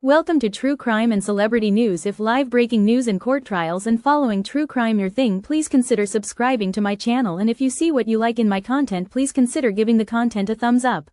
Welcome to True Crime and Celebrity News. If live breaking news and court trials and following true crime your thing, please consider subscribing to my channel, and if you see what you like in my content, please consider giving the content a thumbs up.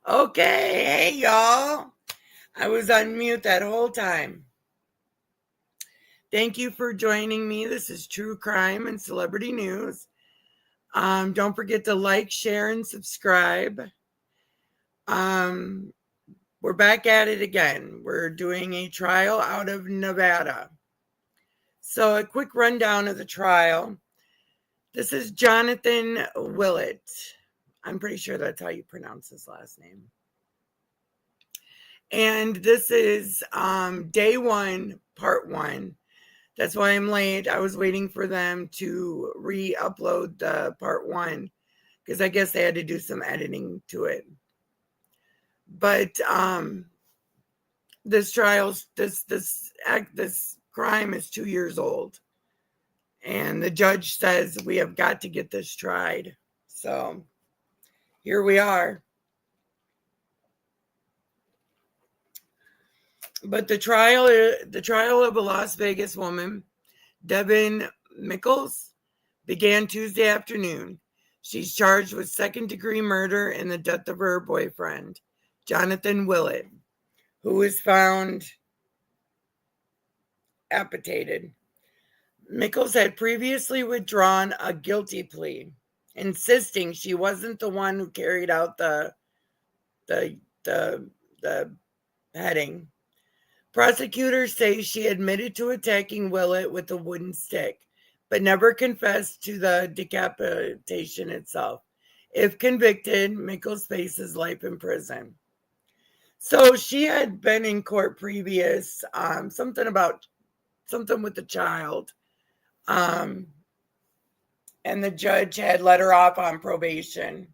Okay, hey y'all. I was on mute that whole time. Thank you for joining me. This is True Crime and Celebrity News. Don't forget to like, share, and subscribe. We're back at it again. We're doing a trial out of Nevada. So a quick rundown of the trial. This is Jonathon Willette. I'm pretty sure that's how you pronounce his last name. And this is day 1, part 1. That's why I'm late. I was waiting for them to re-upload the part 1 because I guess they had to do some editing to it. But this crime is 2 years old. And the judge says we have got to get this tried. So here we are. But the trial of a Las Vegas woman, Devyn Michaels, began Tuesday afternoon. She's charged with second-degree murder in the death of her boyfriend, Jonathon Willette, who was found decapitated. Michaels had previously withdrawn a guilty plea, insisting she wasn't the one who carried out the beheading. Prosecutors say she admitted to attacking Willette with a wooden stick, but never confessed to the decapitation itself. If convicted, Michaels faces life in prison. So she had been in court previous, something with the child. And the judge had let her off on probation.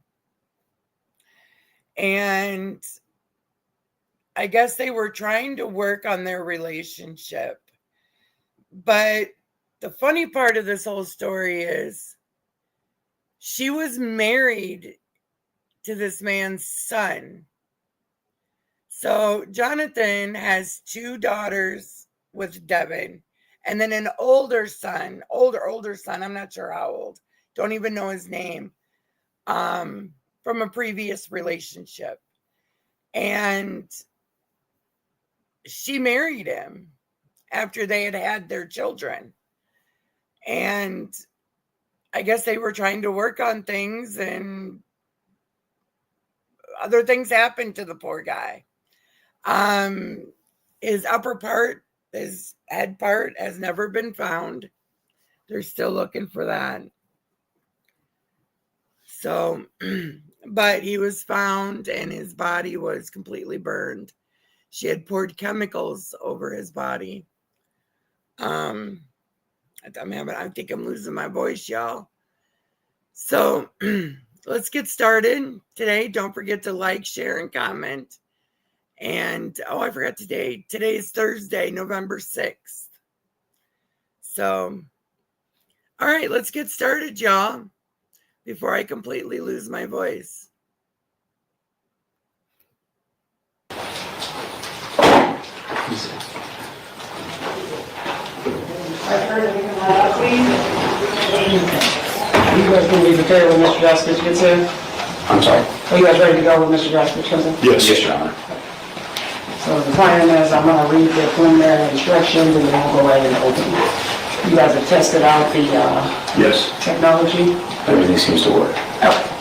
And I guess they were trying to work on their relationship. But the funny part of this whole story is she was married to this man's son. So Jonathon has 2 daughters with Devyn. And then an older son, I'm not sure how old, don't even know his name, from a previous relationship. And she married him after they had their children. And I guess they were trying to work on things, and other things happened to the poor guy. His upper part, his head part, has never been found. They're still looking for that. So, but he was found and his body was completely burned. She had poured chemicals over his body. I think I'm losing my voice, y'all. So let's get started today. Don't forget to like, share, and comment. And, I forgot today. Today is Thursday, November 6th. So, all right, let's get started, y'all, before I completely lose my voice. Are you guys going to be prepared when Mr. Droskowitz gets here? I'm sorry? Are you guys ready to go when Mr. Droskowitz comes in? Yes, Your Honor. So the plan is I'm going to read the preliminary instructions and then we'll go ahead and open. You guys have tested out the Yes. technology? Everything seems to work. Oh.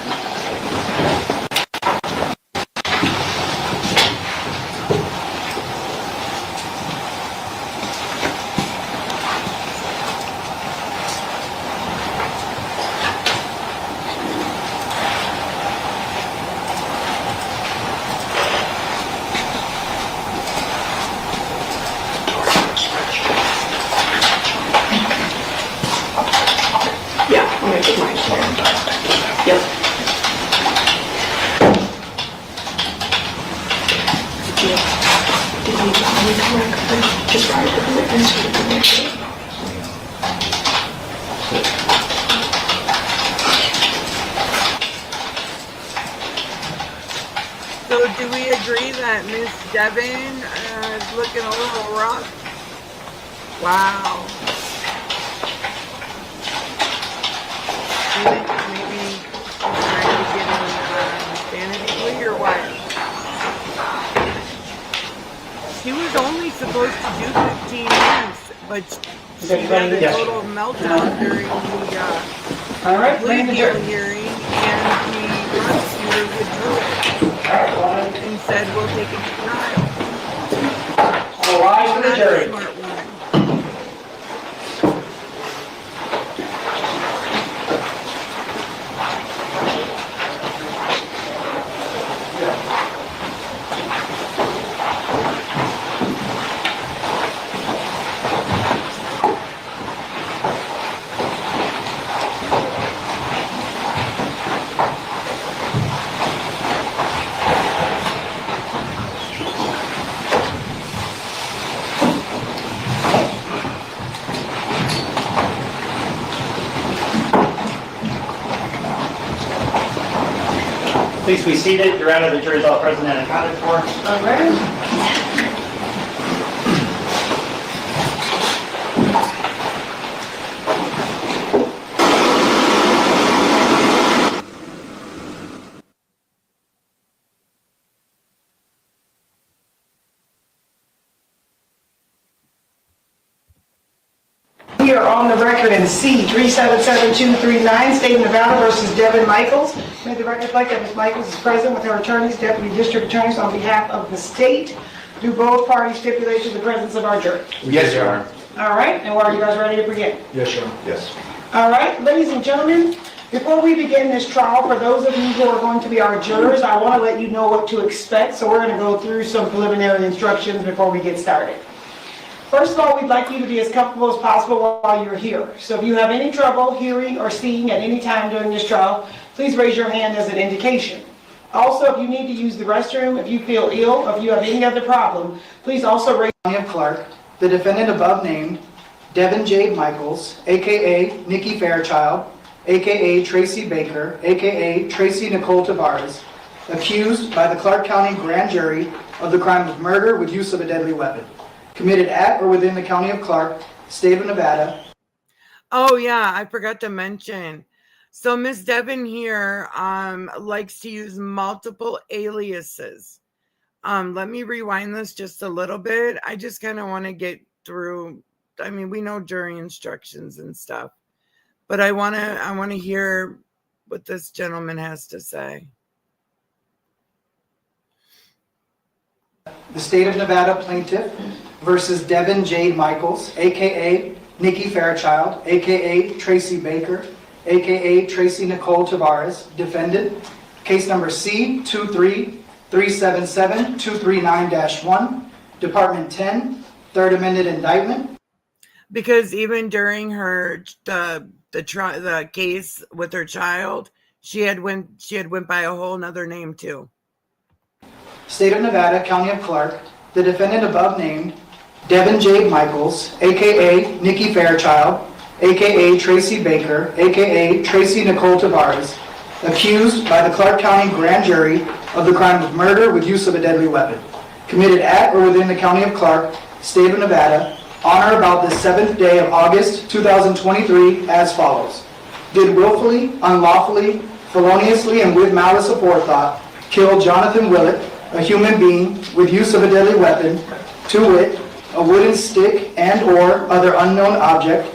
So do we agree that Miss Devyn is looking a little rough? Wow. Maybe she's trying to get an sanity plea or what? She was only supposed to do 15 months, but she had a total meltdown during the plea deal hearing, and the prosecutor withdrew it and said, we'll take it to trial. All rise for the jury. Smart woman. Please be seated. Your Honor, the jury is all present and accounted for. All right. We are on the record in C-377239, State of Nevada versus Devyn Michaels. May the record reflect that Ms. Michaels is present with her attorneys, deputy district attorneys on behalf of the state. Do both parties stipulate to the presence of our jury? Yes, Your Honor. All right, and are you guys ready to begin? Yes, Your Honor. Yes. All right, ladies and gentlemen, before we begin this trial, for those of you who are going to be our jurors, I want to let you know what to expect, so we're going to go through some preliminary instructions before we get started. First of all, we'd like you to be as comfortable as possible while you're here. So if you have any trouble hearing or seeing at any time during this trial, please raise your hand as an indication. Also, if you need to use the restroom, if you feel ill, or if you have any other problem, please also raise your hand. Clark, the defendant above named, Devyn J. Michaels, aka Nikki Fairchild, aka Tracy Baker, aka Tracy Nicole Tavares, accused by the Clark County Grand Jury of the crime of murder with use of a deadly weapon, committed at or within the County of Clark, State of Nevada. Oh yeah, I forgot to mention. So Miss Devyn here likes to use multiple aliases. Let me rewind this just a little bit. I just kind of want to get through. I mean, we know jury instructions and stuff, but I want to hear what this gentleman has to say. The State of Nevada plaintiff versus Devyn J. Michaels, aka Nikki Fairchild, aka Tracy Baker, aka Tracy Nicole Tavares, defendant, case number C-23377-239-1, Department 10, Third Amended Indictment. Because even during her the case with her child, she had went by a whole nother name too. State of Nevada, County of Clark, the defendant above named, Devyn J. Michaels, aka Nikki Fairchild, aka Tracy Baker, aka Tracy Nicole Tavares, accused by the Clark County Grand Jury of the crime of murder with use of a deadly weapon, committed at or within the County of Clark, State of Nevada, on or about the 7th day of August 2023 as follows. Did willfully, unlawfully, feloniously, and with malice aforethought kill Jonathon Willette, a human being, with use of a deadly weapon, to wit, a wooden stick and or other unknown object,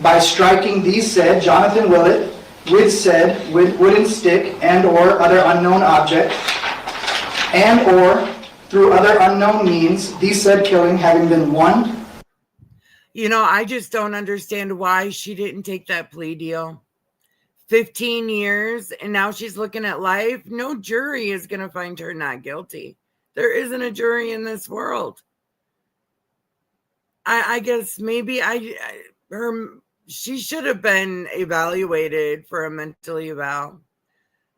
by striking the said Jonathon Willette with said wooden stick and or other unknown object, and or through other unknown means, the said killing having been one. You know, I just don't understand why she didn't take that plea deal. 15 years, and now she's looking at life. No jury is going to find her not guilty. There isn't a jury in this world. I guess maybe she should have been evaluated for a mental eval.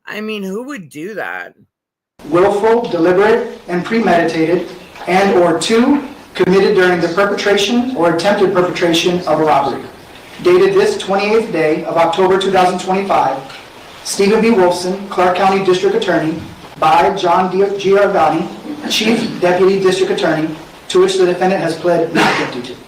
I mean, who would do that? Willful, deliberate, and premeditated, and or 2, committed during the perpetration or attempted perpetration of a robbery. Dated this 28th day of October 2025, Stephen B. Wolfson, Clark County District Attorney, by John Giordani, Chief Deputy District Attorney, to which the defendant has pled not guilty to.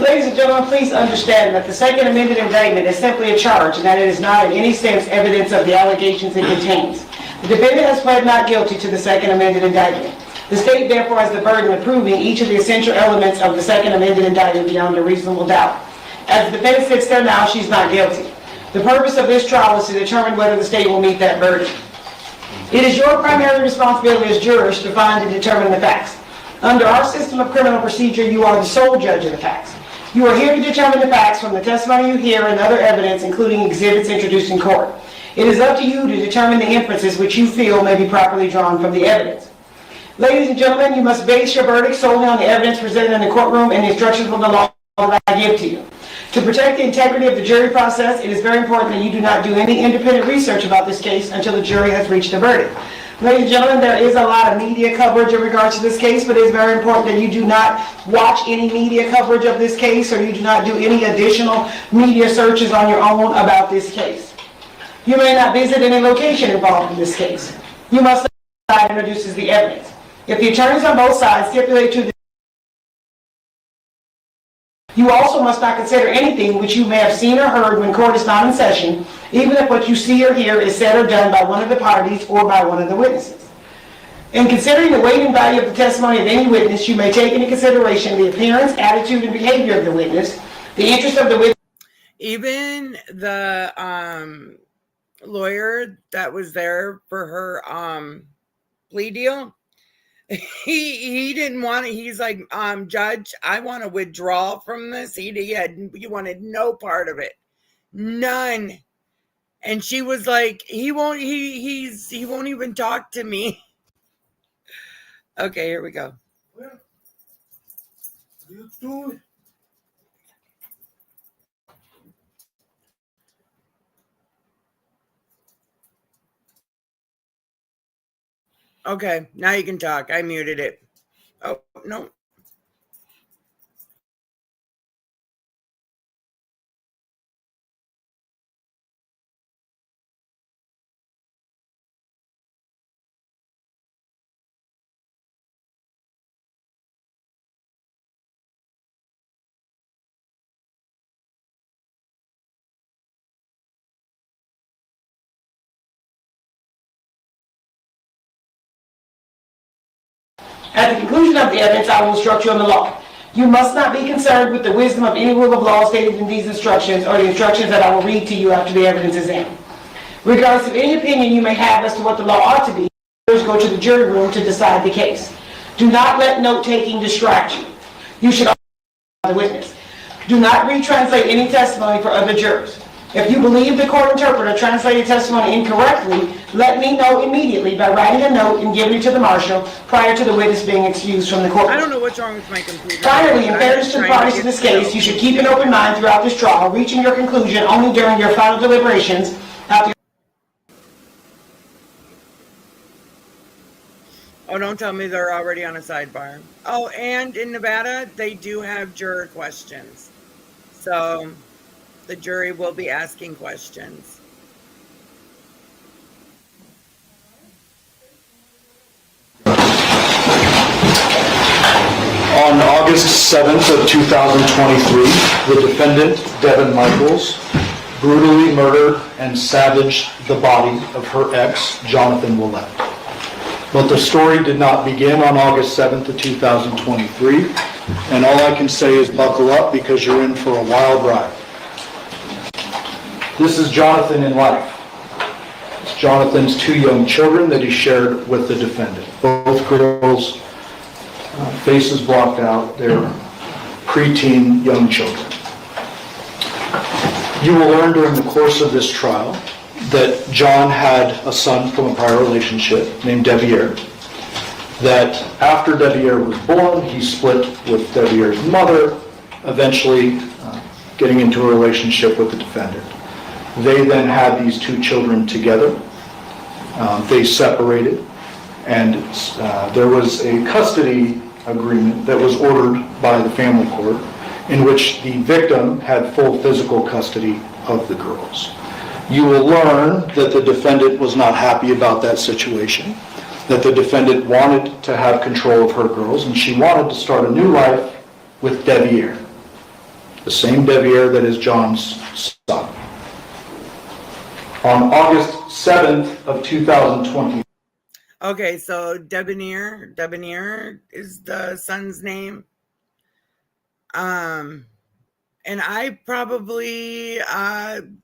Ladies and gentlemen, please understand that the second amended indictment is simply a charge and that it is not in any sense evidence of the allegations it contains. The defendant has pled not guilty to the second amended indictment. The state therefore has the burden of proving each of the essential elements of the second amended indictment beyond a reasonable doubt. As the defendant sits there now, she's not guilty. The purpose of this trial is to determine whether the state will meet that burden. It is your primary responsibility as jurors to find and determine the facts. Under our system of criminal procedure, you are the sole judge of the facts. You are here to determine the facts from the testimony you hear and other evidence, including exhibits introduced in court. It is up to you to determine the inferences which you feel may be properly drawn from the evidence. Ladies and gentlemen, you must base your verdict solely on the evidence presented in the courtroom and the instructions from the law that I give to you. To protect the integrity of the jury process, it is very important that you do not do any independent research about this case until the jury has reached a verdict. Ladies and gentlemen, there is a lot of media coverage in regards to this case, but it is very important that you do not watch any media coverage of this case or you do not do any additional media searches on your own about this case. You may not visit any location involved in this case. You must decide and introduces the evidence. If the attorneys on both sides stipulate to the you also must not consider anything which you may have seen or heard when court is not in session, even if what you see or hear is said or done by one of the parties or by one of the witnesses. In considering the weight and value of the testimony of any witness, you may take into consideration the appearance, attitude, and behavior of the witness, the interest of the witness. Even the lawyer that was there for her plea deal, he didn't want it. He's like, Judge, I want to withdraw from this. He wanted no part of it, none. And she was like, he won't even talk to me. Okay, here we go. Okay, now you can talk. I muted it. Oh, no. At the conclusion of the evidence, I will instruct you on the law. You must not be concerned with the wisdom of any rule of law stated in these instructions or the instructions that I will read to you after the evidence is in. Regardless of any opinion you may have as to what the law ought to be, jurors go to the jury room to decide the case. Do not let note-taking distract you. You should also the witness. Do not retranslate any testimony for other jurors. If you believe the court interpreter translated testimony incorrectly, let me know immediately by writing a note and giving it to the marshal prior to the witness being excused from the court. I don't know what's wrong with my computer. Finally, in fairness to the parties in this case, you should keep an open mind throughout this trial, reaching your conclusion only during your final deliberations after. Oh, don't tell me they're already on a sidebar. Oh, and in Nevada, they do have juror questions. So the jury will be asking questions. On August 7th of 2023, the defendant, Devyn Michaels, brutally murdered and savaged the body of her ex, Jonathon Willette. But the story did not begin on August 7th of 2023, and all I can say is buckle up because you're in for a wild ride. This is Jonathon in life. It's Jonathon's two young children that he shared with the defendant. Both girls, faces blocked out, they're preteen young children. You will learn during the course of this trial that John had a son from a prior relationship named Devyn. That after Devyn was born, he split with Devyn's mother, eventually getting into a relationship with the defendant. They then had these two children together. They separated, and there was a custody agreement that was ordered by the family court in which the victim had full physical custody of the girls. You will learn that the defendant was not happy about that situation, that the defendant wanted to have control of her girls, and she wanted to start a new life with Devyn, the same Devyn that is John's son. On August 7th of 2020. Okay, so Devyn is the son's name. And I probably,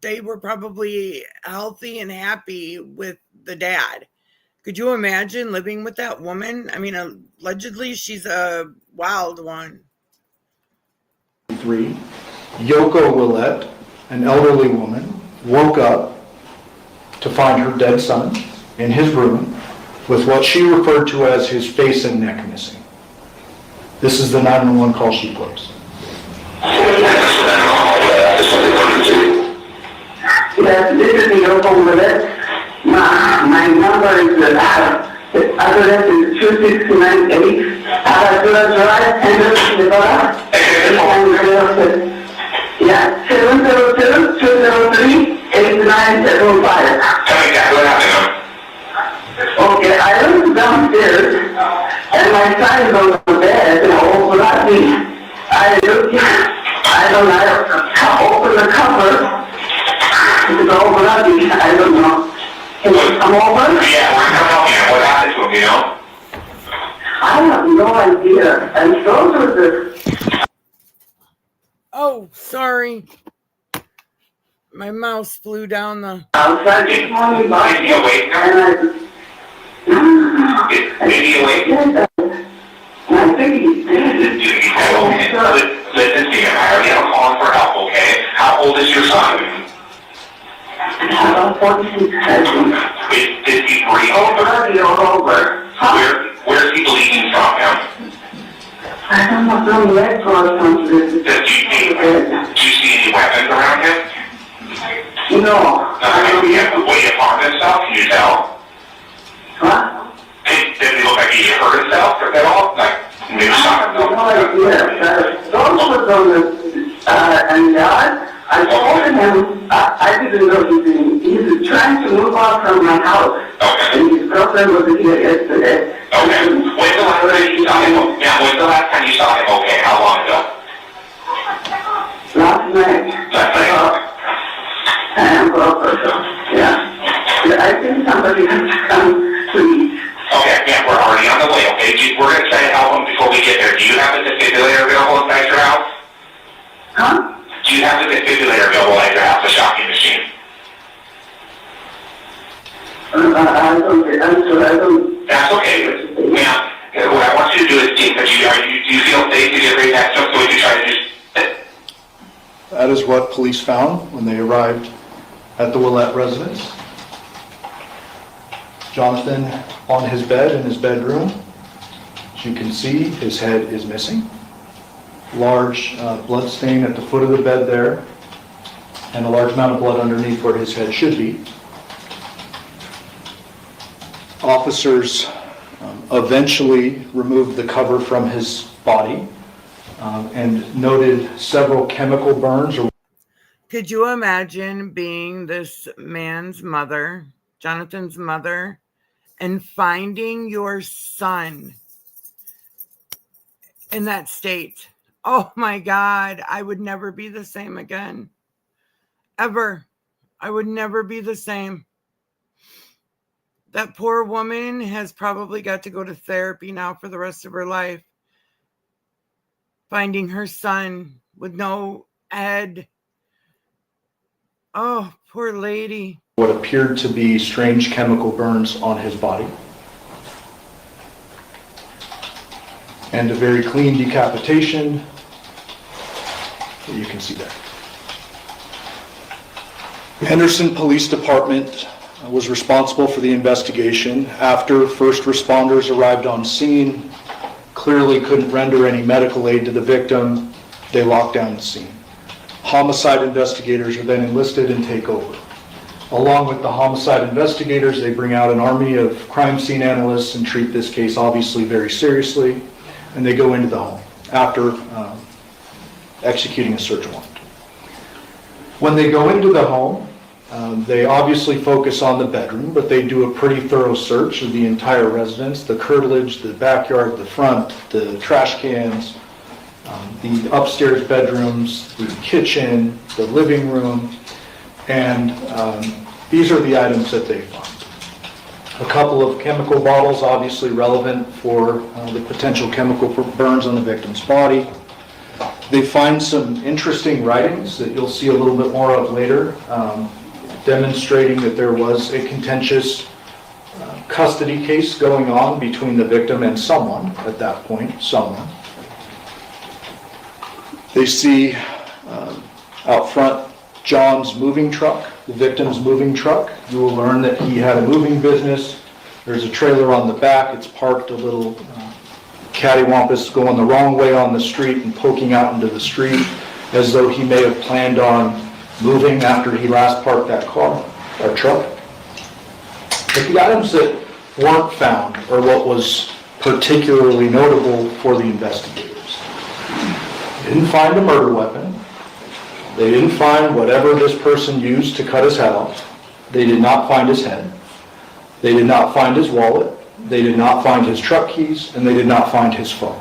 they were probably healthy and happy with the dad. Could you imagine living with that woman? I mean, allegedly she's a wild one. 3. Yoko Willette, an elderly woman, woke up to find her dead son in his room with what she referred to as his face and neck missing. This is the 911 call she placed. Yes, this is Yoko Willette. My number is the address is 2698 Aventura Drive, Anderson, Nevada. Yeah, 702-203-8975. nothing, I don't know. Can you come over? Yeah, we're coming over here. What happened to him, you know? I have no idea. And those are the... Oh, sorry. My mouse flew down the... outside this morning, but... Is he awake now? Is he awake? I think he's dead. Listen to him, Harry. I'm calling for help, okay? How old is your son? About 46 seconds. Is he breathing? Over. Where's he bleeding from him? I don't know, some leg or something. Do you see any weapons around him? No. Does he have the weight upon himself? Can you tell? What? Does he look like he hurt himself at all? Like, maybe shot himself? No idea. Those was on the, and I told him, I didn't know he's trying to move on from my house. Okay. And his girlfriend was here yesterday. Okay. When's the last time you saw him? Yeah, when's the last time you saw him? Okay, how long ago? Last night. Last night? And yeah. I think somebody has to come to me. Okay, yeah, we're already on the way, okay? We're going to try to help him before we get there. Do you have a defibrillator available inside your house? Huh? Do you have a defibrillator available at your house, a shocking machine? I don't. That's okay. Now, what I want you to do is think that do you feel safe to get ready that stuff so we can try to just... That is what police found when they arrived at the Willette residence. Jonathan on his bed in his bedroom. As you can see, his head is missing. Large blood stain at the foot of the bed there, and a large amount of blood underneath where his head should be. Officers eventually removed the cover from his body and noted several chemical burns. Could you imagine being this man's mother, Jonathan's mother, and finding your son in that state? Oh my God, I would never be the same again. Ever. I would never be the same. That poor woman has probably got to go to therapy now for the rest of her life. Finding her son with no head. Oh, poor lady. What appeared to be strange chemical burns on his body. And a very clean decapitation that you can see there. Henderson Police Department was responsible for the investigation. After first responders arrived on scene, clearly couldn't render any medical aid to the victim, they locked down the scene. Homicide investigators are then enlisted and take over. Along with the homicide investigators, they bring out an army of crime scene analysts and treat this case obviously very seriously, and they go into the home after executing a search warrant. When they go into the home, they obviously focus on the bedroom, but they do a pretty thorough search of the entire residence, the curtilage, the backyard, the front, the trash cans, the upstairs bedrooms, the kitchen, the living room, and these are the items that they find. A couple of chemical bottles, obviously relevant for the potential chemical burns on the victim's body. They find some interesting writings that you'll see a little bit more of later, demonstrating that there was a contentious custody case going on between the victim and someone at that point, someone. They see out front John's moving truck, the victim's moving truck. You will learn that he had a moving business. There's a trailer on the back. It's parked a little cattywampus, going the wrong way on the street and poking out into the street as though he may have planned on moving after he last parked that car or truck. But the items that weren't found are what was particularly notable for the investigators. They didn't find a murder weapon. They didn't find whatever this person used to cut his head off. They did not find his head. They did not find his wallet. They did not find his truck keys, and they did not find his phone.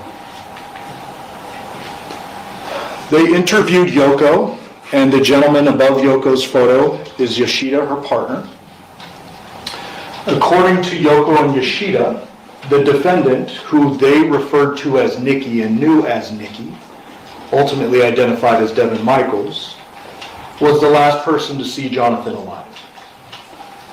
They interviewed Yoko And the gentleman above Yoko's photo is Yoshida, her partner. According to Yoko and Yoshida, the defendant, who they referred to as Nikki and knew as Nikki, ultimately identified as Devyn Michaels, was the last person to see Jonathon alive.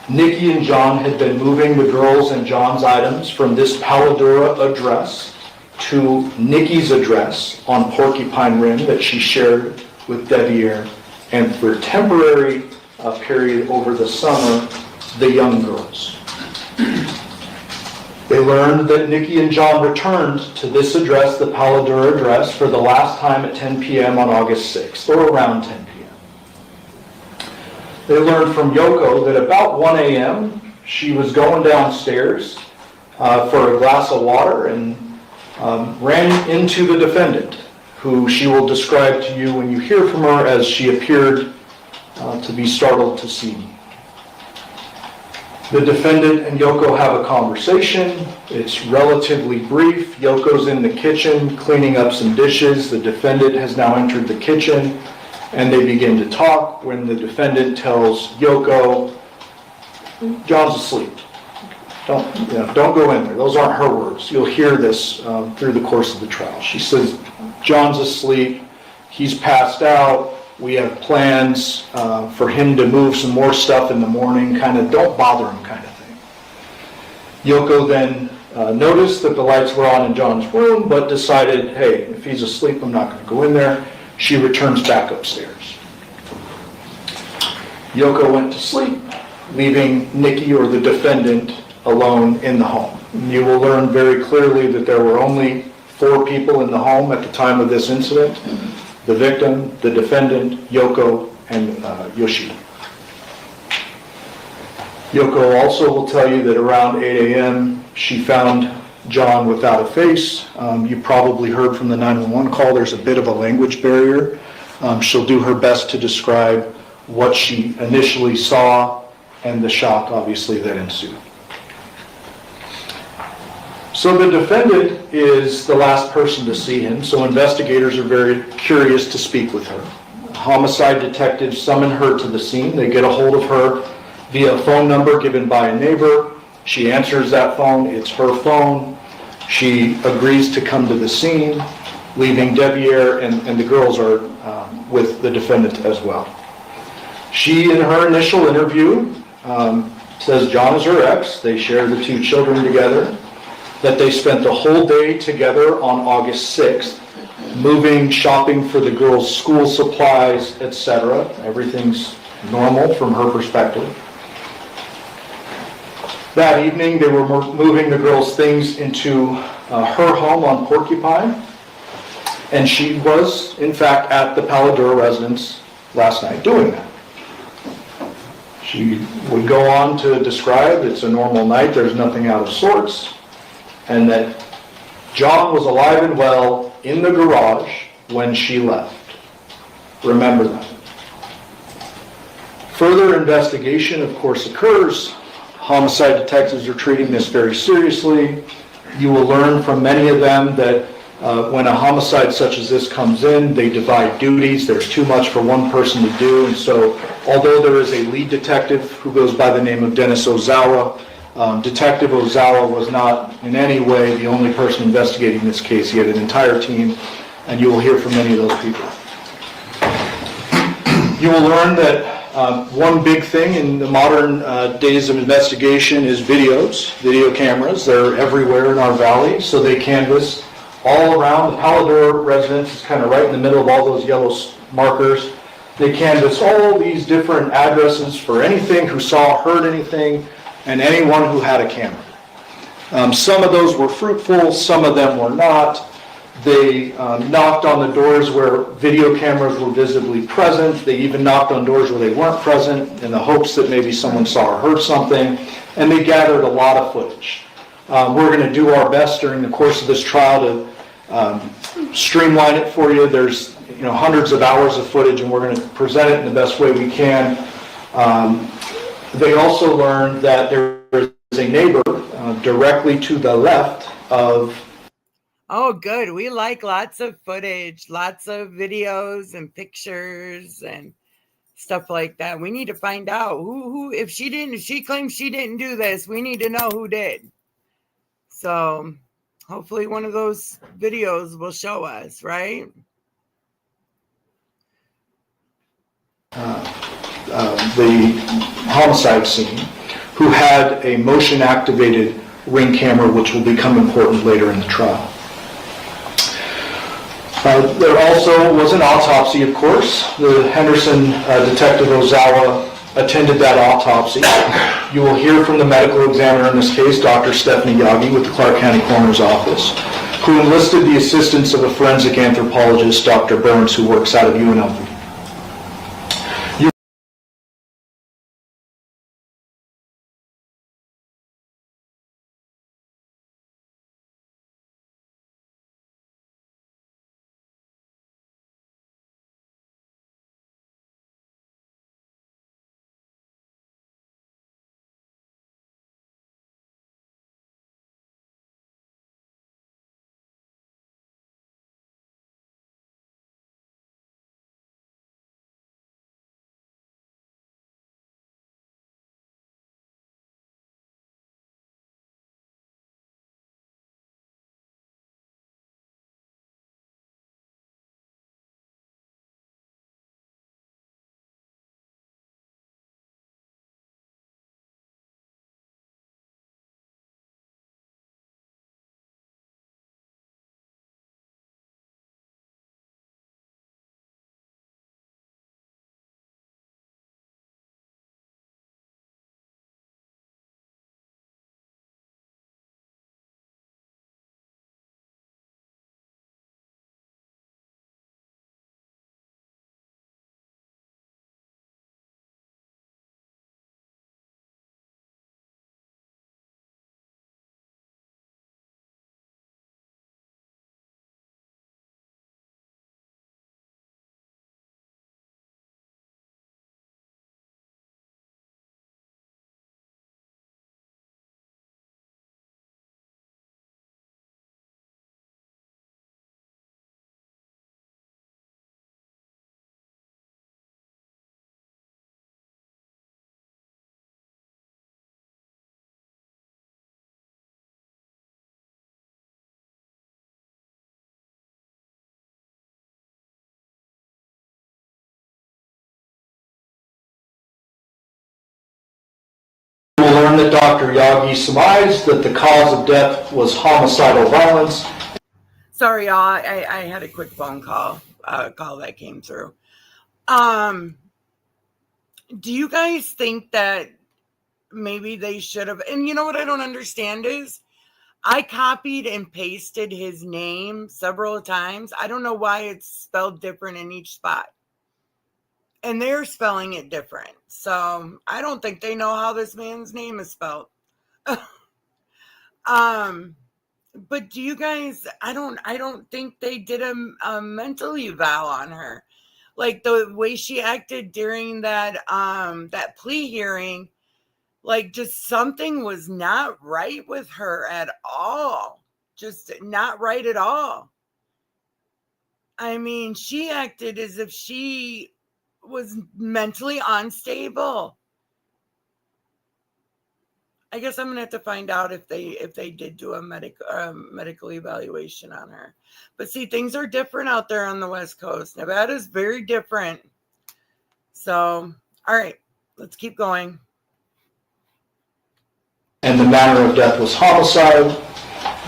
Nikki and John had been moving the girls and John's items from this Paladura address to Nikki's address on Porcupine Rim that she shared with Devier, and for a temporary period over the summer, the young girls. They learned that Nikki and John returned to this address, the Paladura address, for the last time at 10 p.m. on August 6th, or around 10 p.m. They learned from Yoko that about 1 a.m. she was going downstairs for a glass of water and ran into the defendant, who she will describe to you when you hear from her as she appeared to be startled to see me. The defendant and Yoko have a conversation. It's relatively brief. Yoko's in the kitchen cleaning up some dishes. The defendant has now entered the kitchen, and they begin to talk when the defendant tells Yoko, John's asleep. Don't go in there. Those aren't her words. You'll hear this through the course of the trial. She says, John's asleep. He's passed out. We have plans for him to move some more stuff in the morning, kind of don't bother him kind of thing. Yoko then noticed that the lights were on in John's room, but decided, hey, if he's asleep, I'm not going to go in there. She returns back upstairs. Yoko went to sleep, leaving Nikki, or the defendant, alone in the home. You will learn very clearly that there were only 4 people in the home at the time of this incident: the victim, the defendant, Yoko, and Yoshida. Yoko also will tell you that around 8 a.m. she found John without a face. You probably heard from the 911 call, there's a bit of a language barrier. She'll do her best to describe what she initially saw and the shock, obviously, that ensued. So the defendant is the last person to see him, so investigators are very curious to speak with her. Homicide detectives summon her to the scene. They get a hold of her via a phone number given by a neighbor. She answers that phone. It's her phone. She agrees to come to the scene, leaving Devier and the girls are with the defendant as well. She, in her initial interview, says John is her ex. They share the 2 children together, that they spent the whole day together on August 6th, moving, shopping for the girls' school supplies, etc. Everything's normal from her perspective. That evening, they were moving the girls' things into her home on Porcupine, and she was, in fact, at the Paladura residence last night doing that. She would go on to describe it's a normal night, there's nothing out of sorts, and that John was alive and well in the garage when she left. Remember that. Further investigation, of course, occurs. Homicide detectives are treating this very seriously. You will learn from many of them that when a homicide such as this comes in, they divide duties. There's too much for one person to do, and so although there is a lead detective who goes by the name of Dennis Ozawa, Detective Ozawa was not in any way the only person investigating this case. He had an entire team, and you will hear from many of those people. You will learn that one big thing in the modern days of investigation is videos, video cameras. They're everywhere in our valley, so they canvass all around. The Paladura residence is kind of right in the middle of all those yellow markers. They canvass all these different addresses for anything who saw, heard anything, and anyone who had a camera. Some of those were fruitful, some of them were not. They knocked on the doors where video cameras were visibly present. They even knocked on doors where they weren't present in the hopes that maybe someone saw or heard something. And they gathered a lot of footage. We're going to do our best during the course of this trial to streamline it for you. There's hundreds of hours of footage, and we're going to present it in the best way we can. They also learned that there is a neighbor directly to the left of Oh, good. We like lots of footage, lots of videos and pictures and stuff like that. We need to find out who if she claims she didn't do this, we need to know who did. So hopefully one of those videos will show us, right? The homicide scene, who had a motion-activated ring camera, which will become important later in the trial. There also was an autopsy, of course. The Henderson Detective Ozawa attended that autopsy. You will hear from the medical examiner in this case, Dr. Stephanie Yagi with the Clark County Coroner's Office, who enlisted the assistance of a forensic anthropologist, Dr. Burns, who works out of UNLV. You will learn that Dr. Yagi surmised that the cause of death was homicidal violence. Sorry, y'all. I had a quick phone call that came through. Do you guys think that maybe they should have? And you know what I don't understand is I copied and pasted his name several times. I don't know why it's spelled different in each spot. And they're spelling it different. So I don't think they know how this man's name is spelled. But do you guys, I don't think they did a mental eval on her. Like the way she acted during that plea hearing, like just something was not right with her at all. Just not right at all. I mean, she acted as if she was mentally unstable. I guess I'm gonna have to find out if they did do a medical evaluation on her. But see, things are different out there on the West Coast. Nevada's very different. So, all right, let's keep going. And the manner of death was homicide.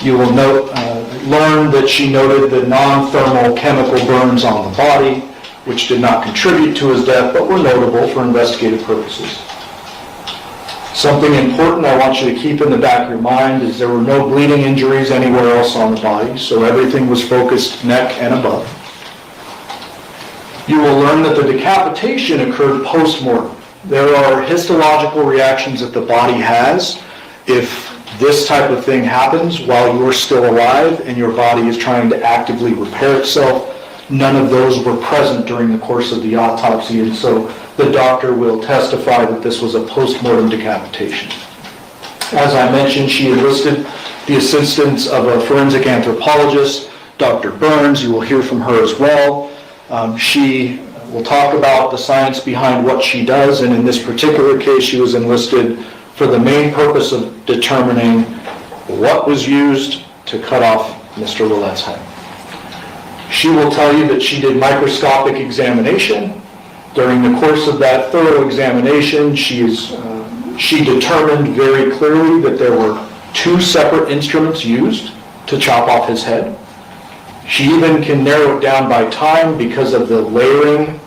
You will learn that she noted the non-thermal chemical burns on the body, which did not contribute to his death, but were notable for investigative purposes. Something important I want you to keep in the back of your mind is there were no bleeding injuries anywhere else on the body, so everything was focused neck and above. You will learn that the decapitation occurred post-mortem. There are histological reactions that the body has if this type of thing happens while you're still alive and your body is trying to actively repair itself. None of those were present during the course of the autopsy, and so the doctor will testify that this was a post-mortem decapitation. As I mentioned, she enlisted the assistance of a forensic anthropologist, Dr. Burns. You will hear from her as well. She will talk about the science behind what she does, and in this particular case, she was enlisted for the main purpose of determining what was used to cut off Mr. Willette's head. She will tell you that she did microscopic examination. During the course of that thorough examination, she determined very clearly that there were 2 separate instruments used to chop off his head. She even can narrow it down by time because of the layering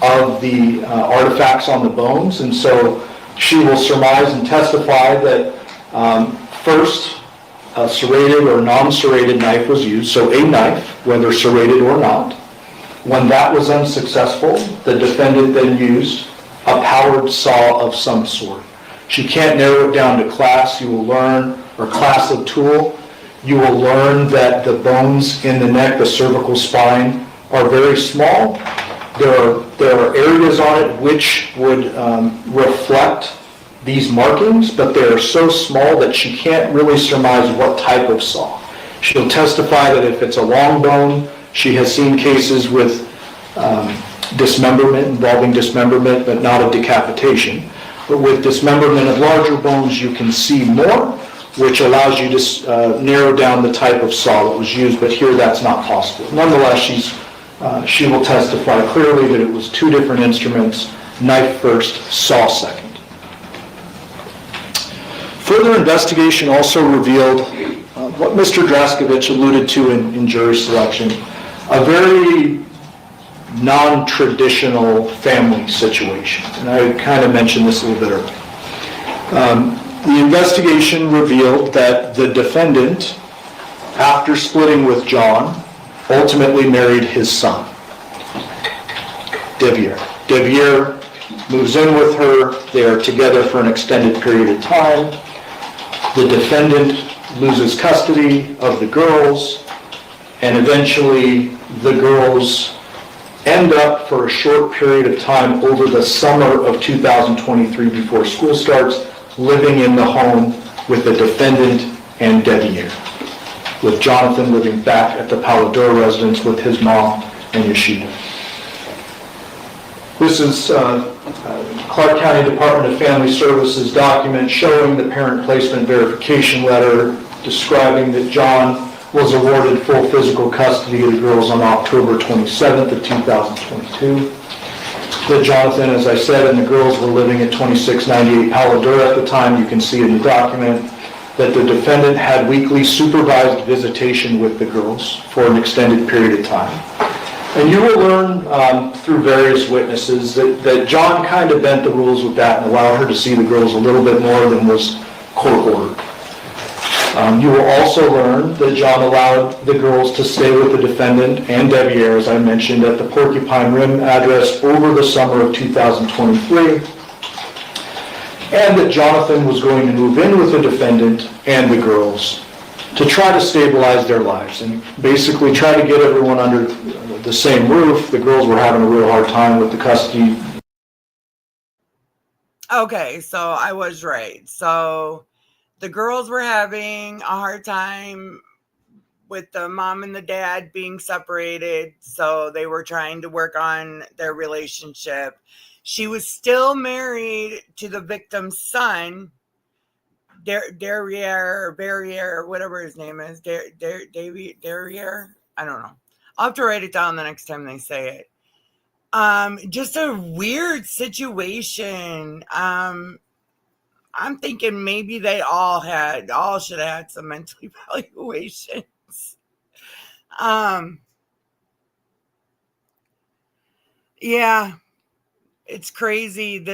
of the artifacts on the bones. And so she will surmise and testify that first, a serrated or non-serrated knife was used, so a knife, whether serrated or not. When that was unsuccessful, the defendant then used a powered saw of some sort. She can't narrow it down to class. You will learn, or class of tool. You will learn that the bones in the neck, the cervical spine, are very small. There are areas on it which would reflect these markings, but they are so small that she can't really surmise what type of saw. She'll testify that if it's a long bone, she has seen cases with dismemberment, involving dismemberment, but not a decapitation. But with dismemberment of larger bones, you can see more, which allows you to narrow down the type of saw that was used, but here that's not possible. Nonetheless, she will testify clearly that it was 2 different instruments, knife first, saw second. Further investigation also revealed what Mr. Draskevich alluded to in jury selection, a very non-traditional family situation. And I kind of mentioned this a little bit earlier. The investigation revealed that the defendant, after splitting with John, ultimately married his son, Devyn. Devyn moves in with her. They are together for an extended period of time. The defendant loses custody of the girls, and eventually the girls end up for a short period of time over the summer of 2023 before school starts, living in the home with the defendant and Devyn, with Jonathon living back at the Paladura residence with his mom and Yoshida. This is Clark County Department of Family Services document showing the parent placement verification letter describing that John was awarded full physical custody of the girls on October 27th of 2022. That Jonathon, as I said, and the girls were living at 2698 Paladura at the time. You can see in the document that the defendant had weekly supervised visitation with the girls for an extended period of time. And you will learn through various witnesses that John kind of bent the rules with that and allowed her to see the girls a little bit more than was court ordered. You will also learn that John allowed the girls to stay with the defendant and Devyn, as I mentioned, at the Porcupine Rim address over the summer of 2023, and that Jonathon was going to move in with the defendant and the girls to try to stabilize their lives and basically try to get everyone under the same roof. The girls were having a real hard time with the custody. Okay, so I was right. So the girls were having a hard time with the mom and the dad being separated, so they were trying to work on their relationship. She was still married to the victim's son, Barrier, whatever his name is, Derriere. I don't know. I'll have to write it down the next time they say it. Just a weird situation. I'm thinking maybe they all should have had some mental evaluations. Yeah, it's crazy.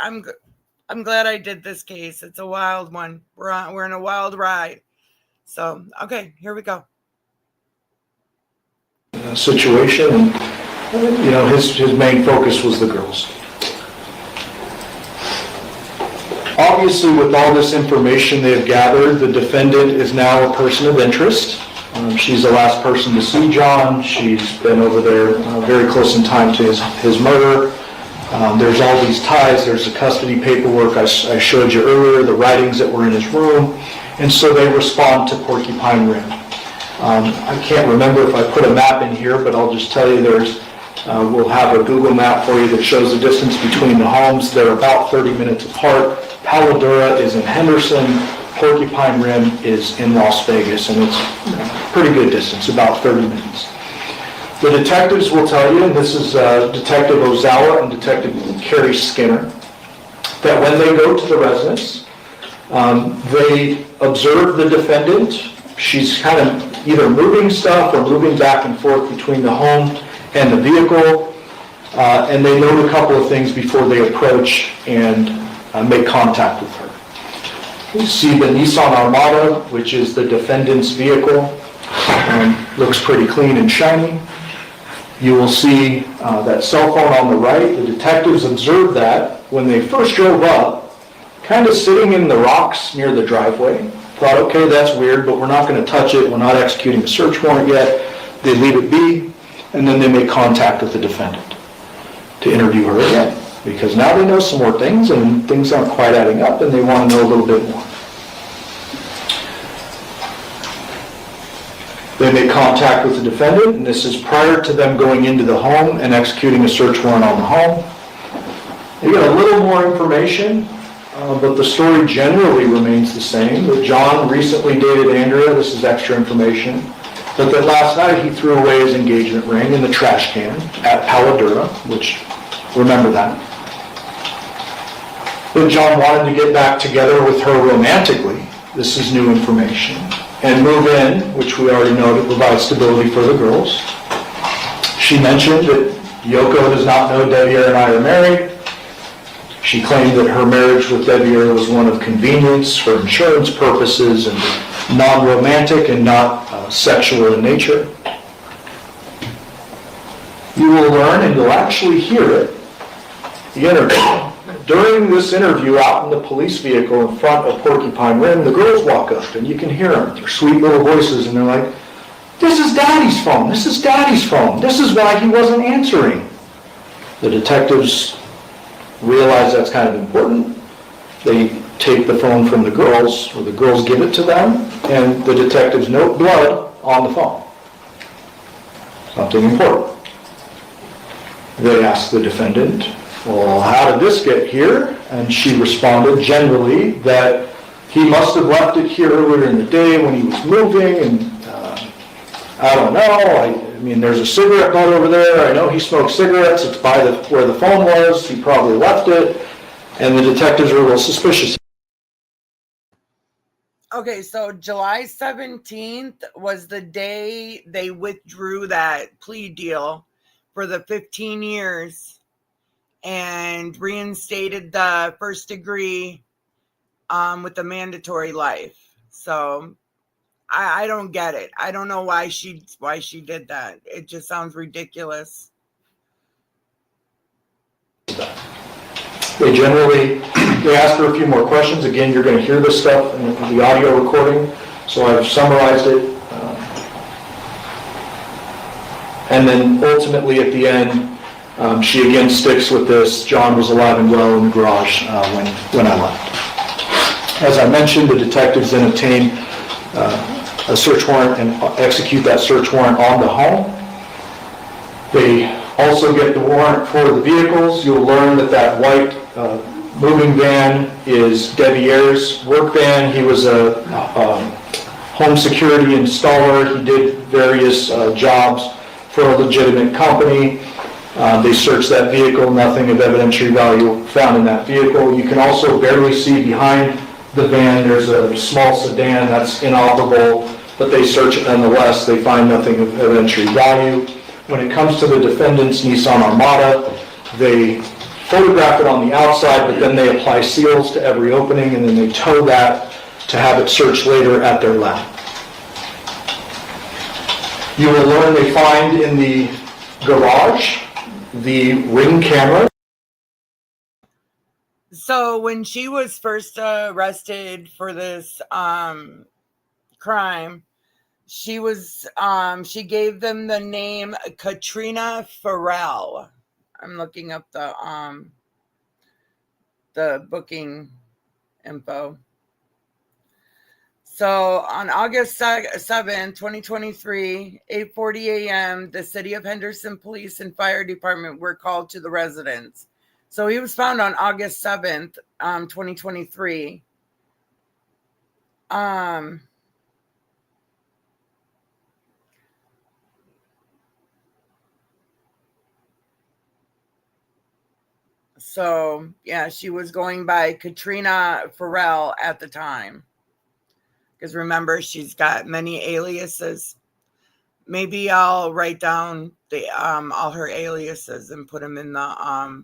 I'm glad I did this case. It's a wild one. We're in a wild ride. So, okay, here we go. Situation, and his main focus was the girls. Obviously, with all this information they have gathered, the defendant is now a person of interest. She's the last person to see John. She's been over there very close in time to his murder. There's all these ties. There's the custody paperwork I showed you earlier, the writings that were in his room. And so they respond to Porcupine Rim. I can't remember if I put a map in here, but I'll just tell you we'll have a Google map for you that shows the distance between the homes. They're about 30 minutes apart. Paladura is in Henderson. Porcupine Rim is in Las Vegas, and it's a pretty good distance, about 30 minutes. The detectives will tell you, and this is Detective Ozawa and Detective Carrie Skinner, that when they go to the residence, they observe the defendant. She's kind of either moving stuff or moving back and forth between the home and the vehicle, and they note a couple of things before they approach and make contact with her. You see the Nissan Armada, which is the defendant's vehicle, looks pretty clean and shiny. You will see that cell phone on the right. The detectives observed that when they first drove up, kind of sitting in the rocks near the driveway. Thought, okay, that's weird, but we're not going to touch it. We're not executing a search warrant yet. They leave it be, and then they make contact with the defendant to interview her again, because now they know some more things, and things aren't quite adding up, and they want to know a little bit more. They make contact with the defendant, and this is prior to them going into the home and executing a search warrant on the home. You get a little more information, but the story generally remains the same. That John recently dated Andrea, this is extra information, but that last night he threw away his engagement ring in the trash can at Paladura, which, remember that. That John wanted to get back together with her romantically, this is new information, and move in, which we already know to provide stability for the girls. She mentioned that Yoko does not know Devier and I are married. She claimed that her marriage with Devier was one of convenience for insurance purposes and non-romantic and not sexual in nature. You will learn, and you'll actually hear it, the interview. During this interview out in the police vehicle in front of Porcupine Rim, the girls walk up, and you can hear them, their sweet little voices, and they're like, "This is Daddy's phone, this is Daddy's phone, this is why he wasn't answering." The detectives realize that's kind of important. They take the phone from the girls, or the girls give it to them, and the detectives note blood on the phone. Something important. They ask the defendant, "Well, how did this get here?" And she responded generally that he must have left it here earlier in the day when he was moving, and I don't know. I mean, there's a cigarette butt over there. I know he smoked cigarettes. It's by where the phone was. He probably left it. And the detectives are a little suspicious. Okay, so July 17th was the day they withdrew that plea deal for the 15 years and reinstated the first degree with the mandatory life. So I don't get it. I don't know why she did that. It just sounds ridiculous. They ask her a few more questions. Again, you're going to hear this stuff in the audio recording, so I've summarized it. And then ultimately at the end, she again sticks with this. John was alive and well in the garage when I left. As I mentioned, the detectives then obtain a search warrant and execute that search warrant on the home. They also get the warrant for the vehicles. You'll learn that white moving van is Devier's work van. He was a home security installer. He did various jobs for a legitimate company. They searched that vehicle, nothing of evidentiary value found in that vehicle. You can also barely see behind the van, there's a small sedan that's inoperable, but they search it nonetheless. They find nothing of evidentiary value. When it comes to the defendant's Nissan Armada, they photograph it on the outside, but then they apply seals to every opening, and then they tow that to have it searched later at their lab. You will learn they find in the garage the Ring camera. So when she was first arrested for this crime, she gave them the name Katrina Farrell. I'm looking up the booking info. So on August 7th, 2023, 8:40 a.m., the City of Henderson Police and Fire Department were called to the residence. So he was found on August 7th, 2023. So, yeah, she was going by Katrina Farrell at the time. Because remember, she's got many aliases. Maybe I'll write down the all her aliases and put them in the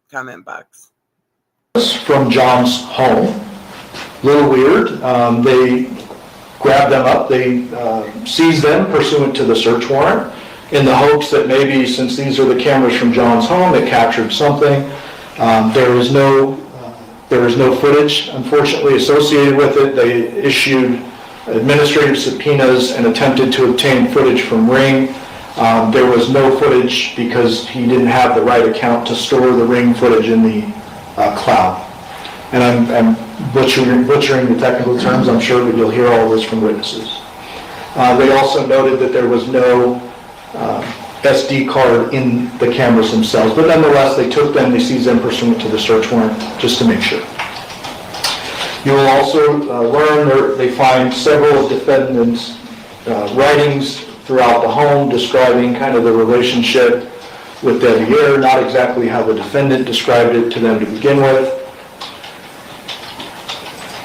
comment box. From John's home. A little weird. They grabbed them up. They seized them pursuant to the search warrant in the hopes that maybe since these are the cameras from John's home, it captured something. There is no footage, unfortunately, associated with it. They issued administrative subpoenas and attempted to obtain footage from Ring. There was no footage because he didn't have the right account to store the Ring footage in the cloud. And I'm butchering the technical terms, I'm sure, but you'll hear all this from witnesses. They also noted that there was no SD card in the cameras themselves, but nonetheless, they took them, they seized them pursuant to the search warrant, just to make sure. You will also learn they find several defendants' writings throughout the home describing kind of the relationship with Devyn, not exactly how the defendant described it to them to begin with.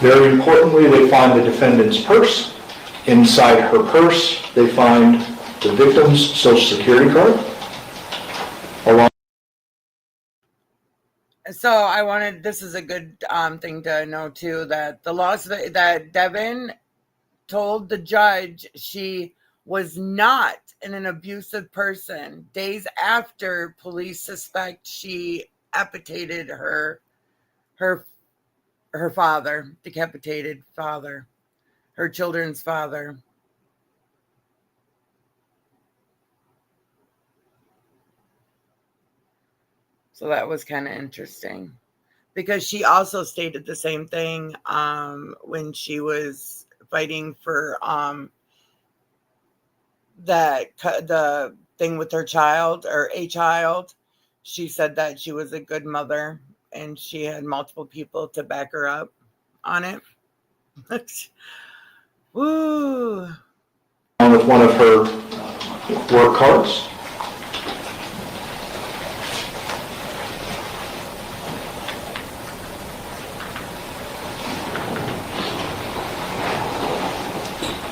Very importantly, they find the defendant's purse. Inside her purse, they find the victim's social security card. So this is a good thing to know too, that that Devyn told the judge she was not an abusive person days after police suspect she decapitated her father, decapitated father, her children's father. So that was kind of interesting because she also stated the same thing when she was fighting for the thing with her child or a child. She said that she was a good mother and she had multiple people to back her up on it. Woo! With one of her work cards.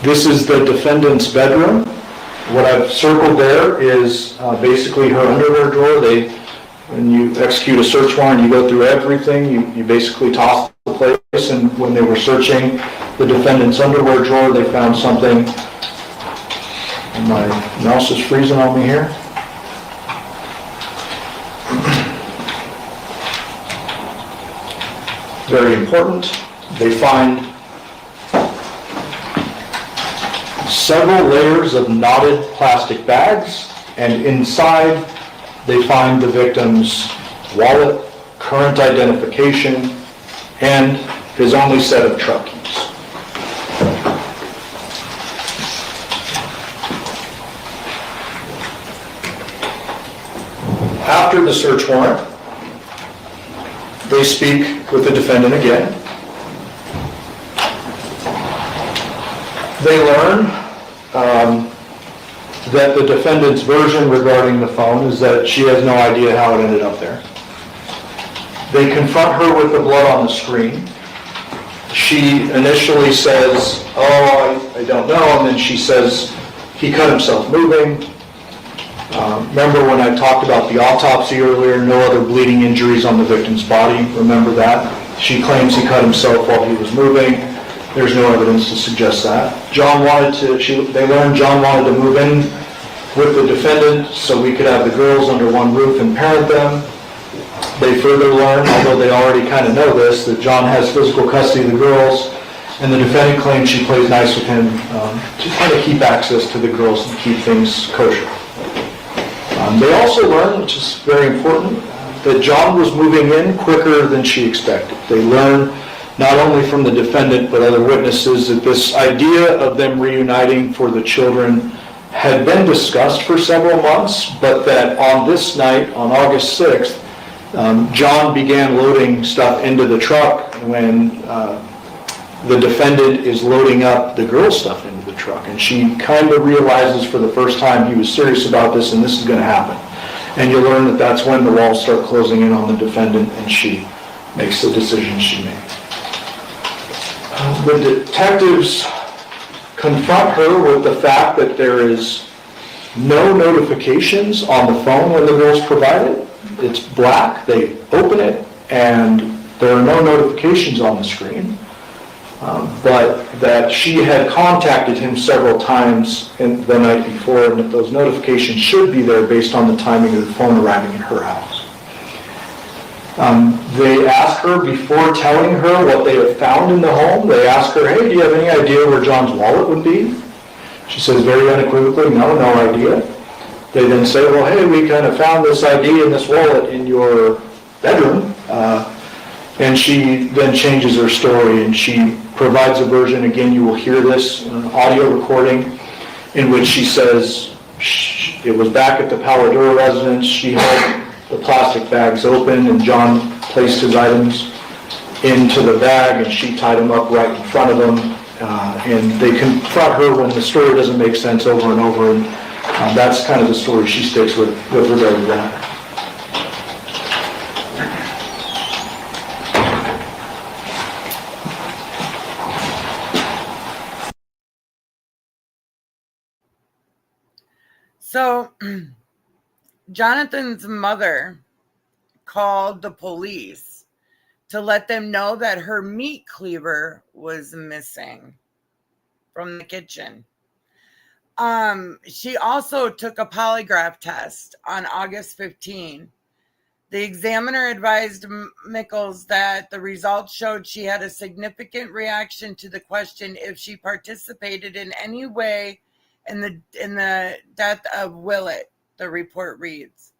This is the defendant's bedroom. What I've circled there is basically her underwear drawer. When you execute a search warrant, you go through everything. You basically toss the place, and when they were searching the defendant's underwear drawer, they found something. And my mouse is freezing on me here. Very important. They find several layers of knotted plastic bags, and inside they find the victim's wallet, current identification, and his only set of truck keys. After the search warrant, they speak with the defendant again. They learn that the defendant's version regarding the phone is that she has no idea how it ended up there. They confront her with the blood on the screen. She initially says, "Oh, I don't know," and then she says, "He cut himself moving." Remember when I talked about the autopsy earlier, no other bleeding injuries on the victim's body, remember that? She claims he cut himself while he was moving. There's no evidence to suggest that. They learned John wanted to move in with the defendant so we could have the girls under one roof and parent them. They further learn, although they already kind of know this, that John has physical custody of the girls, and the defendant claims she plays nice with him to kind of keep access to the girls and keep things kosher. They also learn, which is very important, that John was moving in quicker than she expected. They learn not only from the defendant but other witnesses, that this idea of them reuniting for the children had been discussed for several months, but that on this night, on August 6th, John began loading stuff into the truck when the defendant is loading up the girl's stuff into the truck. And she kind of realizes for the first time he was serious about this and this is going to happen. And you learn that that's when the walls start closing in on the defendant and she makes the decision she made. The detectives confront her with the fact that there is no notifications on the phone when the girl's provided. It's black, they open it, and there are no notifications on the screen. But that she had contacted him several times the night before, and that those notifications should be there based on the timing of the phone arriving at her house. They ask her, before telling her what they have found in the home, they ask her, hey, do you have any idea where John's wallet would be? She says very unequivocally, no idea. They then say, well, hey, we kind of found this ID in this wallet in your bedroom. And she then changes her story and she provides a version, again, you will hear this, an audio recording, in which she says it was back at the Paladura residence, she had the plastic bags open and John placed his items into the bag and she tied them up right in front of them. And they confront her when the story doesn't make sense over and over, and that's kind of the story she sticks with regard to that. So, Jonathon's mother called the police to let them know that her meat cleaver was missing from the kitchen. She also took a polygraph test on August 15. The examiner advised Michaels that the results showed she had a significant reaction to the question if she participated in any way in the death of Willette, the report reads.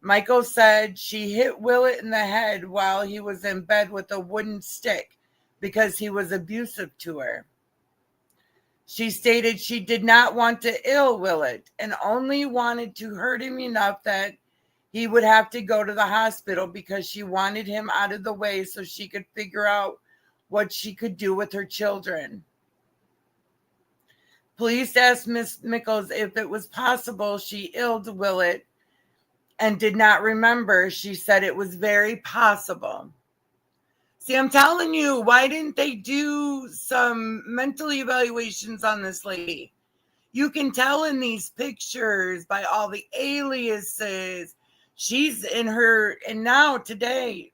Michaels said she hit Willette in the head while he was in bed with a wooden stick because he was abusive to her. She stated she did not want to ill Willette and only wanted to hurt him enough that he would have to go to the hospital because she wanted him out of the way so she could figure out what she could do with her children. Police asked Miss Michaels if it was possible she illed Willette and did not remember. She said it was very possible. See, I'm telling you, why didn't they do some mental evaluations on this lady? You can tell in these pictures by all the aliases. She's in her, and now today,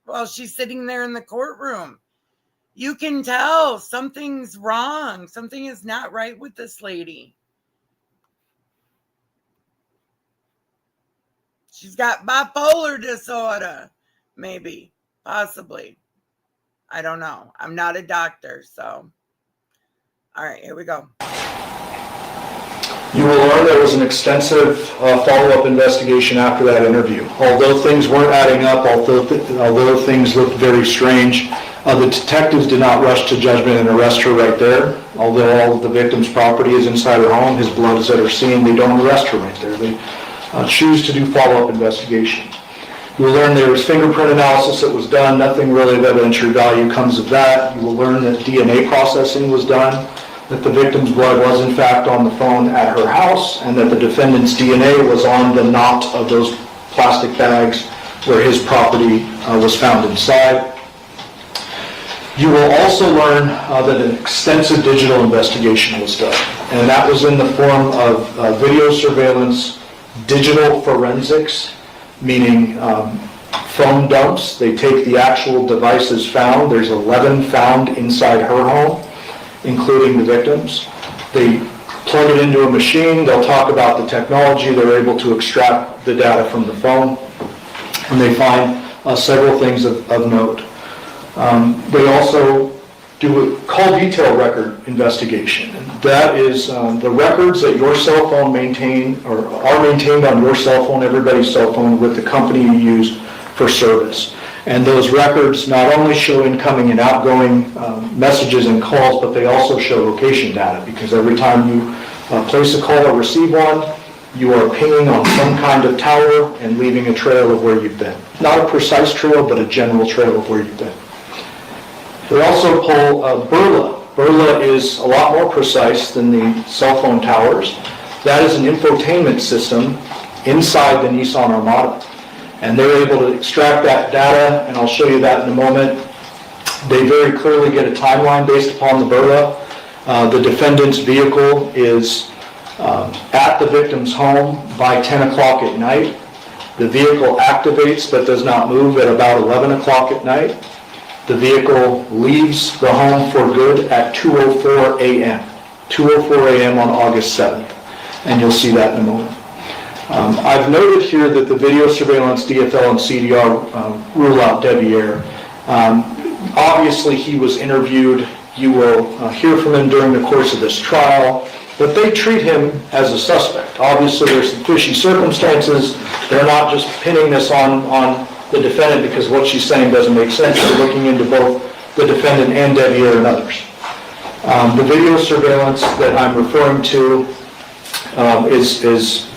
while she's sitting there in the courtroom, you can tell something's wrong. Something is not right with this lady. She's got bipolar disorder, maybe, possibly. I don't know. I'm not a doctor, so. All right, here we go. You will learn there was an extensive follow-up investigation after that interview. Although things weren't adding up, although things looked very strange, the detectives did not rush to judgment and arrest her right there. Although all of the victim's property is inside her home, his blood is at her scene, they don't arrest her right there. They choose to do follow-up investigation. You will learn there was fingerprint analysis that was done. Nothing really of evidentiary value comes of that. You will learn that DNA processing was done, that the victim's blood was in fact on the phone at her house, and that the defendant's DNA was on the knot of those plastic bags where his property was found inside. You will also learn that an extensive digital investigation was done, and that was in the form of video surveillance, digital forensics, meaning phone dumps. They take the actual devices found. There's 11 found inside her home, including the victims. They plug it into a machine. They'll talk about the technology. They're able to extract the data from the phone, and they find several things of note. They also do a call detail record investigation. And that is the records that your cell phone maintain or are maintained on your cell phone, everybody's cell phone, with the company you use for service. And those records not only show incoming and outgoing messages and calls, but they also show location data, because every time you place a call or receive one, you are pinging on some kind of tower and leaving a trail of where you've been. Not a precise trail, but a general trail of where you've been. They also pull Burla. Burla is a lot more precise than the cell phone towers. That is an infotainment system inside the Nissan Armada. And they're able to extract that data, and I'll show you that in a moment. They very clearly get a timeline based upon the Burla. The defendant's vehicle is at the victim's home by 10 o'clock at night. The vehicle activates but does not move at about 11 o'clock at night. The vehicle leaves the home for good at 2:04 a.m. 2:04 a.m. on August 7th. And you'll see that in a moment. I've noted here that the video surveillance, DFL, and CDR rule out Devier. Obviously, he was interviewed. You will hear from him during the course of this trial, but they treat him as a suspect. Obviously, there's some fishy circumstances. They're not just pinning this on the defendant because what she's saying doesn't make sense. They're looking into both the defendant and Devier and others. The video surveillance that I'm referring to is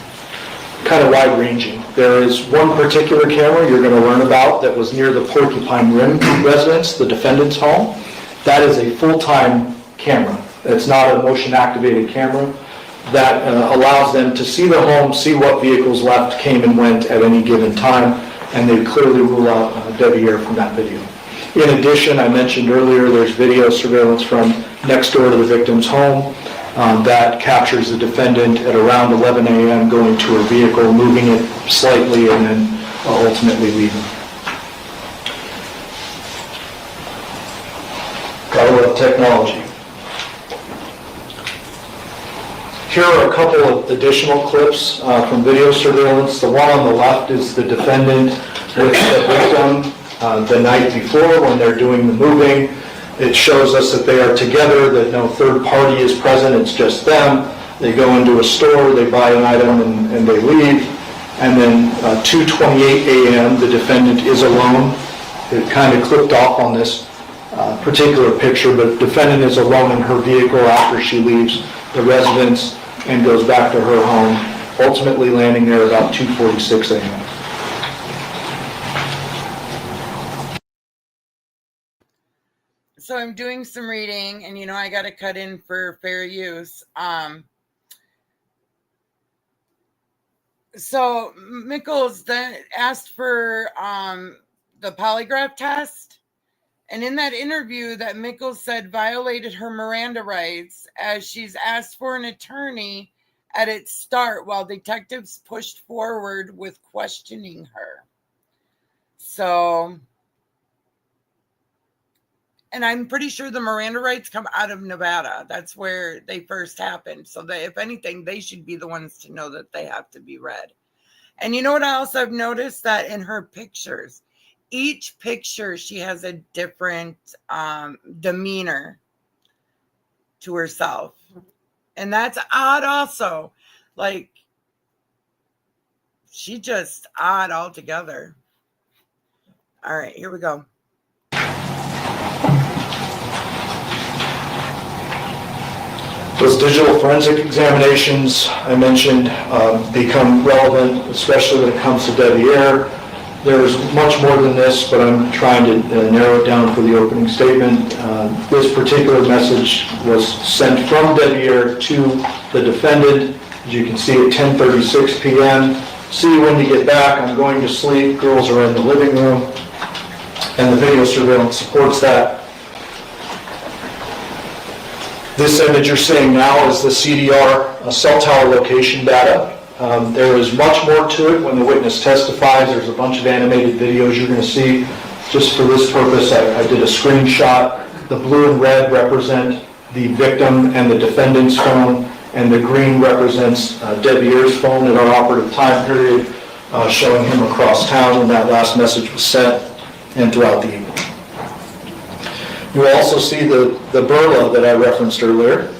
kind of wide-ranging. There is one particular camera you're going to learn about that was near the Porcupine Rim residence, the defendant's home. That is a full-time camera. It's not a motion-activated camera. That allows them to see the home, see what vehicles left, came and went at any given time, and they clearly rule out Devier from that video. In addition, I mentioned earlier, there's video surveillance from next door to the victim's home. That captures the defendant at around 11 a.m. going to her vehicle, moving it slightly, and then ultimately leaving. Gotta love technology. Here are a couple of additional clips from video surveillance. The one on the left is the defendant with the victim the night before when they're doing the moving. It shows us that they are together, that no third party is present, it's just them. They go into a store, they buy an item, and they leave. And then 2:28 a.m., the defendant is alone. It kind of clipped off on this particular picture, but the defendant is alone in her vehicle after she leaves the residence and goes back to her home, ultimately landing there about 2:46 a.m. So I'm doing some reading, and I got to cut in for fair use. So Michaels then asked for the polygraph test, and in that interview that Michaels said violated her Miranda rights, as she's asked for an attorney at its start while detectives pushed forward with questioning her. So, and I'm pretty sure the Miranda rights come out of Nevada. That's where they first happened. So that if anything, they should be the ones to know that they have to be read. And you know what else I've noticed? That in her pictures, each picture, she has a different demeanor to herself. And that's odd also. Like, she just odd altogether. All right, here we go. Those digital forensic examinations I mentioned become relevant, especially when it comes to Devier. There's much more than this, but I'm trying to narrow it down for the opening statement. This particular message was sent from Devier to the defendant. As you can see, at 10:36 p.m. See you when you get back. I'm going to sleep. Girls are in the living room. And the video surveillance supports that. This image you're seeing now is the CDR cell tower location data. There is much more to it when the witness testifies. There's a bunch of animated videos you're going to see. Just for this purpose, I did a screenshot. The blue and red represent the victim and the defendant's phone, and the green represents Devier's phone at our operative time period, showing him across town when that last message was sent and throughout the evening. You will also see the burla that I referenced earlier.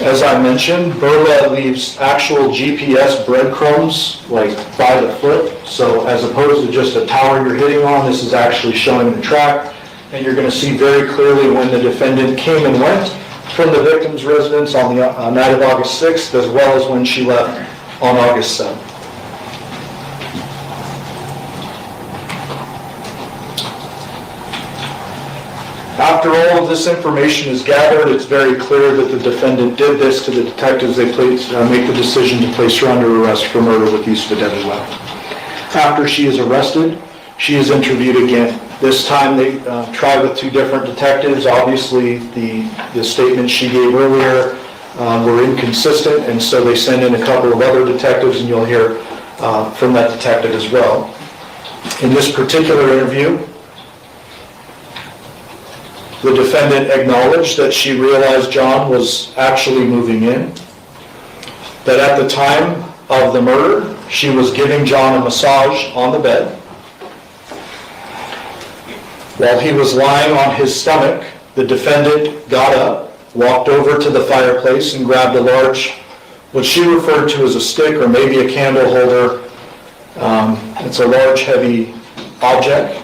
As I mentioned, burla leaves actual GPS breadcrumbs, like by the foot. So as opposed to just a tower you're hitting on, this is actually showing the track. And you're going to see very clearly when the defendant came and went from the victim's residence on the night of August 6th, as well as when she left on August 7th. After all of this information is gathered, it's very clear that the defendant did this to the detectives. They make the decision to place her under arrest for murder with use of a deadly weapon. After she is arrested, she is interviewed again. This time they try with two different detectives. Obviously, the statements she gave earlier were inconsistent, and so they send in a couple of other detectives, and you'll hear from that detective as well. In this particular interview, the defendant acknowledged that she realized John was actually moving in, that at the time of the murder, she was giving John a massage on the bed. While he was lying on his stomach, the defendant got up, walked over to the fireplace, and grabbed a large, what she referred to as a stick or maybe a candle holder. It's a large, heavy object.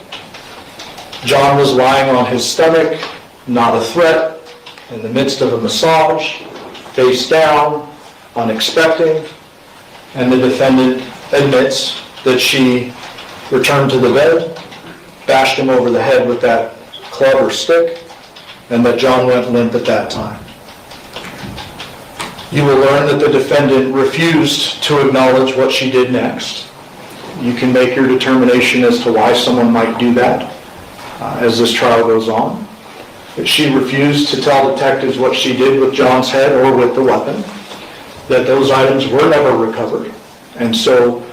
John was lying on his stomach, not a threat, in the midst of a massage, face down, unexpected, and the defendant admits that she returned to the bed, bashed him over the head with that club or stick, and that John went limp at that time. You will learn that the defendant refused to acknowledge what she did next. You can make your determination as to why someone might do that as this trial goes on. But she refused to tell detectives what she did with John's head or with the weapon, that those items were never recovered. And so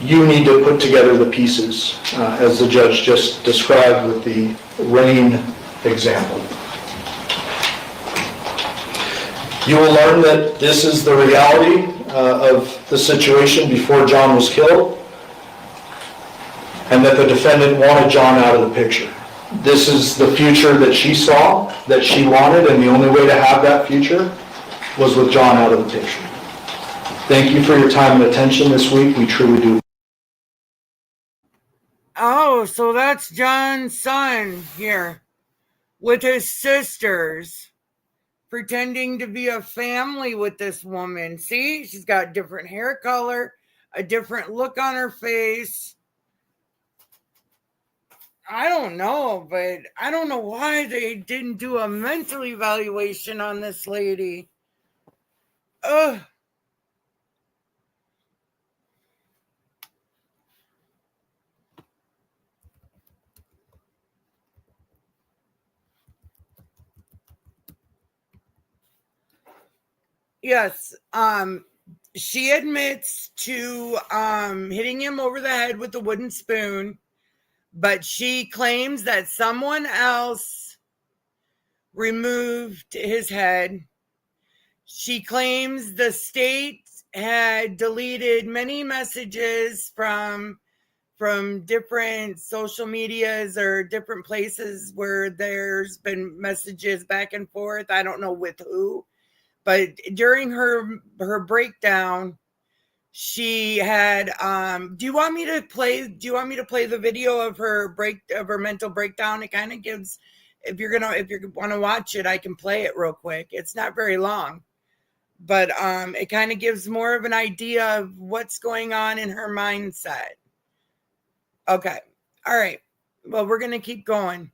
you need to put together the pieces, as the judge just described with the rain example. You will learn that this is the reality of the situation before John was killed, and that the defendant wanted John out of the picture. This is the future that she saw, that she wanted, and the only way to have that future was with John out of the picture. Thank you for your time and attention this week. We truly do. Oh, so that's John's son here with his sisters, pretending to be a family with this woman. See, she's got different hair color, a different look on her face. I don't know, but I don't know why they didn't do a mental evaluation on this lady. Ugh. Yes, she admits to hitting him over the head with a wooden spoon, but she claims that someone else removed his head. She claims the state had deleted many messages from different social medias or different places where there's been messages back and forth. I don't know with who. But during her breakdown, she had do you want me to play the video of her mental breakdown? It kind of gives, if you want to watch it, I can play it real quick. It's not very long, but it kind of gives more of an idea of what's going on in her mindset. Okay. All right. Well, we're going to keep going.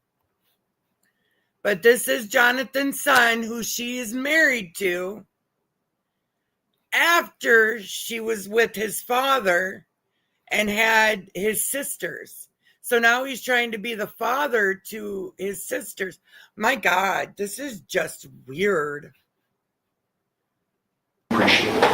But this is Jonathon's son, who she is married to after she was with his father and had his sisters. So now he's trying to be the father to his sisters. My God, this is just weird. Appreciate it.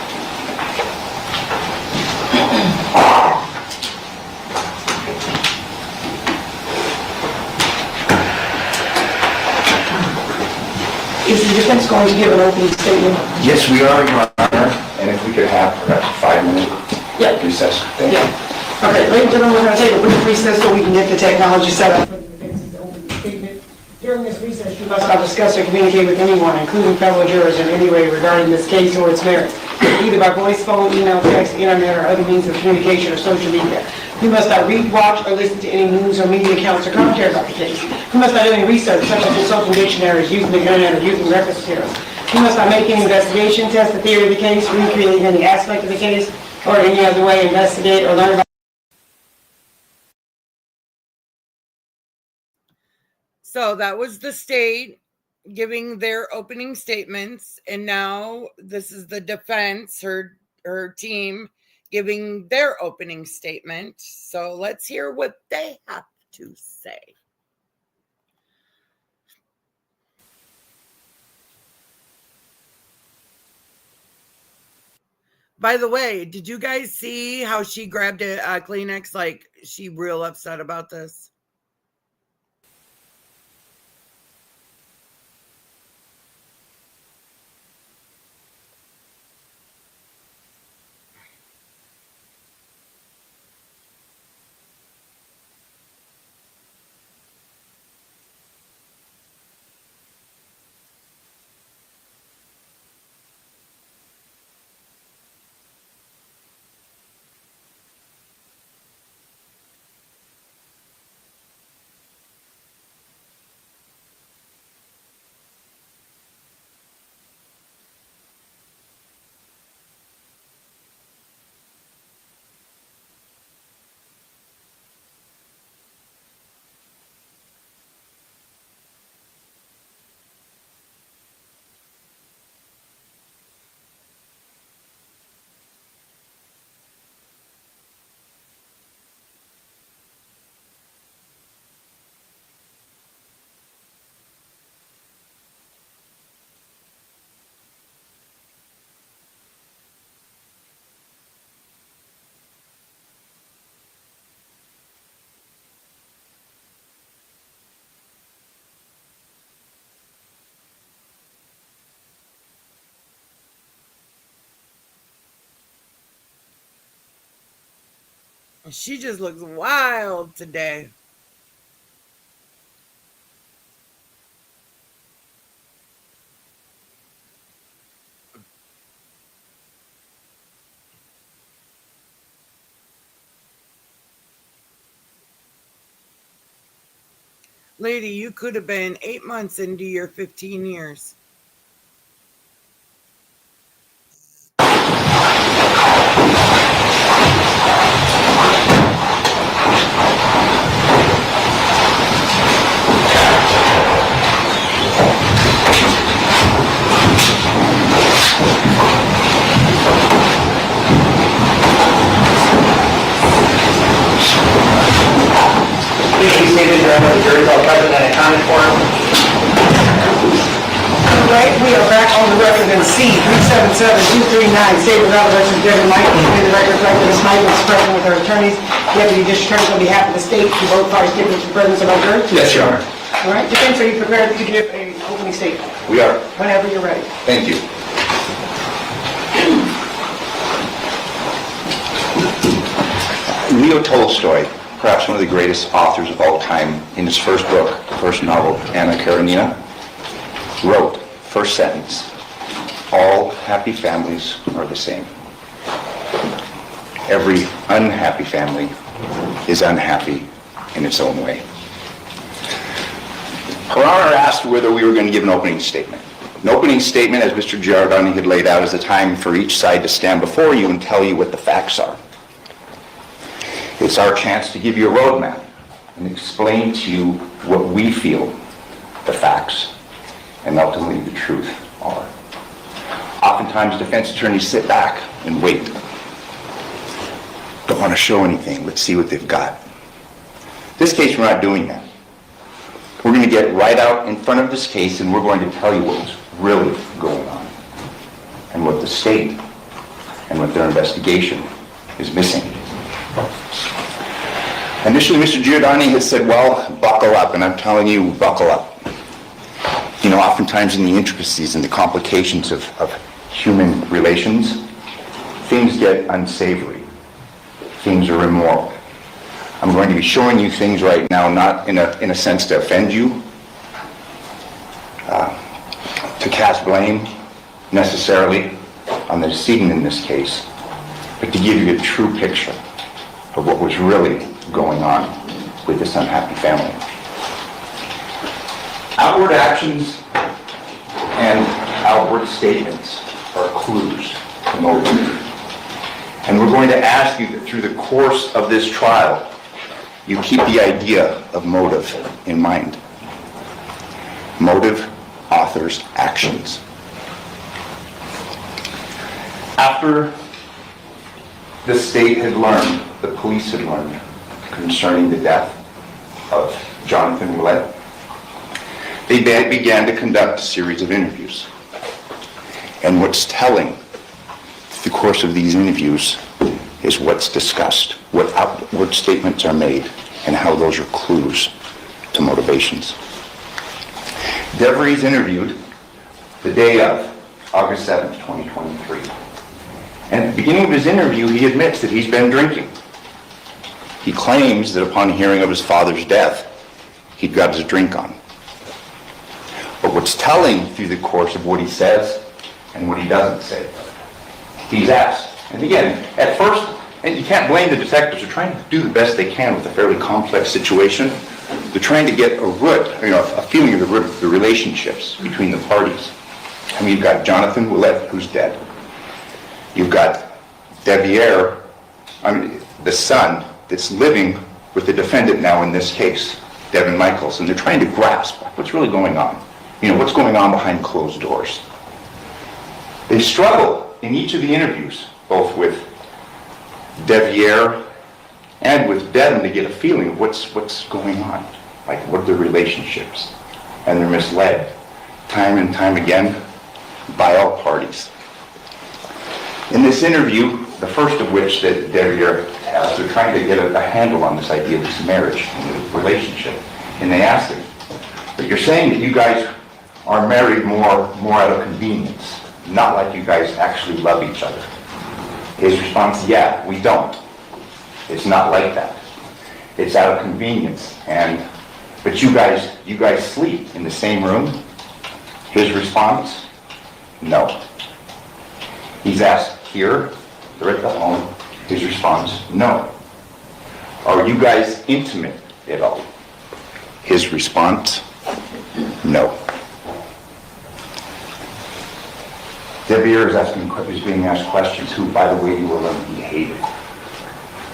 Is the defense going to give an opening statement? Yes, we are, Your Honor, and if we could have perhaps a 5-minute recess. Thank you. Okay, ladies and gentlemen, we're going to take a brief recess so we can get the technology set up for the defense's opening statement. During this recess, you must not discuss or communicate with anyone, including fellow jurors, in any way regarding this case or its merits. either by voice, phone, email, text, internet, or other means of communication or social media. You must not read, watch, or listen to any news or media accounts or commentary about the case. You must not do any research, such as consulting dictionaries, using the internet, or using reference materials. You must not make any investigation, test the theory of the case, recreate any aspect of the case, or any other way investigate or learn about. So that was the state giving their opening statements, and now this is the defense, her team, giving their opening statement. So let's hear what they have to say. By the way, did you guys see how she grabbed a Kleenex? Like, she real upset about this. She just looks wild today. Lady, you could have been 8 months into your 15 years. Please be seated. Your Honor, the jury's all present and accounted for. Right, we are back on the record in C-377239, State of Nevada versus Devyn Michaels. In the record, Ms. Michaels is present with her attorneys. Deputy District Attorney on behalf of the state. Do both parties give the presence of our jury? Yes, Your Honor. All right, defense, are you prepared to give an opening statement? We are. Whenever you're ready. Thank you. Leo Tolstoy, perhaps one of the greatest authors of all time, in his first book, first novel, Anna Karenina, wrote, first sentence, all happy families are the same. Every unhappy family is unhappy in its own way. Her Honor asked whether we were going to give an opening statement. An opening statement, as Mr. Giordani had laid out, is a time for each side to stand before you and tell you what the facts are. It's our chance to give you a roadmap and explain to you what we feel the facts and ultimately the truth are. Oftentimes defense attorneys sit back and wait. Don't want to show anything. Let's see what they've got. This case, we're not doing that. We're going to get right out in front of this case and we're going to tell you what's really going on and what the state and what their investigation is missing. Initially, Mr. Giordani had said, well, buckle up, and I'm telling you, buckle up. You know, oftentimes in the intricacies and the complications of human relations, things get unsavory. Things are immoral. I'm going to be showing you things right now, not in a sense to offend you, to cast blame necessarily on the decedent in this case, but to give you a true picture of what was really going on with this unhappy family. Outward actions and outward statements are clues to motive. And we're going to ask you that through the course of this trial, you keep the idea of motive in mind. Motive authors actions. After the state had learned, the police had learned concerning the death of Jonathon Willette, they began to conduct a series of interviews. And what's telling the course of these interviews is what's discussed, what outward statements are made, and how those are clues to motivations. Devry's interviewed the day of August 7th, 2023. And at the beginning of his interview, he admits that he's been drinking. He claims that upon hearing of his father's death, he'd got his drink on. But what's telling through the course of what he says and what he doesn't say, he's asked. And again, at first, and you can't blame the detectives, they're trying to do the best they can with a fairly complex situation. They're trying to get a root, a feeling of the root of the relationships between the parties. I mean, you've got Jonathon Willette, who's dead. You've got Devyn, the son that's living with the defendant now in this case, Devyn Michaels, and they're trying to grasp what's really going on. What's going on behind closed doors. They struggle in each of the interviews, both with Devyn and with Devyn, to get a feeling of what's going on, like what are the relationships, and they're misled time and time again by all parties. In this interview, the first of which that Devyn has, they're trying to get a handle on this idea of this marriage and the relationship, and they ask him, "But you're saying that you guys are married more out of convenience, not like you guys actually love each other?" His response, "Yeah, we don't. It's not like that. It's out of convenience. But you guys sleep in the same room?" His response, "No." He's asked, "Here, they're at the home." His response, "No." "Are you guys intimate at all?" His response, "No." Devyn is being asked questions who, by the way, you will learn he hated.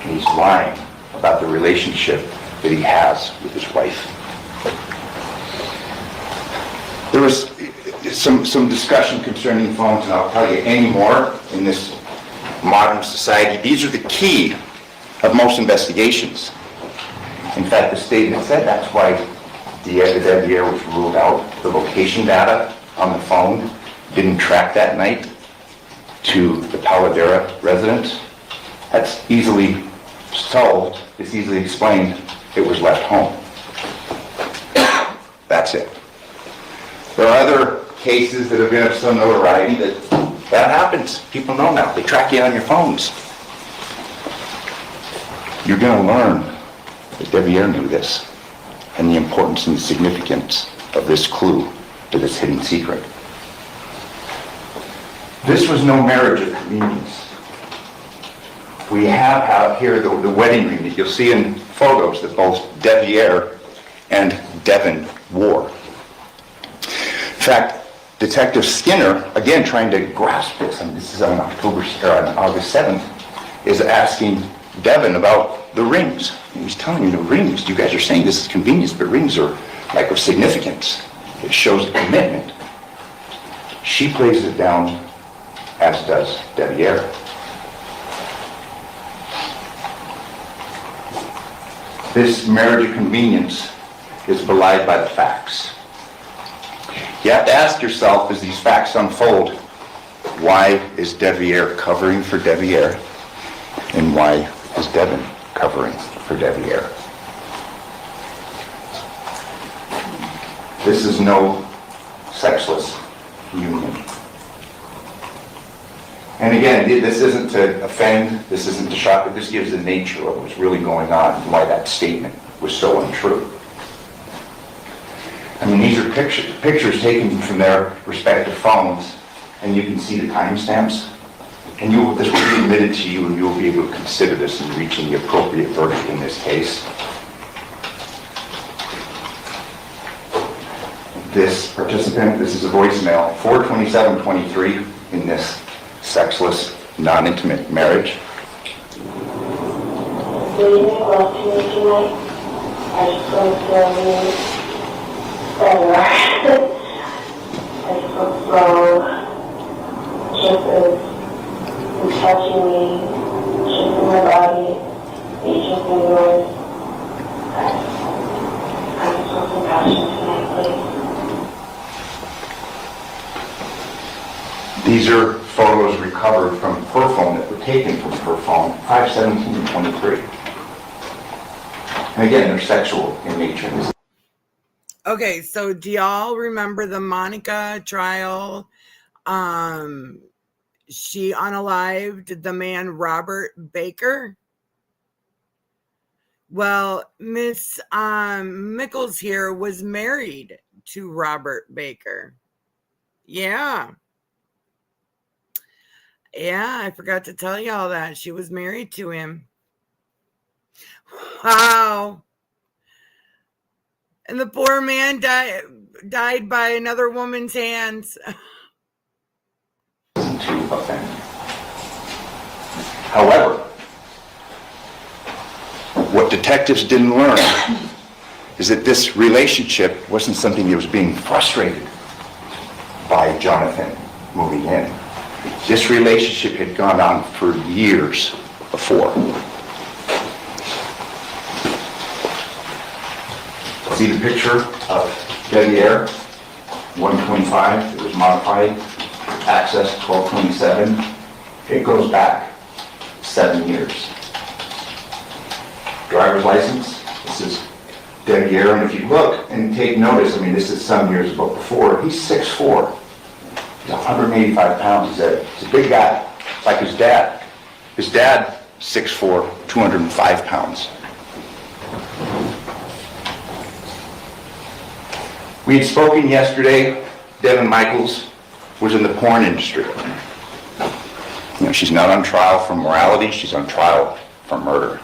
And he's lying about the relationship that he has with his wife. There was some discussion concerning phones, and I'll tell you any more in this modern society. These are the key of most investigations. In fact, the statement said that's why the Devyn was ruled out. The location data on the phone didn't track that night to the Paladera residence. That's easily solved. It's easily explained. It was left home. That's it. There are other cases that have been of some notoriety that happens. People know now. They track you on your phones. You're going to learn that Devyn knew this and the importance and the significance of this clue to this hidden secret. This was no marriage of convenience. We have out here the wedding ring that you'll see in photos that both Devyn and Devyn wore. In fact, Detective Skinner, again trying to grasp this, and this is on August 7th, is asking Devyn about the rings. And he's telling you the rings, you guys are saying this is convenience, but rings are like of significance. It shows commitment. She plays it down, as does Devyn. This marriage of convenience is belied by the facts. You have to ask yourself, as these facts unfold, why is Devyn covering for Devyn, and why is Devyn covering for Devyn? This is no sexless union. And again, this isn't to offend, this isn't to shock, but this gives the nature of what's really going on and why that statement was so untrue. I mean, these are pictures taken from their respective phones, and you can see the timestamps and this will be admitted to you, and you will be able to consider this in reaching the appropriate verdict in this case. This participant, this is a voicemail, 4/27/23 in this sexless, non-intimate marriage. Will you make love to me tonight? I just want to feel you better. I just want to flow, just as you touching me, just in my body, you just in yours. I just want some passion tonight, please. These are photos recovered from her phone that were taken from her phone, 5/17/23. And again, they're sexual in nature. Okay, so do y'all remember the Monica trial? She unalived the man Robert Baker. Well, Miss Michaels here was married to Robert Baker. Yeah, I forgot to tell y'all that. She was married to him. Wow. And the poor man died by another woman's hands. However, what detectives didn't learn is that this relationship wasn't something that was being frustrated by Jonathon moving in. This relationship had gone on for years before. See the picture of Devyn 125, it was modified, access 1227. It goes back 7 years. Driver's license, this is Devyn, and if you look and take notice, I mean, this is some years before, he's 6'4". He's 185 pounds. He's a big guy, like his dad. His dad, 6'4", 205 pounds. We had spoken yesterday. Devyn Michaels was in the porn industry. You know, she's not on trial for morality, she's on trial for murder.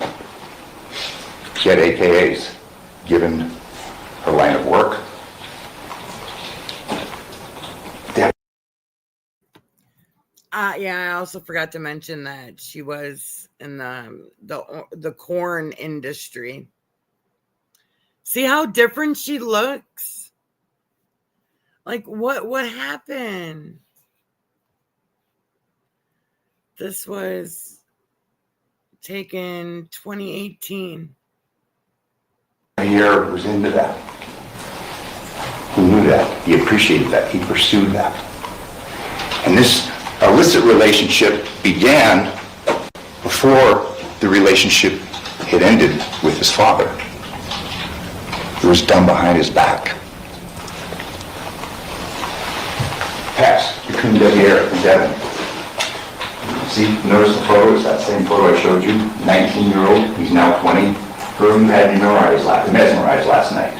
She had AKAs given her line of work. Yeah, I also forgot to mention that she was in the corn industry. See how different she looks? Like, what happened? This was taken 2018. A year was into that. He knew that. He appreciated that. He pursued that. And this illicit relationship began before the relationship had ended with his father. It was done behind his back. Pass between Devyn and Devyn. See, notice the photo, it's that same photo I showed you. 19-year-old, he's now 20. Her you had me mesmerized last night.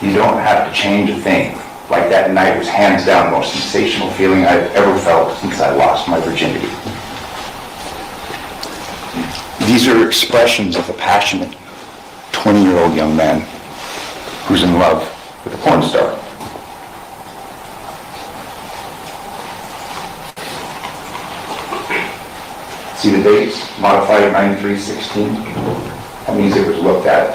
You don't have to change a thing. Like that night was hands down the most sensational feeling I've ever felt since I lost my virginity. These are expressions of a passionate 20-year-old young man who's in love with a porn star. See the dates? Modified 9/3/16. That means it was looked at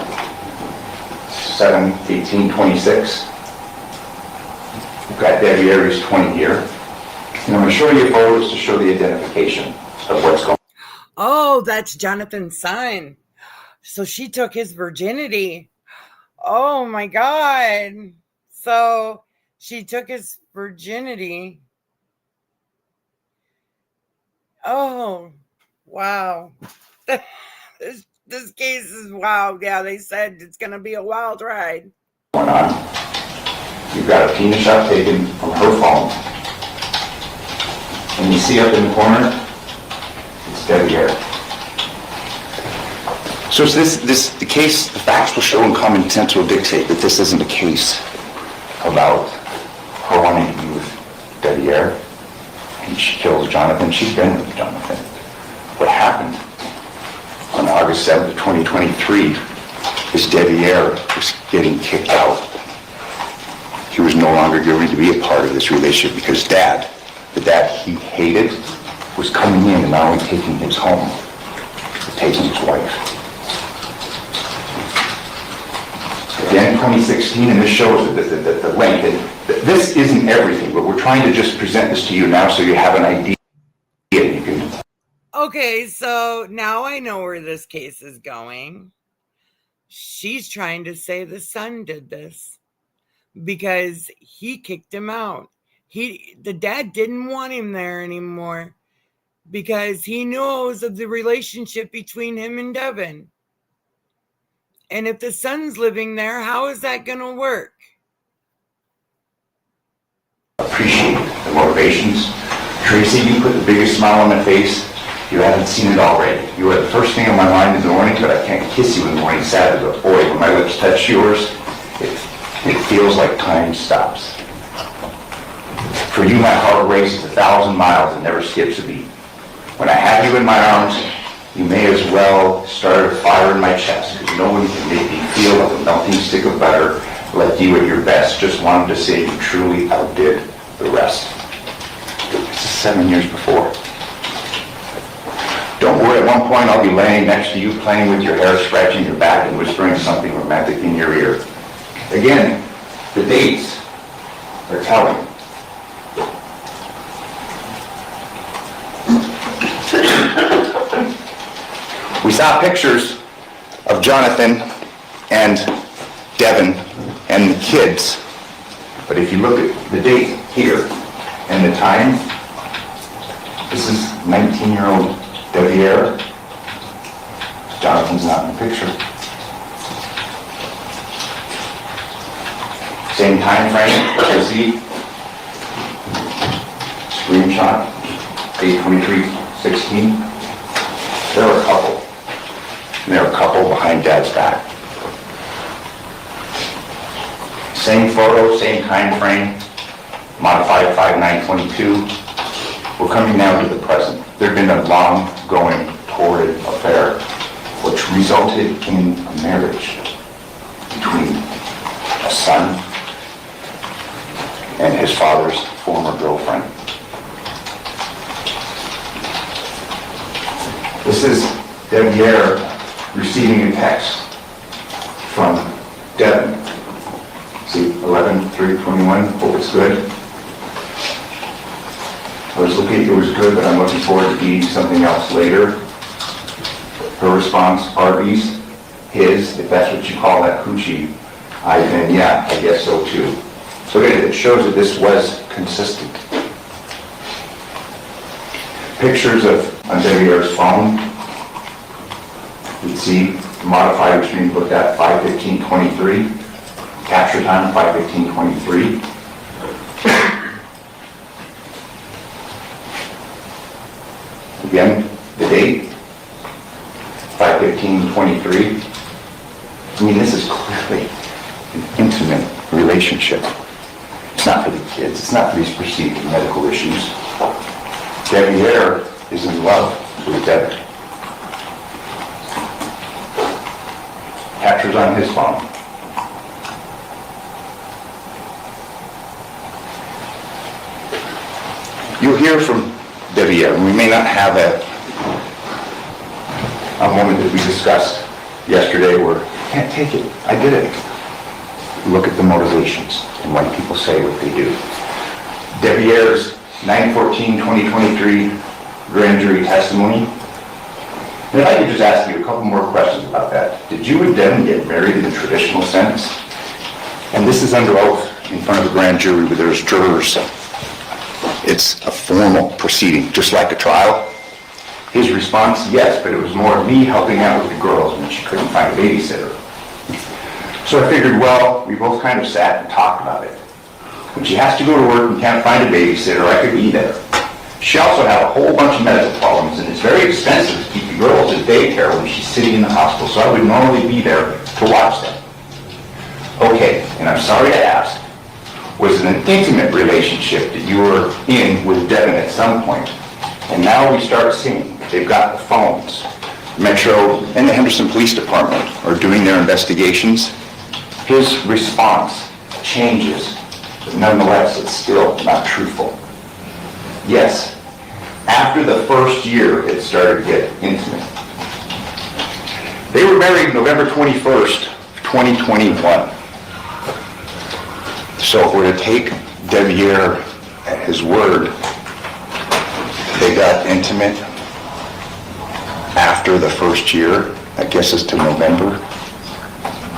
7/18/26. We've got Devyn 20 here. And I'm going to show you photos to show the identification of what's going on. Oh, that's Jonathon's son. So she took his virginity. Oh my God. So she took his virginity. Oh, wow. This case is wild. Yeah, they said it's going to be a wild ride. Going on. You've got a penis shot taken from her phone. And you see up in the corner, it's Devyn. So it's the case, the facts will show and common sense will dictate that this isn't a case about her wanting to be with Devyn and she kills Jonathon. She's been with Jonathon. What happened? On August 7th of 2023, this Devyn was getting kicked out. He was no longer going to be a part of this relationship because the dad he hated, was coming in and not only taking his home, but taking his wife. Again, 2016, and this shows the length. And this isn't everything, but we're trying to just present this to you now so you have an idea. You can... Okay, so now I know where this case is going. She's trying to say the son did this because he kicked him out. The dad didn't want him there anymore because he knows of the relationship between him and Devyn. And if the son's living there, how is that going to work? Appreciate the motivations. Tracy, you put the biggest smile on my face. You haven't seen it already. You are the first thing on my mind in the morning, but I can't kiss you in the morning sad, but boy, when my lips touch yours, it feels like time stops. For you, my heart races 1,000 miles and never skips a beat. When I have you in my arms, you may as well start a fire in my chest, because no one can make me feel like a melting stick of butter like you at your best. Just wanted to say you truly outdid the rest. This is 7 years before. Don't worry, at one point I'll be laying next to you, playing with your hair, scratching your back, and whispering something romantic in your ear. Again, the dates are telling. We saw pictures of Jonathon and Devyn and the kids, but if you look at the date here and the time, this is 19-year-old Devyn. Jonathon's not in the picture. Same time frame, you see, screenshot, 8/23/16. There were a couple. And there were a couple behind Dad's back. Same photo, same time frame, modified 5/9/22. We're coming now to the present. There had been a long-going, torrid affair, which resulted in a marriage between a son and his father's former girlfriend. This is Devyn receiving a text from Devyn. See, 11/3/21, hope it's good. I was looking, it was good, but I'm looking forward to eating something else later. Her response, Arby's, his, if that's what you call that coochie, yeah, I guess so too. So it shows that this was consistent. Pictures of on Devyn's phone. You see modified extreme looked at 5/15/23. Capture time 5/15/23. Again, the date 5/15/23. I mean, this is clearly an intimate relationship. It's not for the kids. It's not for these perceived medical issues. Devyn is in love with Devyn. Captures on his phone. You'll hear from Devyn. We may not have a moment that we discussed yesterday where I can't take it. I did it. Look at the motivations and why people say what they do. Devyn's 9/14/2023 grand jury testimony. And if I could just ask you a couple more questions about that. Did you and Devyn get married in the traditional sense? And this is under oath in front of the grand jury where there's jurors. It's a formal proceeding, just like a trial. His response, yes, but it was more me helping out with the girls when she couldn't find a babysitter. So I figured, well, we both kind of sat and talked about it. When she has to go to work and can't find a babysitter, I could be there. She also had a whole bunch of medical problems, and it's very expensive to keep the girls in daycare when she's sitting in the hospital, so I would normally be there to watch them. Okay, and I'm sorry to ask, was an intimate relationship that you were in with Devyn at some point. And now we start seeing they've got the phones. Metro and the Henderson Police Department are doing their investigations. His response changes, but nonetheless, it's still not truthful. Yes, after the first year, it started to get intimate. They were married November 21st, 2021. So if we're to take Devyn at his word, they got intimate after the first year, that gets us to November,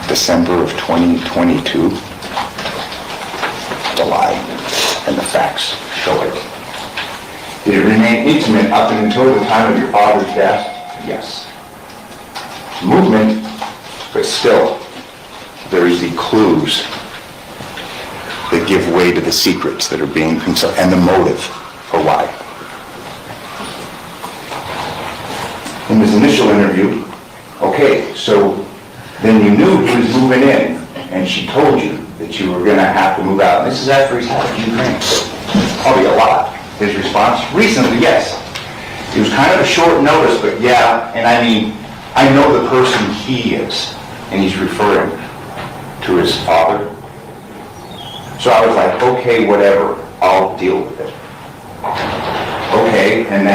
December of 2022. The lie and the facts show it. Did it remain intimate up until the time of your father's death? Yes. Movement, but still, there is the clues that give way to the secrets that are being concealed and the motive for why. In this initial interview, okay, so then you knew he was moving in, and she told you that you were going to have to move out. This is after he's had a few drinks, probably a lot. His response, recently, yes. It was kind of a short notice, but yeah, and I mean, I know the person he is, and he's referring to his father. So I was like, okay, whatever, I'll deal with it. Okay, and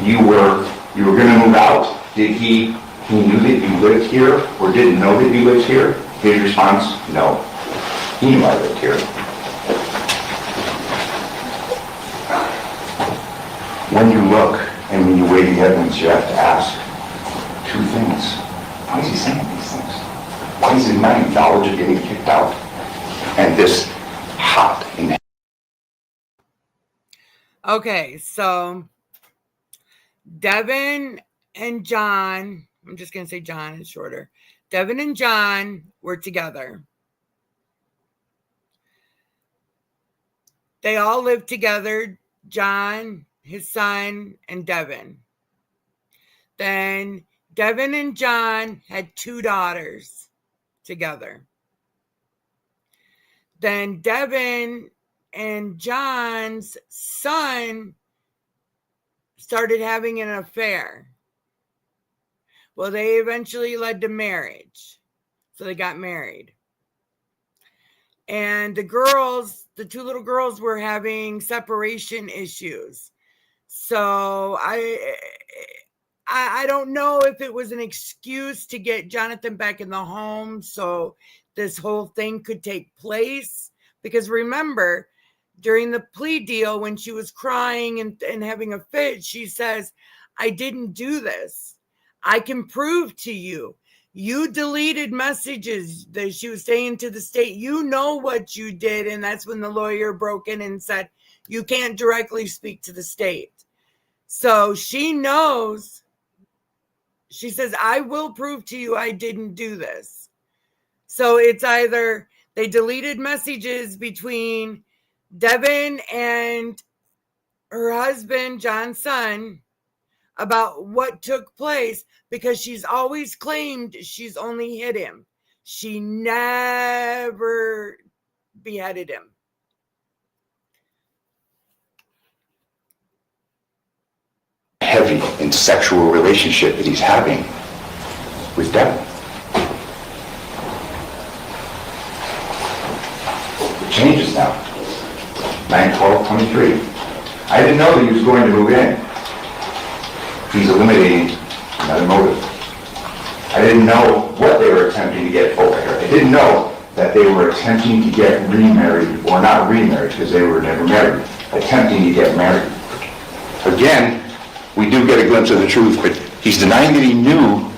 you were going to move out. Did he knew that you lived here or didn't know that you lived here? His response, no. He knew I lived here. When you look and when you weigh the evidence, you have to ask two things. Why is he saying these things? Why is he denying knowledge of getting kicked out? And this hot in. Okay, so Devyn and John, I'm just going to say John, it's shorter. Devyn and John were together. They all lived together, John, his son, and Devyn. Then Devyn and John had 2 daughters together. Then Devyn and John's son started having an affair. Well, they eventually led to marriage. So they got married. And the 2 little girls were having separation issues. So I don't know if it was an excuse to get Jonathon back in the home so this whole thing could take place. Because remember, during the plea deal, when she was crying and having a fit, she says, I didn't do this. I can prove to you. You deleted messages that she was saying to the state. You know what you did. And that's when the lawyer broke in and said, you can't directly speak to the state. So she knows. She says, I will prove to you I didn't do this. So it's either they deleted messages between Devyn and her husband, John's son, about what took place, because she's always claimed she's only hit him. She never beheaded him. Heavy and sexual relationship that he's having with Devyn. It changes now. 9/12/23. I didn't know that he was going to move in. He's eliminating another motive. I didn't know what they were attempting to get over here. I didn't know that they were attempting to get remarried, or not remarried because they were never married, attempting to get married. Again, we do get a glimpse of the truth, but he's denying that he knew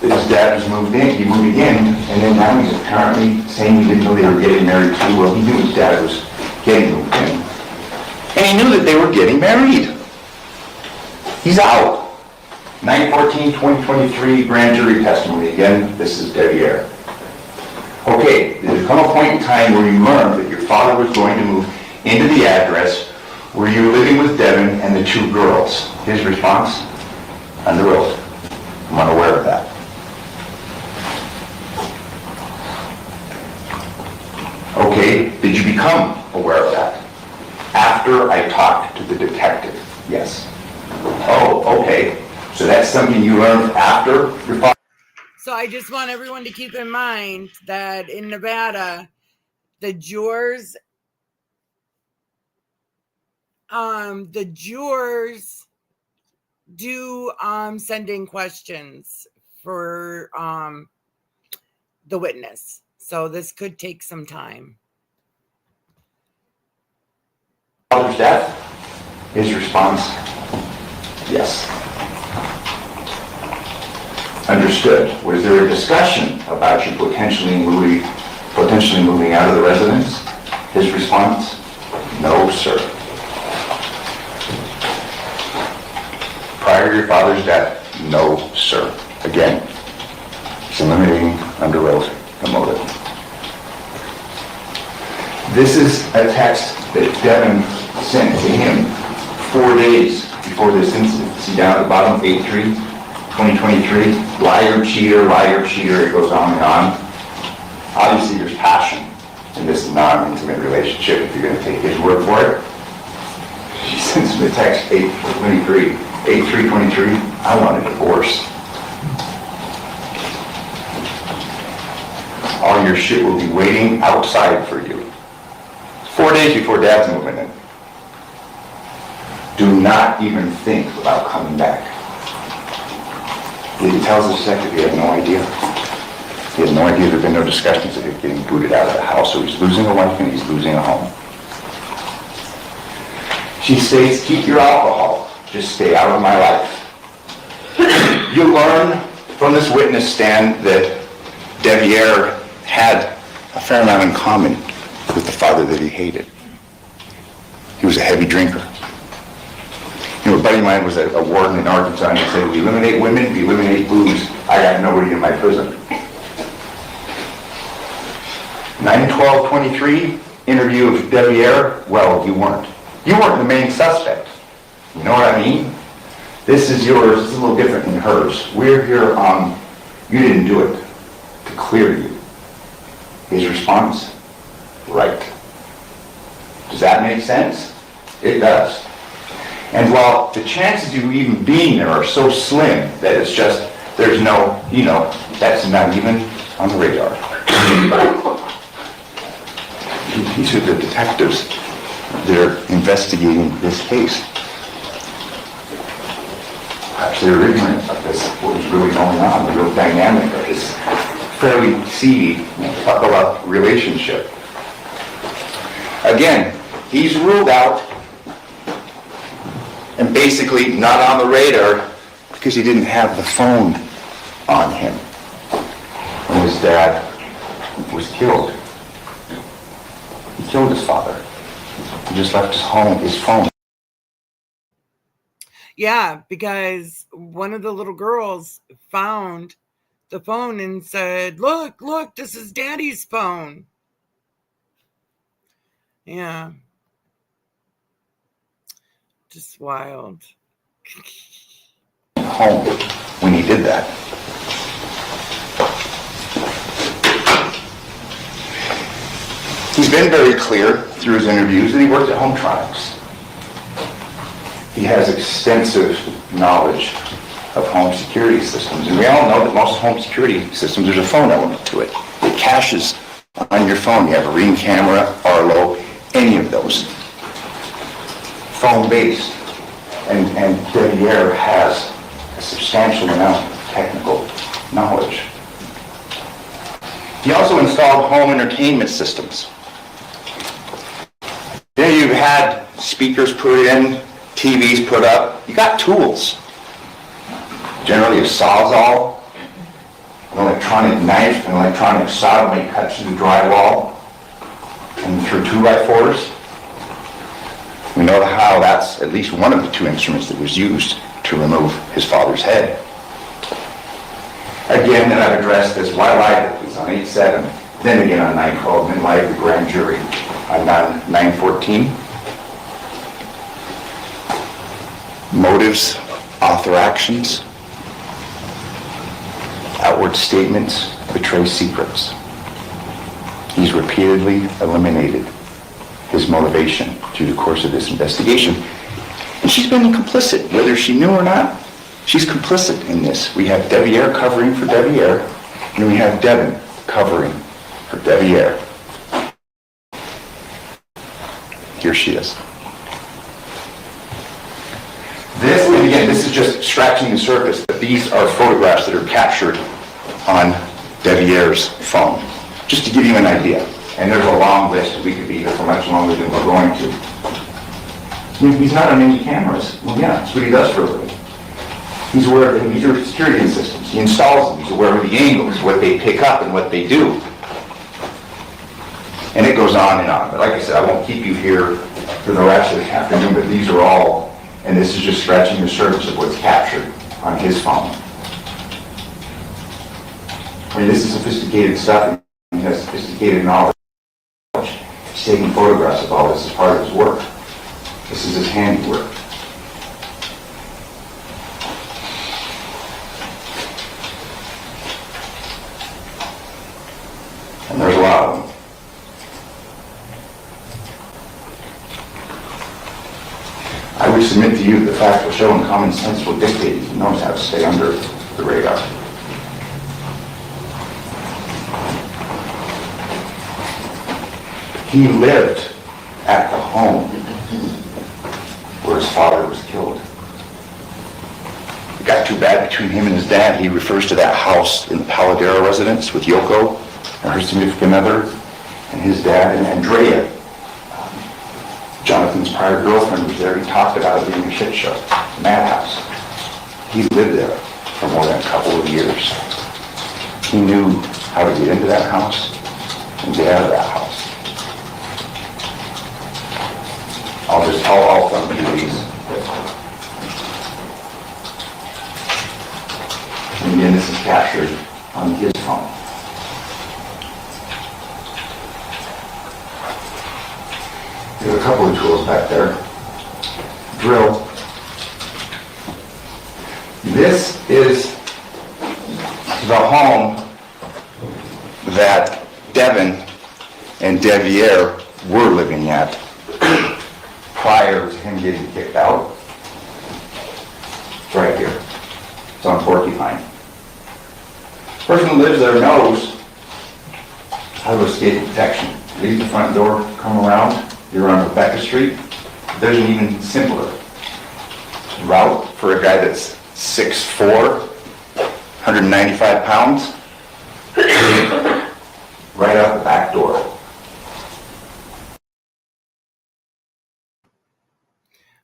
that his dad was moving in, and then now he's apparently saying he didn't know they were getting married too. Well, he knew his dad was getting moved in. And he knew that they were getting married. He's out. 9/14/2023, grand jury testimony. Again, this is Devyn. Okay, there's come a point in time where you learned that your father was going to move into the address where you were living with Devyn and the 2 girls. His response? Under oath. I'm unaware of that. Okay, did you become aware of that? After I talked to the detective? Yes. Oh, okay. So that's something you learned after your father? So I just want everyone to keep in mind that in Nevada, the jurors do send in questions for the witness. So this could take some time. Father's death? His response, yes. Understood. Was there a discussion about you potentially moving out of the residence? His response, no, sir. Prior to your father's death, no, sir. Again, it's eliminating under oath the motive. This is a text that Devyn sent to him 4 days before this incident. See down at the bottom, 8/3/2023, liar, cheater, it goes on and on. Obviously there's passion in this non-intimate relationship if you're going to take his word for it. She sends me a text 8/3/23, I want a divorce. All your shit will be waiting outside for you. 4 days before Dad's moving in. Do not even think about coming back. He tells the detective he had no idea. He had no idea there had been no discussions of him getting booted out of the house, so he's losing a wife and he's losing a home. She states, keep your alcohol, just stay out of my life. You learn from this witness stand that Devyn had a fair amount in common with the father that he hated. He was a heavy drinker. You know, a buddy of mine was a warden in Arkansas, and he said, we eliminate women, we eliminate booze. I got nobody in my prison. 9/12/23, interview of Devyn, well, you weren't. You weren't the main suspect. You know what I mean? This is yours, it's a little different than hers. We're here, you didn't do it to clear you. His response, right. Does that make sense? It does. And while the chances of you even being there are so slim that it's just, there's no, that's not even on the radar. These are the detectives that are investigating this case. Perhaps they're ignorant of this, what was really going on, the real dynamic of this fairly seedy, buckle-up relationship. Again, he's ruled out and basically not on the radar because he didn't have the phone on him when his dad was killed. He killed his father. He just left his phone. Yeah, because one of the little girls found the phone and said, look, this is Daddy's phone. Yeah. Just wild. Home when he did that. He's been very clear through his interviews that he worked at home trials. He has extensive knowledge of home security systems, and we all know that most home security systems, there's a phone element to it. It caches on your phone. You have a Ring camera, Arlo, any of those. Phone-based. And Devyn has a substantial amount of technical knowledge. He also installed home entertainment systems. You've had speakers put in, TVs put up. You got tools. Generally a Sawzall, an electronic knife, an electronic sodomy cuts through the drywall and through 2x4s. We know how that's at least one of the two instruments that was used to remove his father's head. Again, then I've addressed this. Why lie to police on 8/7, then again on 9/12, then lie to the grand jury on 9/14. Motives, author actions, outward statements betray secrets. He's repeatedly eliminated his motivation through the course of this investigation. And she's been complicit, whether she knew or not. She's complicit in this. We have Devyn covering for Devyn, and we have Devyn covering for Devyn. Here she is. This, and again, this is just scratching the surface, but these are photographs that are captured on Devyn's phone, just to give you an idea. And there's a long list. We could be here for much longer than we're going to. I mean, he's not on any cameras. Well, yeah, that's what he does for a living. He's aware of these are security systems. He installs them. He's aware of the angles, what they pick up, and what they do. And it goes on and on. But like I said, I won't keep you here for the rest of the afternoon, but these are all, and this is just scratching the surface of what's captured on his phone. I mean, this is sophisticated stuff. He has sophisticated knowledge. He's taking photographs of all this as part of his work. This is his handiwork. And there's a lot of them. I would submit to you the fact will show and common sense will dictate he knows how to stay under the radar. He lived at the home where his father was killed. It got too bad between him and his dad. He refers to that house in the Paladera residence with Yoko and her significant other and his dad and Andrea. Jonathan's prior girlfriend was there. He talked about it being a shit show, a madhouse. He lived there for more than a couple of years. He knew how to get into that house and get out of that house. I'll thumb through these. And again, this is captured on his phone. There's a couple of tools back there. Drill. This is the home that Devyn and Devyn were living at prior to him getting kicked out. It's right here. It's on Porcupine. The person who lives there knows how to escape detection. Leave the front door, come around, you're on Rebecca Street. There's an even simpler route for a guy that's 6'4", 195 pounds. Right out the back door.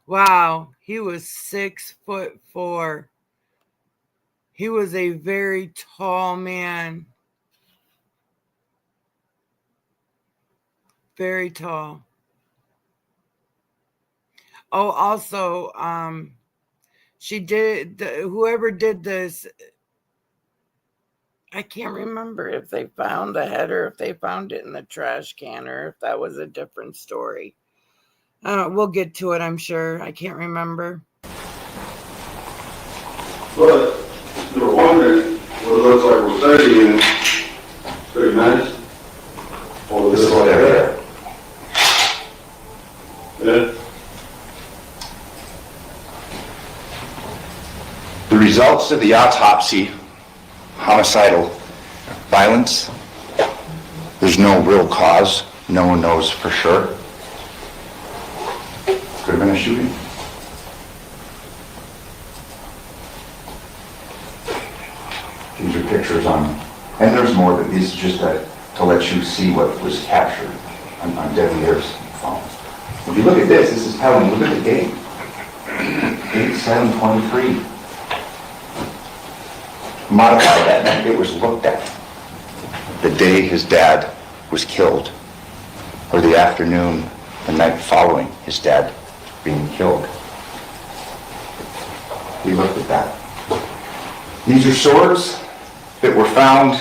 Wow, he was 6'4". He was a very tall man. Very tall. Oh, also, whoever did this, I can't remember if they found the head or if they found it in the trash can or if that was a different story. We'll get to it, I'm sure. I can't remember. But the one that what it looks like we're studying is pretty nice. Oh, this is what they're yeah. The results of the autopsy, homicidal violence, there's no real cause. No one knows for sure. Could have been a shooting. These are pictures on, and there's more, but these are just to let you see what was captured on Devyn's phone. If you look at this is telling, look at the date. 8/7/23. Modified that night, it was looked at. The day his dad was killed, or the afternoon, the night following his dad being killed. We looked at that. These are swords that were found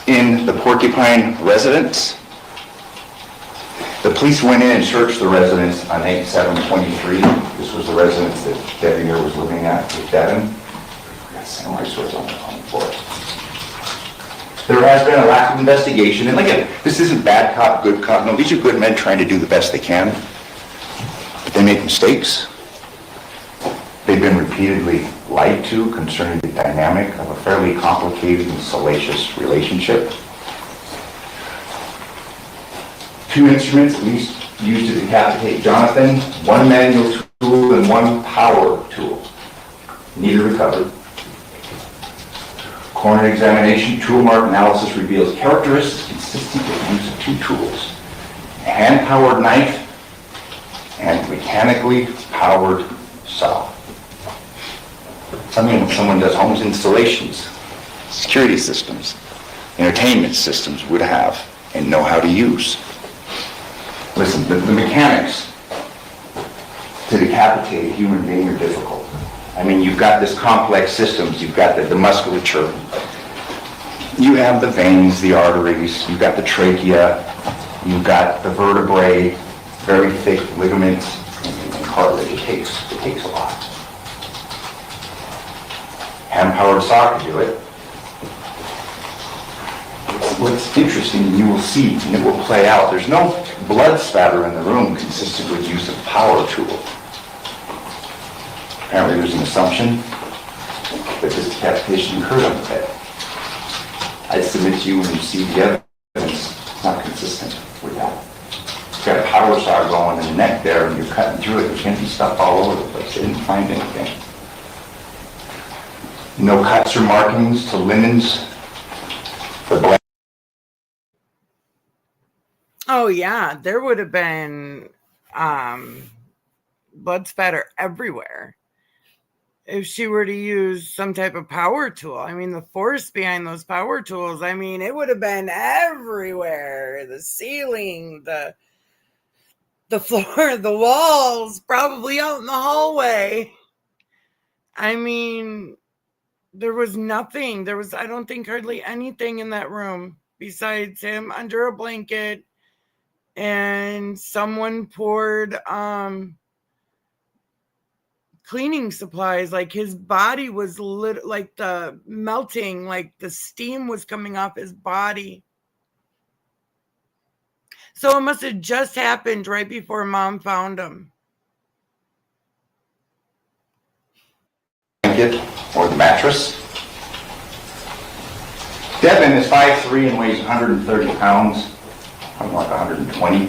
in the Porcupine residence. The police went in and searched the residence on 8/7/23. This was the residence that Devyn was living at with Devyn. We got samurai swords on the floor. There has been a lack of investigation, and again, this isn't bad cop, good cop. No, these are good men trying to do the best they can, but they make mistakes. They've been repeatedly lied to concerning the dynamic of a fairly complicated and salacious relationship. 2 instruments at least used to decapitate Jonathon, 1 manual tool and 1 power tool. Neither recovered. Coroner examination, tool mark analysis reveals characteristics consistent with the use of 2 tools. A hand-powered knife and mechanically powered saw. Something when someone does homes installations, security systems, entertainment systems would have and know how to use. Listen, the mechanics to decapitate a human being are difficult. I mean, you've got this complex systems, you've got the musculature, you have the veins, the arteries, you've got the trachea, you've got the vertebrae, very thick ligaments and cartilage. It takes a lot. Hand-powered saw can do it. What's interesting, and you will see, and it will play out, there's no blood spatter in the room consistent with use of power tool. Apparently there's an assumption that this decapitation occurred on the bed. I submit to you when you see the evidence, it's not consistent with that. You've got a power saw going in the neck there, and you're cutting through it. There's going to be stuff all over the place. They didn't find anything. No cuts or markings to linens for blood. Oh yeah, there would have been blood spatter everywhere if she were to use some type of power tool. I mean, the force behind those power tools, I mean, it would have been everywhere. The ceiling, the floor, the walls, probably out in the hallway. I mean, there was nothing. There was, I don't think, hardly anything in that room besides him under a blanket, and someone poured cleaning supplies. Like, his body was lit, like the melting, like the steam was coming off his body. So it must have just happened right before Mom found him. Blanket or the mattress. Devyn is 5'3" and weighs 130 pounds. I'm like 120.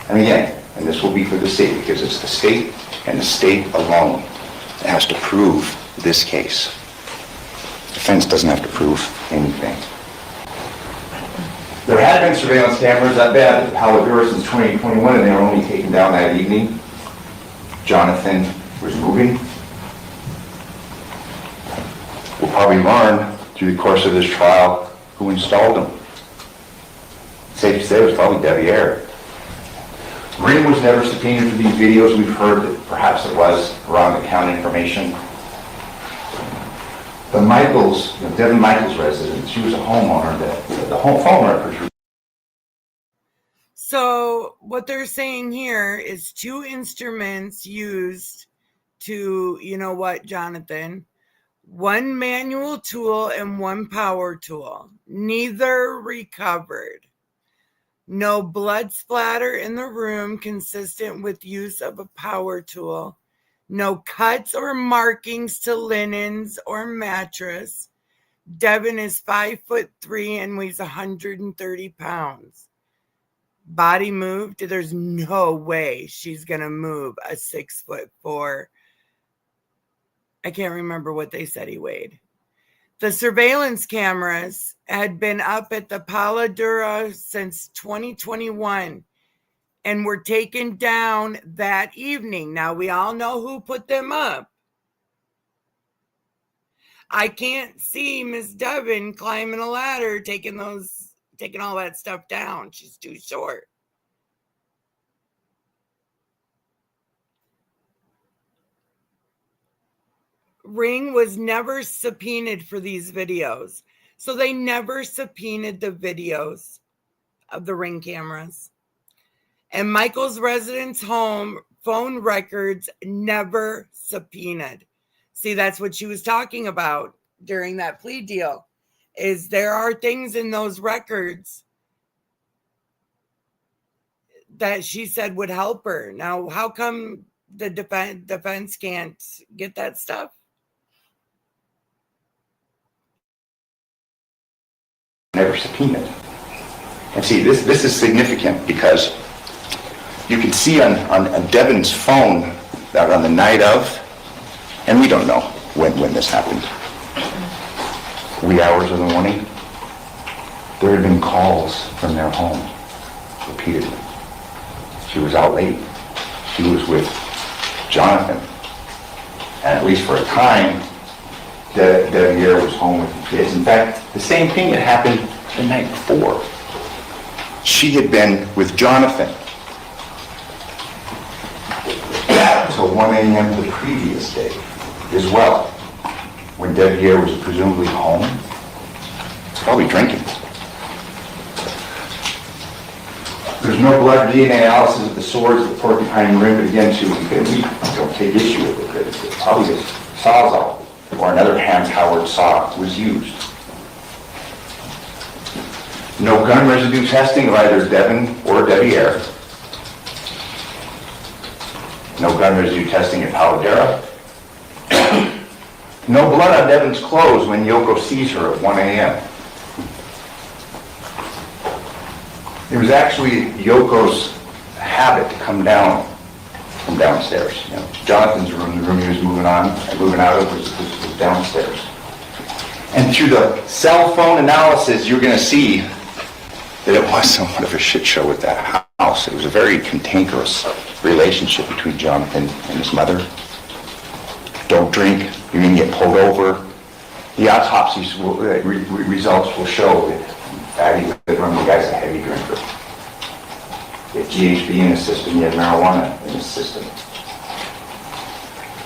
And again, and this will be for the state, because it's the state and the state alone that has to prove this case. Defense doesn't have to prove anything. There had been surveillance cameras at the Palladura since 2021, and they were only taken down that evening. Jonathon was moving. We'll probably learn through the course of this trial who installed them. Safe to say it was probably Devyn. Ring was never subpoenaed for these videos. We've heard that perhaps it was around account information. The Michaels, Devyn Michaels residence, she was a homeowner that the home phone records. So what they're saying here is 2 instruments used to, you know what, Jonathon? 1 manual tool and 1 power tool. Neither recovered. No blood splatter in the room consistent with use of a power tool. No cuts or markings to linens or mattress. Devyn is 5'3" and weighs 130 pounds. Body moved. There's no way she's going to move a 6'4". I can't remember what they said he weighed. The surveillance cameras had been up at the Palladura since 2021 and were taken down that evening. Now, we all know who put them up. I can't see Miss Devyn climbing a ladder, taking all that stuff down. She's too short. Ring was never subpoenaed for these videos. So they never subpoenaed the videos of the Ring cameras. And Michael's residence home phone records never subpoenaed. See, that's what she was talking about during that plea deal. is there are things in those records that she said would help her. Now, how come the defense can't get that stuff? Never subpoenaed. And see, this is significant because you can see on Devyn's phone that on the night of, and we don't know when this happened, wee hours of the morning, there had been calls from their home repeatedly. She was out late. She was with Jonathon. And at least for a time, Devyn was home with the kids. In fact, the same thing had happened the night before. She had been with Jonathon until 1 a.m. the previous day as well, when Devyn was presumably home, probably drinking. There's no blood or DNA analysis of the swords, the porcupine rim, but again, we don't take issue with it. It's probably a sawzall or another hand-powered saw was used. No gun residue testing of either Devyn or Devyn. No gun residue testing at Paladera. No blood on Devyn's clothes when Yoko sees her at 1 a.m. It was actually Yoko's habit to come down from downstairs. You know, Jonathan's room, the room he was moving out of, was downstairs. And through the cell phone analysis, you're going to see that it was somewhat of a shit show with that house. It was a very cantankerous relationship between Jonathon and his mother. Don't drink, you're going to get pulled over. The autopsies results will show that fatty liver, the guy's a heavy drinker. He had GHB in his system, he had marijuana in his system.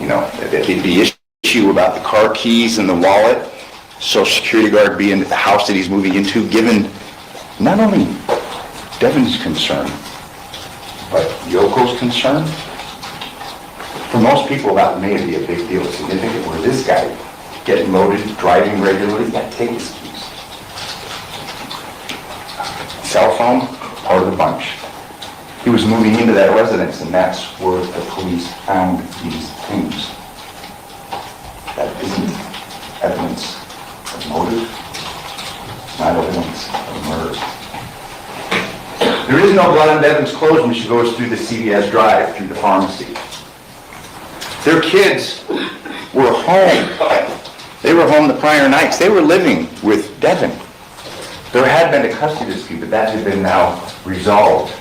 You know, the issue about the car keys and the wallet, Social Security guard being at the house that he's moving into, given not only Devyn's concern, but Yoko's concern. For most people, that may be a big deal, significant, where this guy, getting loaded, driving regularly, got to take his keys. Cell phone, part of the bunch. He was moving into that residence, and that's where the police found these things. That isn't evidence of motive, not evidence of murder. There is no blood on Devyn's clothes when she goes through the CVS drive, through the pharmacy. Their kids were home. They were home the prior nights. They were living with Devyn. There had been a custody dispute, but that had been now resolved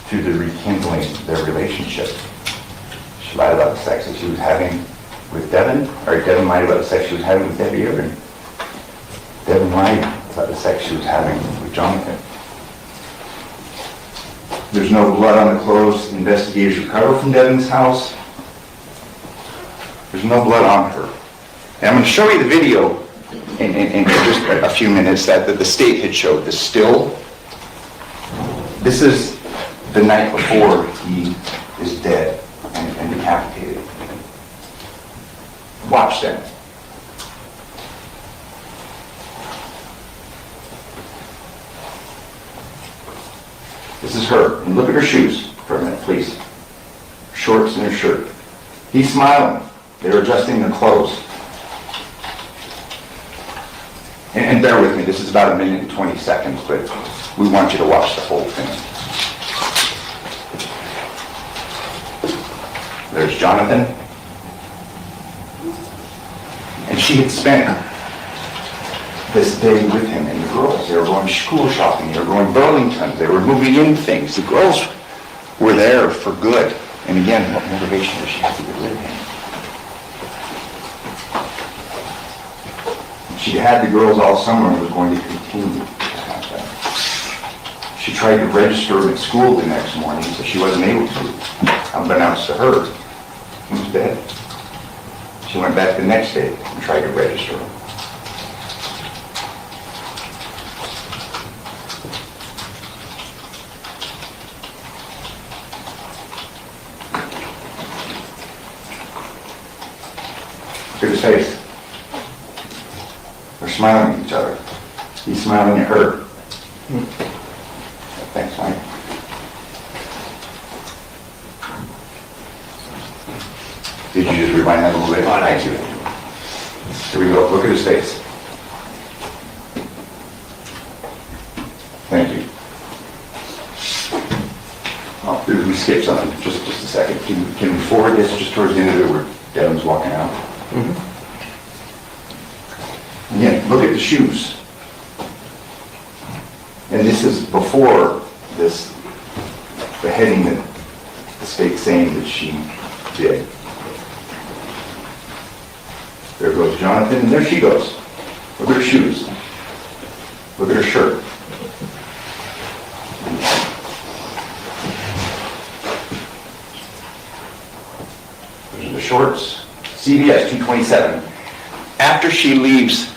through the rekindling of their relationship. She lied about the sex that she was having with Devyn, or Devyn lied about the sex she was having with Devyn, and Devyn lied about the sex she was having with Jonathon. There's no blood on the clothes investigators recovered from Devyn's house. There's no blood on her. And I'm going to show you the video in just a few minutes that the state had showed. The still. This is the night before he is dead and decapitated. Watch that. This is her. And look at her shoes for a minute, please. Shorts and her shirt. He's smiling. They're adjusting their clothes. And bear with me, this is about 1 minute and 20 seconds, but we want you to watch the whole thing. There's Jonathon. And she had spent this day with him and the girls. They were going school shopping, they were going Burlington, they were moving in things. The girls were there for good. And again, what motivation does she have to get rid of him? She had the girls all summer and was going to continue to have them. She tried to register at school the next morning, but she wasn't able to. Unbeknownst to her, he was dead. She went back the next day and tried to register him. Look at his face. They're smiling at each other. He's smiling at her. Thanks, Mike. Did you just rewind that a little bit? Oh, thank you. Here we go. Look at his face. Thank you. Oh, we skipped something. Just a second. Can we forward this just towards the end of it where Devyn's walking out? Again, look at the shoes. And this is before this beheading that the state's saying that she did. There goes Jonathon, and there she goes. Look at her shoes. Look at her shirt. Those are the shorts. CVS 227. After she leaves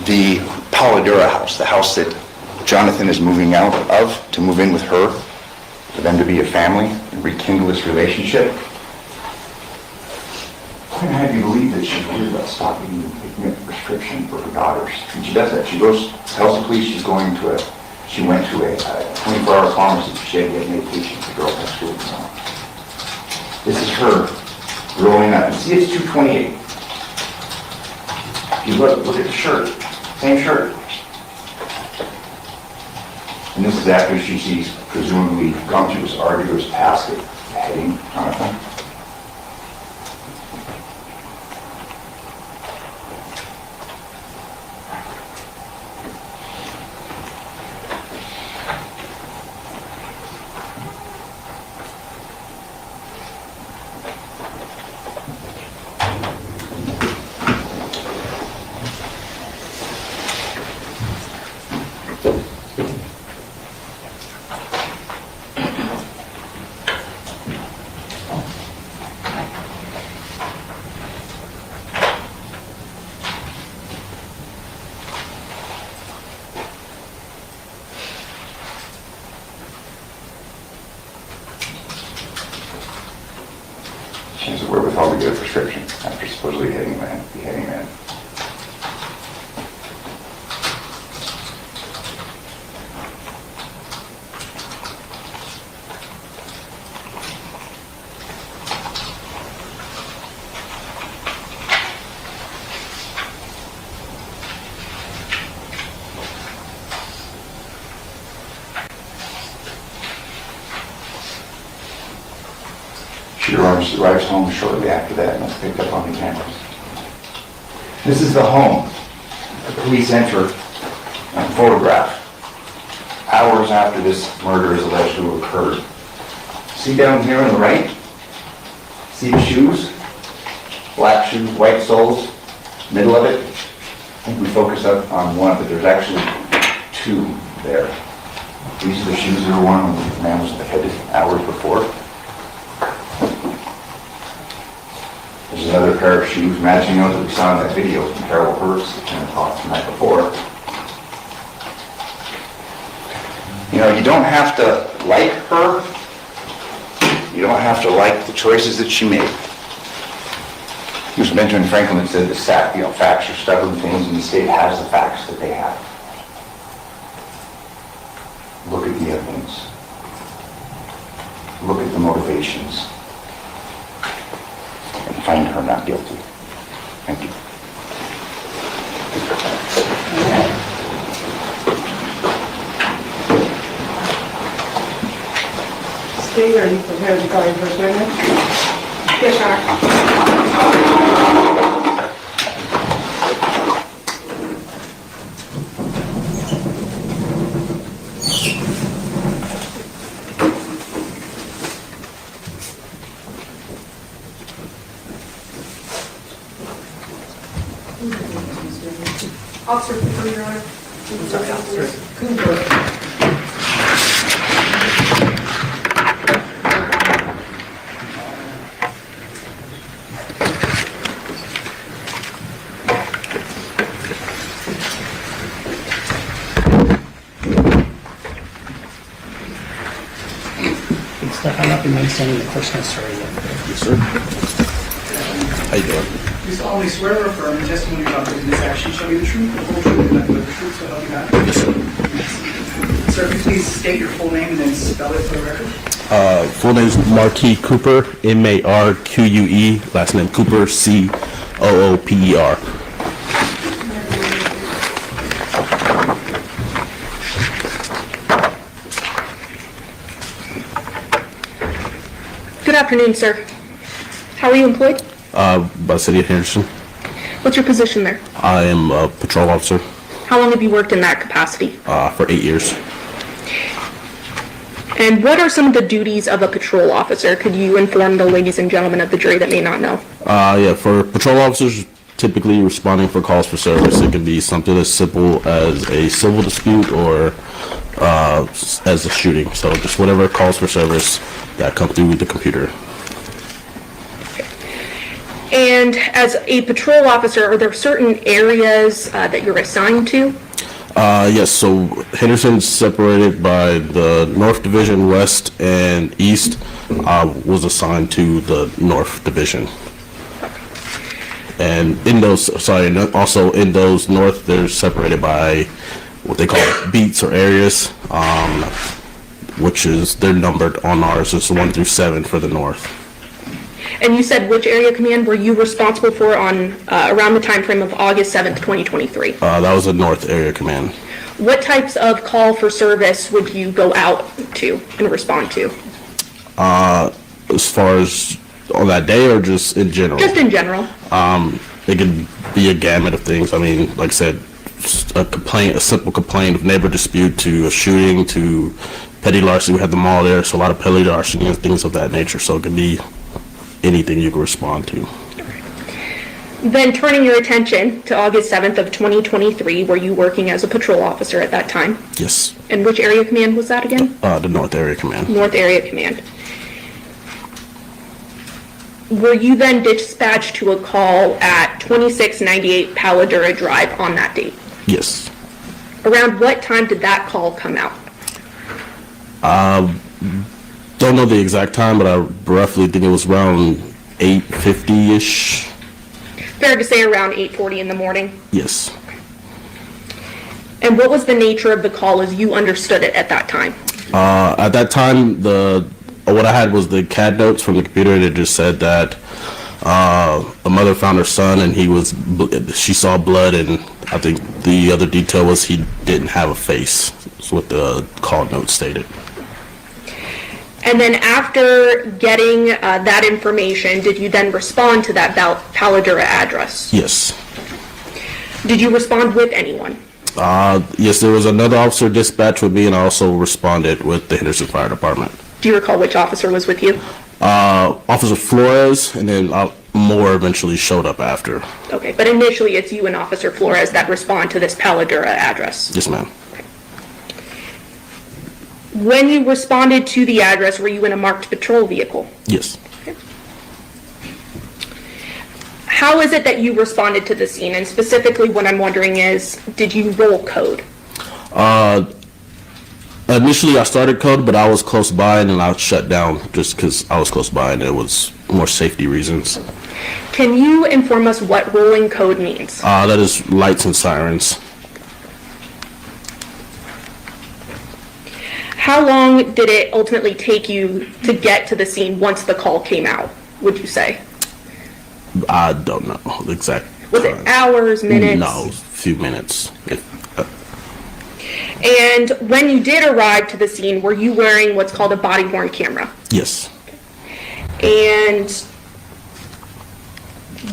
the Polidura house, the house that Jonathon is moving out of to move in with her, for them to be a family and rekindle this relationship, I'm going to have you believe that she's worried about stopping and picking up a prescription for her daughters. And she does that. She goes, tells the police she went to a 24-hour pharmacy because she had to get medication for girls at school. This is her rolling up. See, it's 228. If you look at the shirt. Same shirt. And this is after she's presumably gone through this arduous task of beheading Jonathon. She has the wherewithal to get a prescription after supposedly beheading man. She arrives home shortly after that, and that's picked up on the cameras. This is the home. The police enter and photograph hours after this murder is alleged to have occurred. See down here on the right? See the shoes? Black shoes, white soles, middle of it. I think we focus up on one, but there's actually two there. These are the shoes that were worn when the man was beheaded hours before. There's another pair of shoes matching those that we saw in that video from Carol Hurst at 10 o'clock the night before. You know, you don't have to like her. You don't have to like the choices that she made. He was Benjamin Franklin that said that facts are stubborn things, and the state has the facts that they have. Look at the evidence. Look at the motivations. And find her not guilty. Thank you. Steve, are you prepared to call your first witness? Yes, Your Officer Cooper, Your Honor. Sorry, Officer Cooper. Step on up and then send me the personal story. Yes, sir. How you doing? You solemnly swear or affirm the testimony you're about to give in this action shall be the truth, the whole truth, and nothing but the truth, so help you God? Yes, sir. Sir, if you please state your full name and then spell it for the record. Full name is Marquis Cooper, M-A-R-Q-U-E. Last name Cooper, C-O-O-P-E-R. Good afternoon, sir. How are you employed? By the city of Henderson. What's your position there? I am a patrol officer. How long have you worked in that capacity? For 8 years. And what are some of the duties of a patrol officer? Could you inform the ladies and gentlemen of the jury that may not know? Yeah, for patrol officers, typically responding for calls for service, it can be something as simple as a civil dispute or as a shooting. So just whatever calls for service that come through the computer. And as a patrol officer, are there certain areas that you're assigned to? Yes, so Henderson's separated by the North Division, West and East. Was assigned to the North Division. And in those, also in those North, they're separated by what they call beats or areas, which is, they're numbered on ours. It's 1 through 7 for the North. And you said which area command were you responsible for on around the time frame of August 7th, 2023? That was the North Area Command. What types of call for service would you go out to and respond to? As far as on that day or just in general? Just in general. It could be a gamut of things. I mean, like I said, a complaint, a simple complaint of neighbor dispute to a shooting to petty larceny. We had them all there, so a lot of petty larceny and things of that nature. So it could be anything you can respond to. Then turning your attention to August 7th of 2023, were you working as a patrol officer at that time? Yes. And which area command was that again? The North Area Command. North Area Command. Were you then dispatched to a call at 2698 Paladura Drive on that date? Yes. Around what time did that call come out? Don't know the exact time, but I roughly think it was around 8:50-ish. Fair to say around 8:40 in the morning? Yes. And what was the nature of the call as you understood it at that time? At that time, what I had was the CAD notes from the computer, and it just said that a mother found her son, and she saw blood, and I think the other detail was he didn't have a face. That's what the call note stated. And then after getting that information, did you then respond to that Paladura address? Yes. Did you respond with anyone? Yes, there was another officer dispatched with me, and I also responded with the Henderson Fire Department. Do you recall which officer was with you? Officer Flores, and then more eventually showed up after. Okay, but initially it's you and Officer Flores that respond to this Paladura address? Yes, ma'am. When you responded to the address, were you in a marked patrol vehicle? Yes. Okay. How is it that you responded to the scene? And specifically what I'm wondering is, did you roll code? Initially I started code, but I was close by and then I shut down just because I was close by and it was more safety reasons. Can you inform us what rolling code means? That is lights and sirens. How long did it ultimately take you to get to the scene once the call came out, would you say? I don't know the exact Was it hours, minutes? No, a few minutes. And when you did arrive to the scene, were you wearing what's called a body-worn camera? Yes. And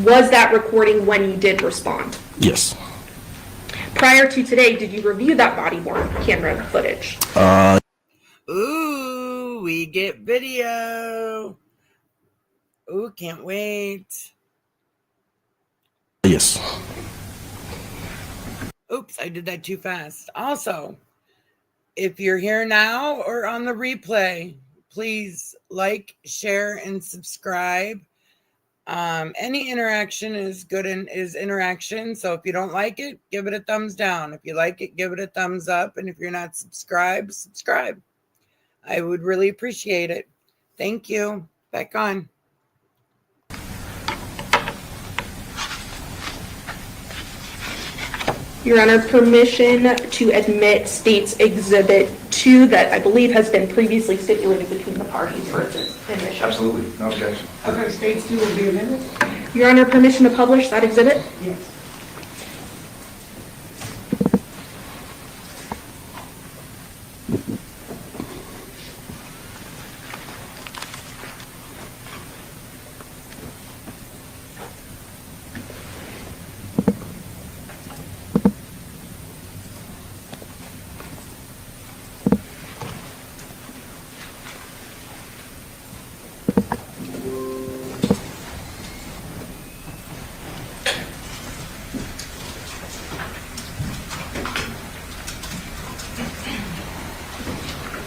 was that recording when you did respond? Yes. Prior to today, did you review that body-worn camera footage? Ooh, we get video. Ooh, can't wait. Yes. Oops, I did that too fast. Also, if you're here now or on the replay, please like, share, and subscribe. Any interaction is good and is interaction. So if you don't like it, give it a thumbs down. If you like it, give it a thumbs up. And if you're not subscribed, subscribe. I would really appreciate it. Thank you. Back on. Your Honor, permission to admit State's Exhibit 2 that I believe has been previously stipulated between the parties for its admission. Absolutely, no objection. Okay, States 2 will be amended? Your Honor, permission to publish that exhibit? Yes.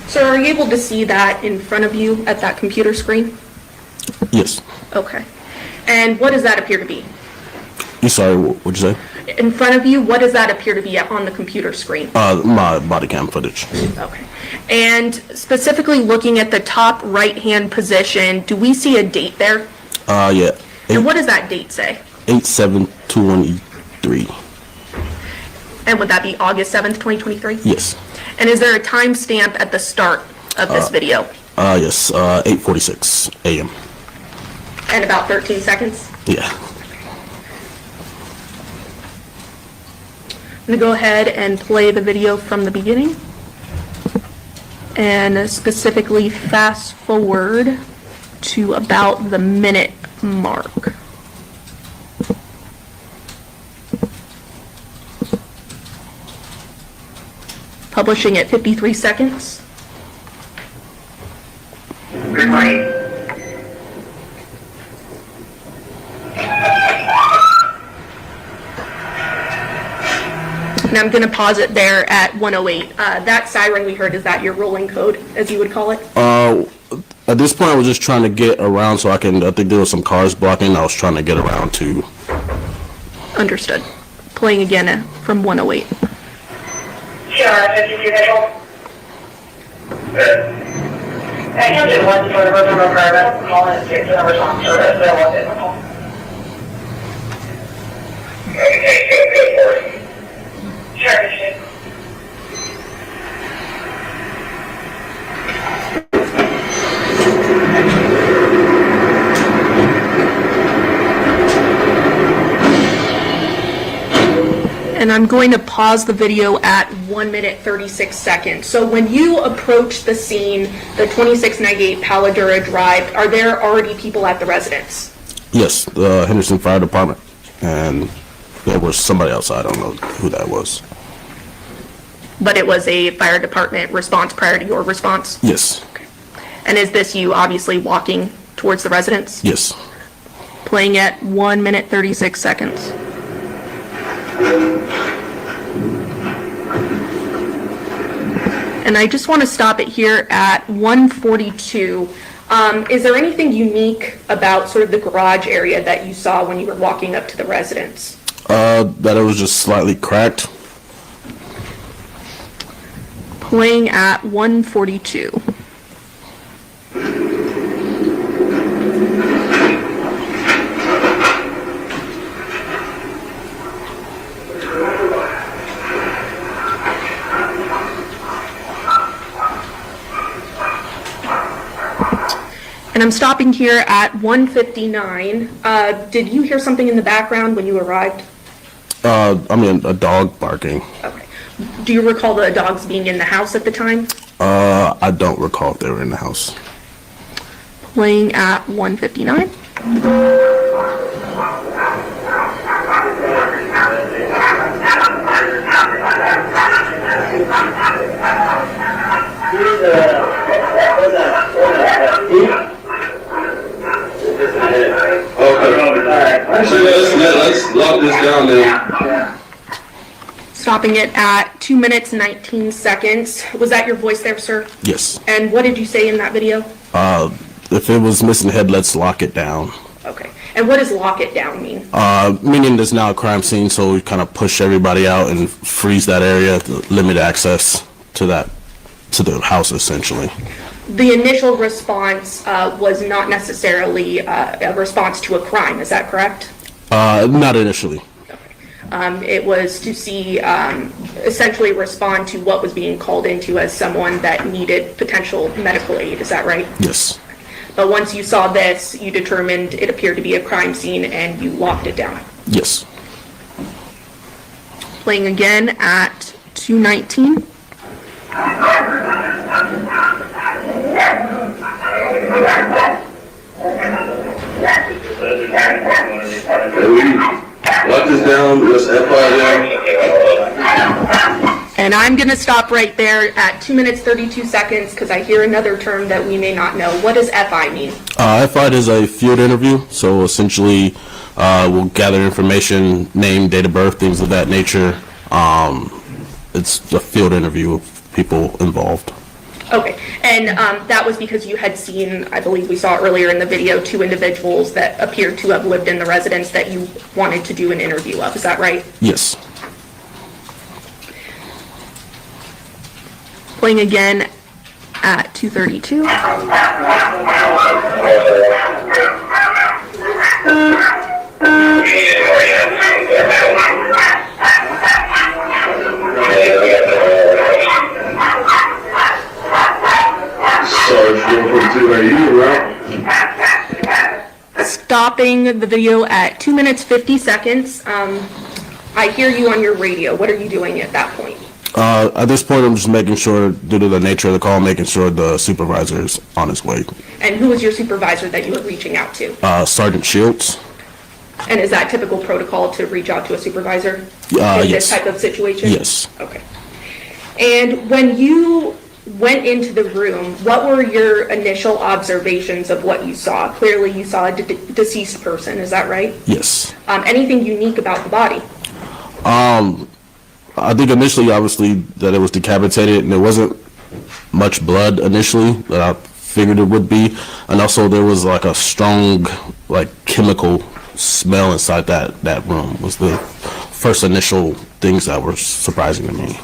Sir, are you able to see that in front of you at that computer screen? Yes. Okay. And what does that appear to be? You sorry, what'd you say? In front of you, what does that appear to be on the computer screen? My body cam footage. Okay. And specifically looking at the top right-hand position, do we see a date there? Yeah. And what does that date say? 8/7/21/3. And would that be August 7th, 2023? Yes. And is there a timestamp at the start of this video? Yes, 8:46 a.m. And about 13 seconds? Yeah. I'm going to go ahead and play the video from the beginning. And specifically fast forward to about the minute mark. Publishing at 53 seconds. Good morning. And I'm going to pause it there at 108. That siren we heard, is that your rolling code, as you would call it? At this point, I was just trying to get around so I think there was some cars blocking. I was trying to get around to. Understood. Playing again from 108. Sure, 52 visual. I can do one for the river requirement, call in to the response service, they want it. Sure, And I'm going to pause the video at 1 minute 36 seconds. So when you approach the scene, the 2698 Paladura Drive, are there already people at the residence? Yes, the Henderson Fire Department, and there was somebody else. I don't know who that was. But it was a fire department response prior to your response? Yes. Okay. And is this you obviously walking towards the residence? Yes. Playing at 1 minute 36 seconds. And I just want to stop it here at 142. Is there anything unique about sort of the garage area that you saw when you were walking up to the residence? That it was just slightly cracked. Playing at 142. And I'm stopping here at 159. Did you hear something in the background when you arrived? I mean, a dog barking. Okay. Do you recall the dogs being in the house at the time? I don't recall if they were in the house. Playing at 159. Let's lock this down then. Stopping it at 2 minutes 19 seconds. Was that your voice there, sir? Yes. And what did you say in that video? If it was missing head, let's lock it down. Okay. And what does lock it down mean? Meaning there's now a crime scene, so we kind of push everybody out and freeze that area, to limit access to the house, essentially. The initial response was not necessarily a response to a crime, is that correct? Not initially. Okay. It was to see, essentially respond to what was being called into as someone that needed potential medical aid. Is that right? Yes. But once you saw this, you determined it appeared to be a crime scene and you locked it down. Yes. Playing again at 2:19. Lock this down, let's FI down. And I'm going to stop right there at 2 minutes 32 seconds because I hear another term that we may not know. What does FI mean? FI is a field interview, so essentially we'll gather information, name, date of birth, things of that nature. It's a field interview with people involved. Okay, and that was because you had seen, I believe we saw earlier in the video, 2 individuals that appeared to have lived in the residence that you wanted to do an interview of. Is that right? Yes. Playing again at 2:32. Stopping the video at 2 minutes 50 seconds. I hear you on your radio. What are you doing at that point? At this point, I'm just making sure, due to the nature of the call, making sure the supervisor is on his way. And who was your supervisor that you were reaching out to? Sergeant Shields. And is that typical protocol to reach out to a supervisor in Yes. this type of situation? Yes. Okay. And when you went into the room, what were your initial observations of what you saw? Clearly, you saw a deceased person. Is that right? Yes. Anything unique about the body? I think initially, obviously, that it was decapitated, and there wasn't much blood initially that I figured it would be, and also there was like a strong, like, chemical smell inside that room. Was the first initial things that were surprising to me.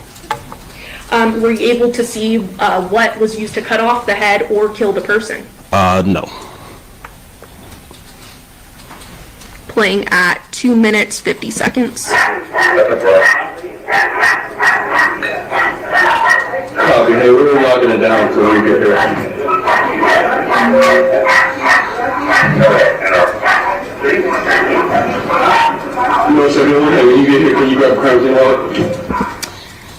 Were you able to see what was used to cut off the head or kill the person? No. Playing at 2 minutes 50 seconds. Copy, hey, we're locking it down until we get here. No, so when you get here, can you grab a crime scene log?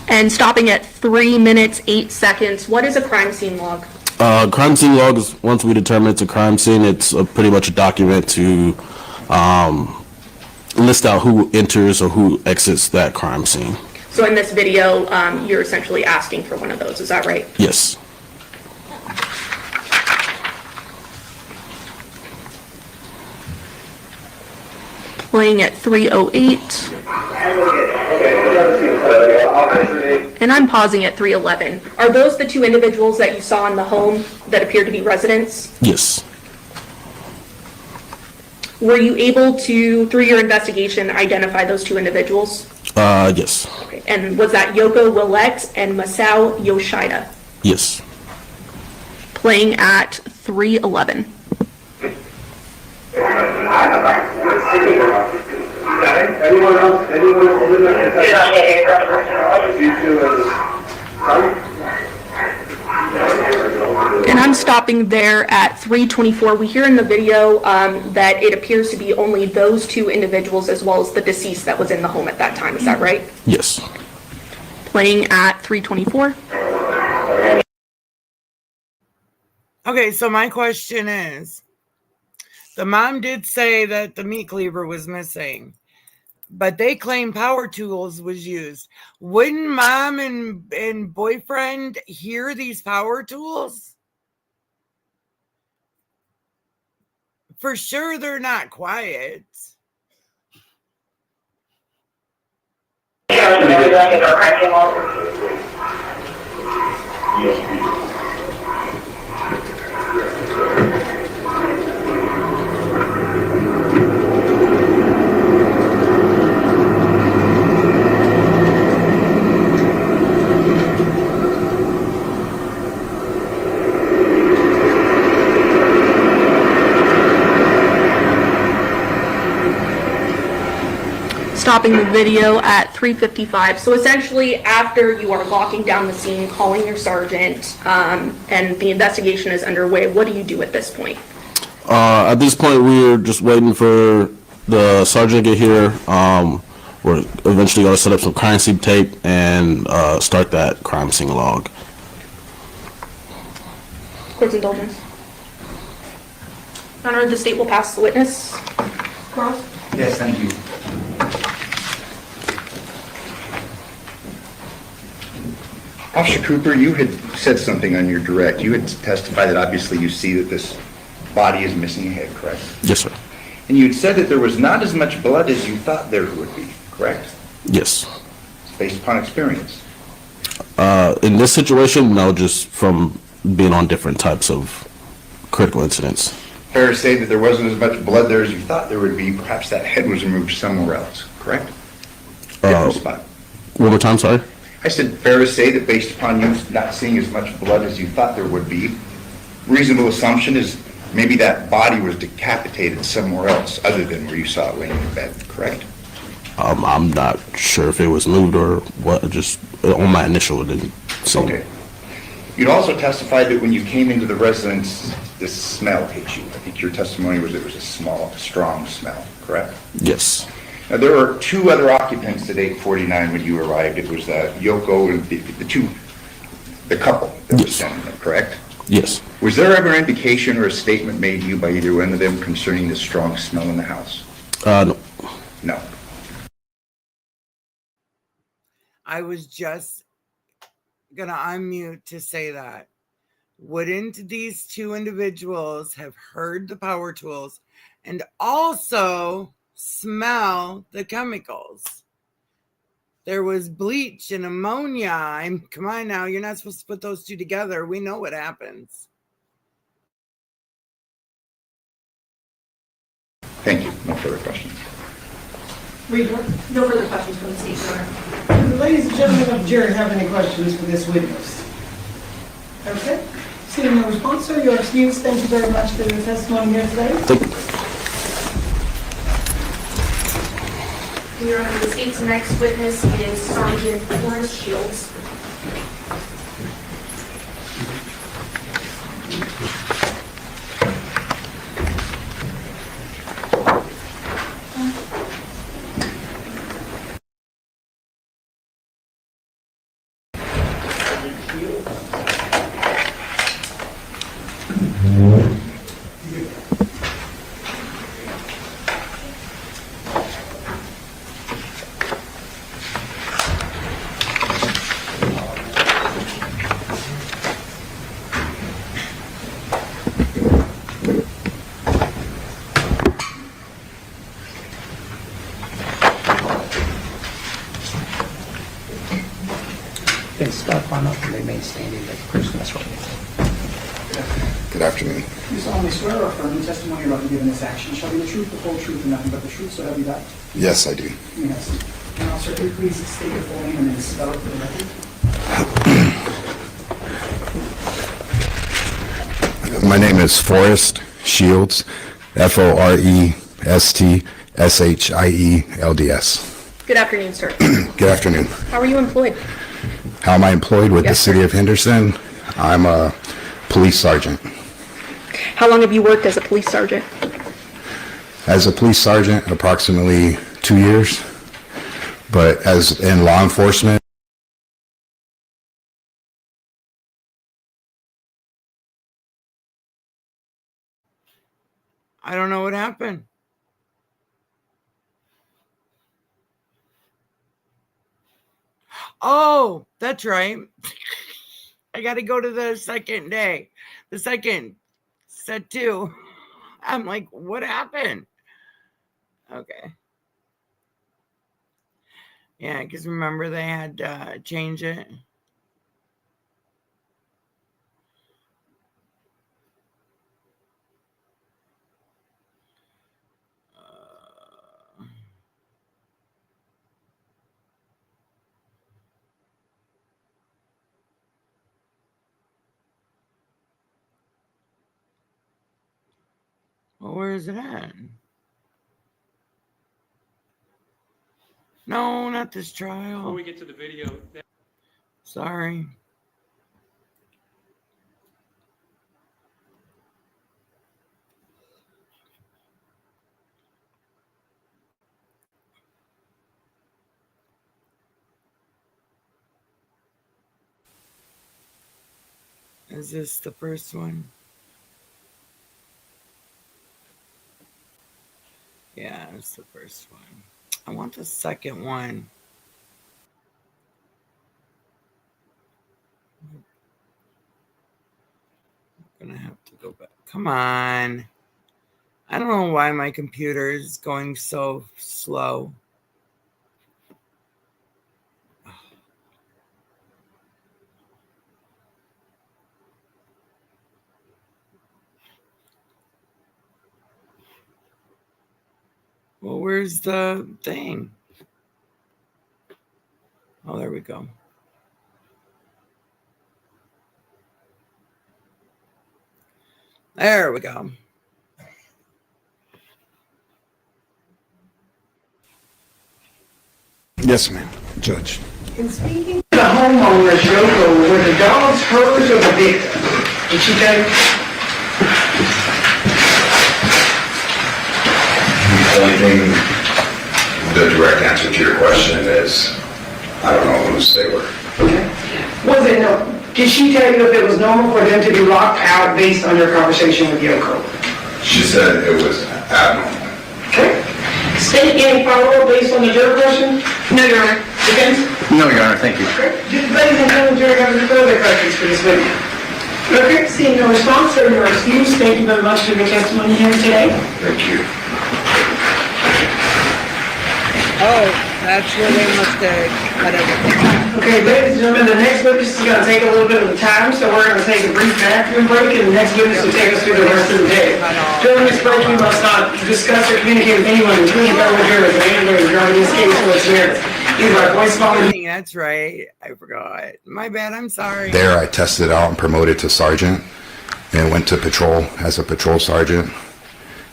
And stopping at 3 minutes 8 seconds. What is a crime scene log? Crime scene log is, once we determine it's a crime scene, it's pretty much a document to list out who enters or who exits that crime scene. So in this video, you're essentially asking for one of those. Is that right? Yes. Playing at 3:08. And I'm pausing at 3:11. Are those the 2 individuals that you saw in the home that appear to be residents? Yes. Were you able to, through your investigation, identify those 2 individuals? Yes. Okay. And was that Yoko Willette and Masao Yoshida? Yes. Playing at 3:11. Anyone else? Anyone And I'm stopping there at 3:24. We hear in the video that it appears to be only those 2 individuals as well as the deceased that was in the home at that time. Is that right? Yes. Playing at 3:24. Okay, so my question is, the mom did say that the meat cleaver was missing, but they claim power tools was used. Wouldn't mom and boyfriend hear these power tools? For sure they're not quiet. stopping the video at 3:55. So essentially, after you are locking down the scene, calling your sergeant, and the investigation is underway, what do you do at this point? At this point, we're just waiting for the sergeant to get here. We're eventually going to set up some crime scene tape and start that crime scene log. Court's indulgence. Your Honor, the state will pass the witness. Cross. Yes, thank you. Officer Cooper, you had said something on your direct. You had testified that obviously you see that this body is missing a head, correct? Yes, sir. And you had said that there was not as much blood as you thought there would be, correct? Yes. Based upon experience. In this situation, no, just from being on different types of critical incidents. Fair to say that there wasn't as much blood there as you thought there would be. Perhaps that head was removed somewhere else, correct? Different spot. One more time, sorry? I said fair to say that based upon you not seeing as much blood as you thought there would be, reasonable assumption is maybe that body was decapitated somewhere else other than where you saw it laying in bed, correct? I'm not sure if it was moved or what, just on my initial, it didn't seem. Okay. You'd also testified that when you came into the residence, this smell hit you. I think your testimony was it was a strong smell, correct? Yes. Now, there were two other occupants at 849 when you arrived. It was Yoko and the couple that was standing there, correct? Yes. Was there ever indication or a statement made to you by either one of them concerning the strong smell in the house? No. No. I was just gonna unmute to say that. Wouldn't these two individuals have heard the power tools and also smell the chemicals? There was bleach and ammonia. Come on now, you're not supposed to put those two together. We know what happens. Thank you. No further questions. Reader? No further questions from the state, Your Honor. Ladies and gentlemen of the jury, have any questions for this witness? Okay. Seeing no response, sir, you're excused. Thank you very much for your testimony here today. Thank you. Your Honor, the state's next witness is Sergeant Forrest Shields. Then step on up and remain standing like the person that's right. Good afternoon. You solemnly swear or affirm the testimony you're about to give in this action shall be the truth, the whole truth, and nothing but the truth, so help you God? Yes, I do. Yes. And also, could you please state your full name and then spell it for the record? My name is Forrest Shields, Forestshilds. Good afternoon, sir. Good afternoon. How are you employed? How am I employed with the Yes, city sir. of Henderson? I'm a police sergeant. How long have you worked as a police sergeant? As a police sergeant, approximately 2 years, but as in law enforcement, I don't know what happened. Oh, that's right. I got to go to the second day, the second set two. I'm like, what happened? Okay. Yeah, because remember they had to change it. Well, where is it at? No, not this trial. Before we get to the video. Sorry. Is this the first one? Yeah, it's the first one. I want the second one. I'm gonna have to go back. Come on. I don't know why my computer is going so slow. Well, where's the thing? Oh, there we go. There we go. Yes, ma'am, Judge. In speaking to the homeowner, Yoko, were the dogs hers or the victim? Did she tell you? The only thing, the direct answer to your question is, I don't know whose they were. Okay. Was it no? Did she tell you if it was normal for them to be locked out based on your conversation with Yoko? She said it was abnormal. Okay. State any follow-up based on the jury question? No, Your Honor. Defense? No, Your Honor, thank you. Okay. Ladies and gentlemen, jury, have any further questions for this witness? Okay, seeing no response, sir, you are excused. Thank you very much for your testimony here today. Thank you. Oh, that's where they must have cut everything out. Okay, ladies and gentlemen, the next witness is going to take a little bit of time, so we're going to take a brief bathroom break, and the next witness will take us through the rest of the day. During this break, we must not discuss or communicate with anyone, including fellow jurors or handlers regarding this case or its merits. Either by voice following. That's right. I forgot. My bad. I'm sorry. There, I tested out and promoted to sergeant and went to patrol as a patrol sergeant.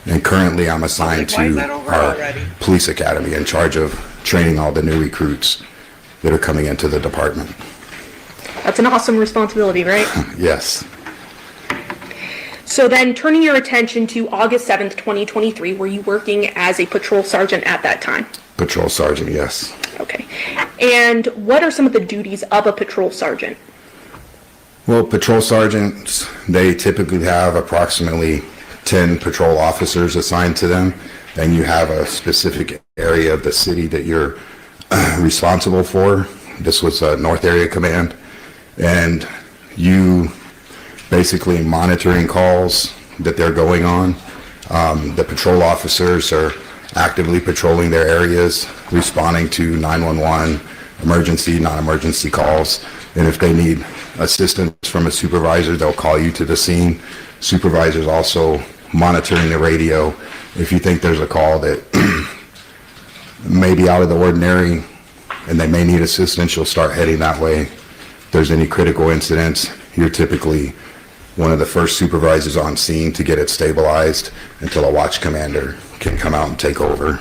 And currently I'm assigned to our police academy in charge of training all the new recruits that are coming into the department. That's an awesome responsibility, right? Yes. So then turning your attention to August 7th, 2023, were you working as a patrol sergeant at that time? Patrol sergeant, yes. Okay. And what are some of the duties of a patrol sergeant? Well, patrol sergeants, they typically have approximately 10 patrol officers assigned to them, and you have a specific area of the city that you're responsible for. This was a North Area Command, and you basically monitoring calls that they're going on. The patrol officers are actively patrolling their areas, responding to 911, emergency, non-emergency calls, and if they need assistance from a supervisor, they'll call you to the scene. Supervisors also monitoring the radio. If you think there's a call that may be out of the ordinary and they may need assistance, you'll start heading that way. If there's any critical incidents, you're typically one of the first supervisors on scene to get it stabilized until a watch commander can come out and take over.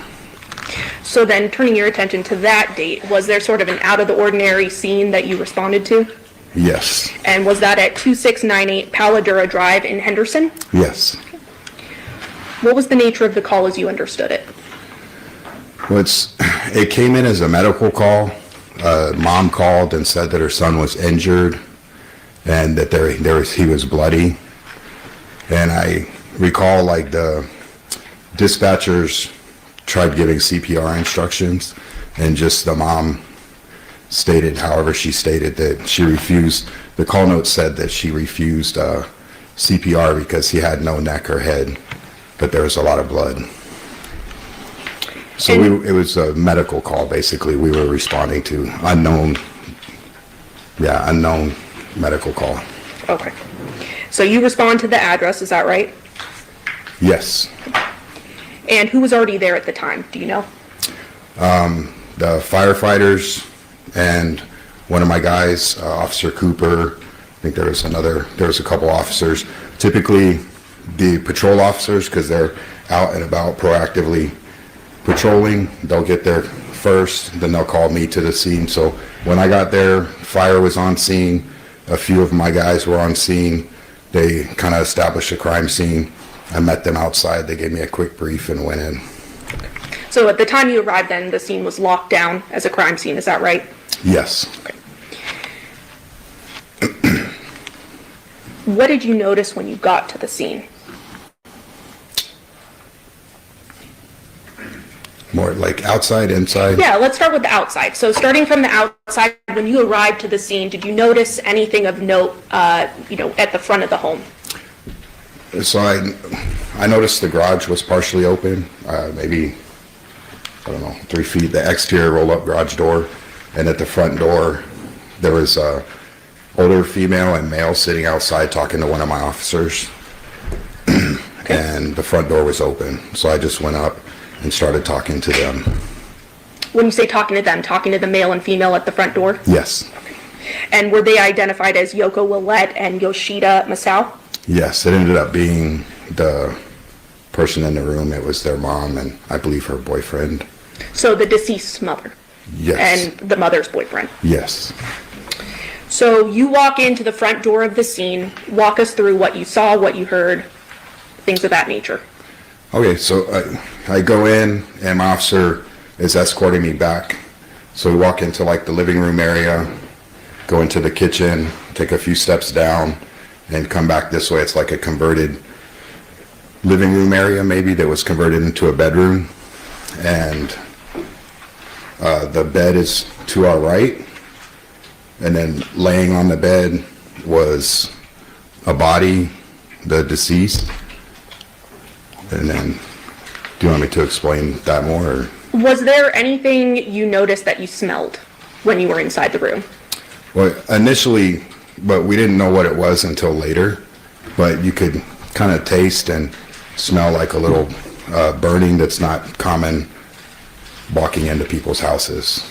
So then turning your attention to that date, was there sort of an out of the ordinary scene that you responded to? Yes. And was that at 2698 Paladura Drive in Henderson? Yes. What was the nature of the call as you understood it? Well, it came in as a medical call. Mom called and said that her son was injured and that he was bloody. And I recall like the dispatchers tried giving CPR instructions, and just the mom stated, however she stated, that she refused. The call note said that she refused CPR because he had no neck or head, but there was a lot of blood. So it was a medical call, basically. We were responding to unknown medical call. Okay. So you respond to the address, is that right? Yes. And who was already there at the time, do you know? The firefighters and one of my guys, Officer Cooper. I think there was a couple officers. Typically the patrol officers, because they're out and about proactively patrolling, they'll get there first, then they'll call me to the scene. So when I got there, fire was on scene. A few of my guys were on scene. They kind of established a crime scene. I met them outside. They gave me a quick brief and went in. So at the time you arrived then, the scene was locked down as a crime scene, is that right? Yes. Okay. What did you notice when you got to the scene? More like outside, inside? Yeah, let's start with the outside. So starting from the outside, when you arrived to the scene, did you notice anything of note, at the front of the home? So I noticed the garage was partially open, maybe, 3 feet. The exterior roll-up garage door, and at the front door, there was a older female and male sitting outside talking to one of my officers. Okay. And the front door was open, so I just went up and started talking to them. When you say talking to them, talking to the male and female at the front door? Yes. Okay. And were they identified as Yoko Willette and Yoshida Masao? Yes, it ended up being the person in the room. It was their mom and I believe her boyfriend. So the deceased's mother? Yes. And the mother's boyfriend? Yes. So you walk into the front door of the scene, walk us through what you saw, what you heard, things of that nature. Okay, so I go in and my officer is escorting me back. So we walk into like the living room area, go into the kitchen, take a few steps down, and come back this way. It's like a converted living room area maybe that was converted into a bedroom. And the bed is to our right. And then laying on the bed was a body, the deceased. And then, do you want me to explain that more? Or? Was there anything you noticed that you smelled when you were inside the room? Well, initially, but we didn't know what it was until later. But you could kind of taste and smell like a little burning that's not common walking into people's houses.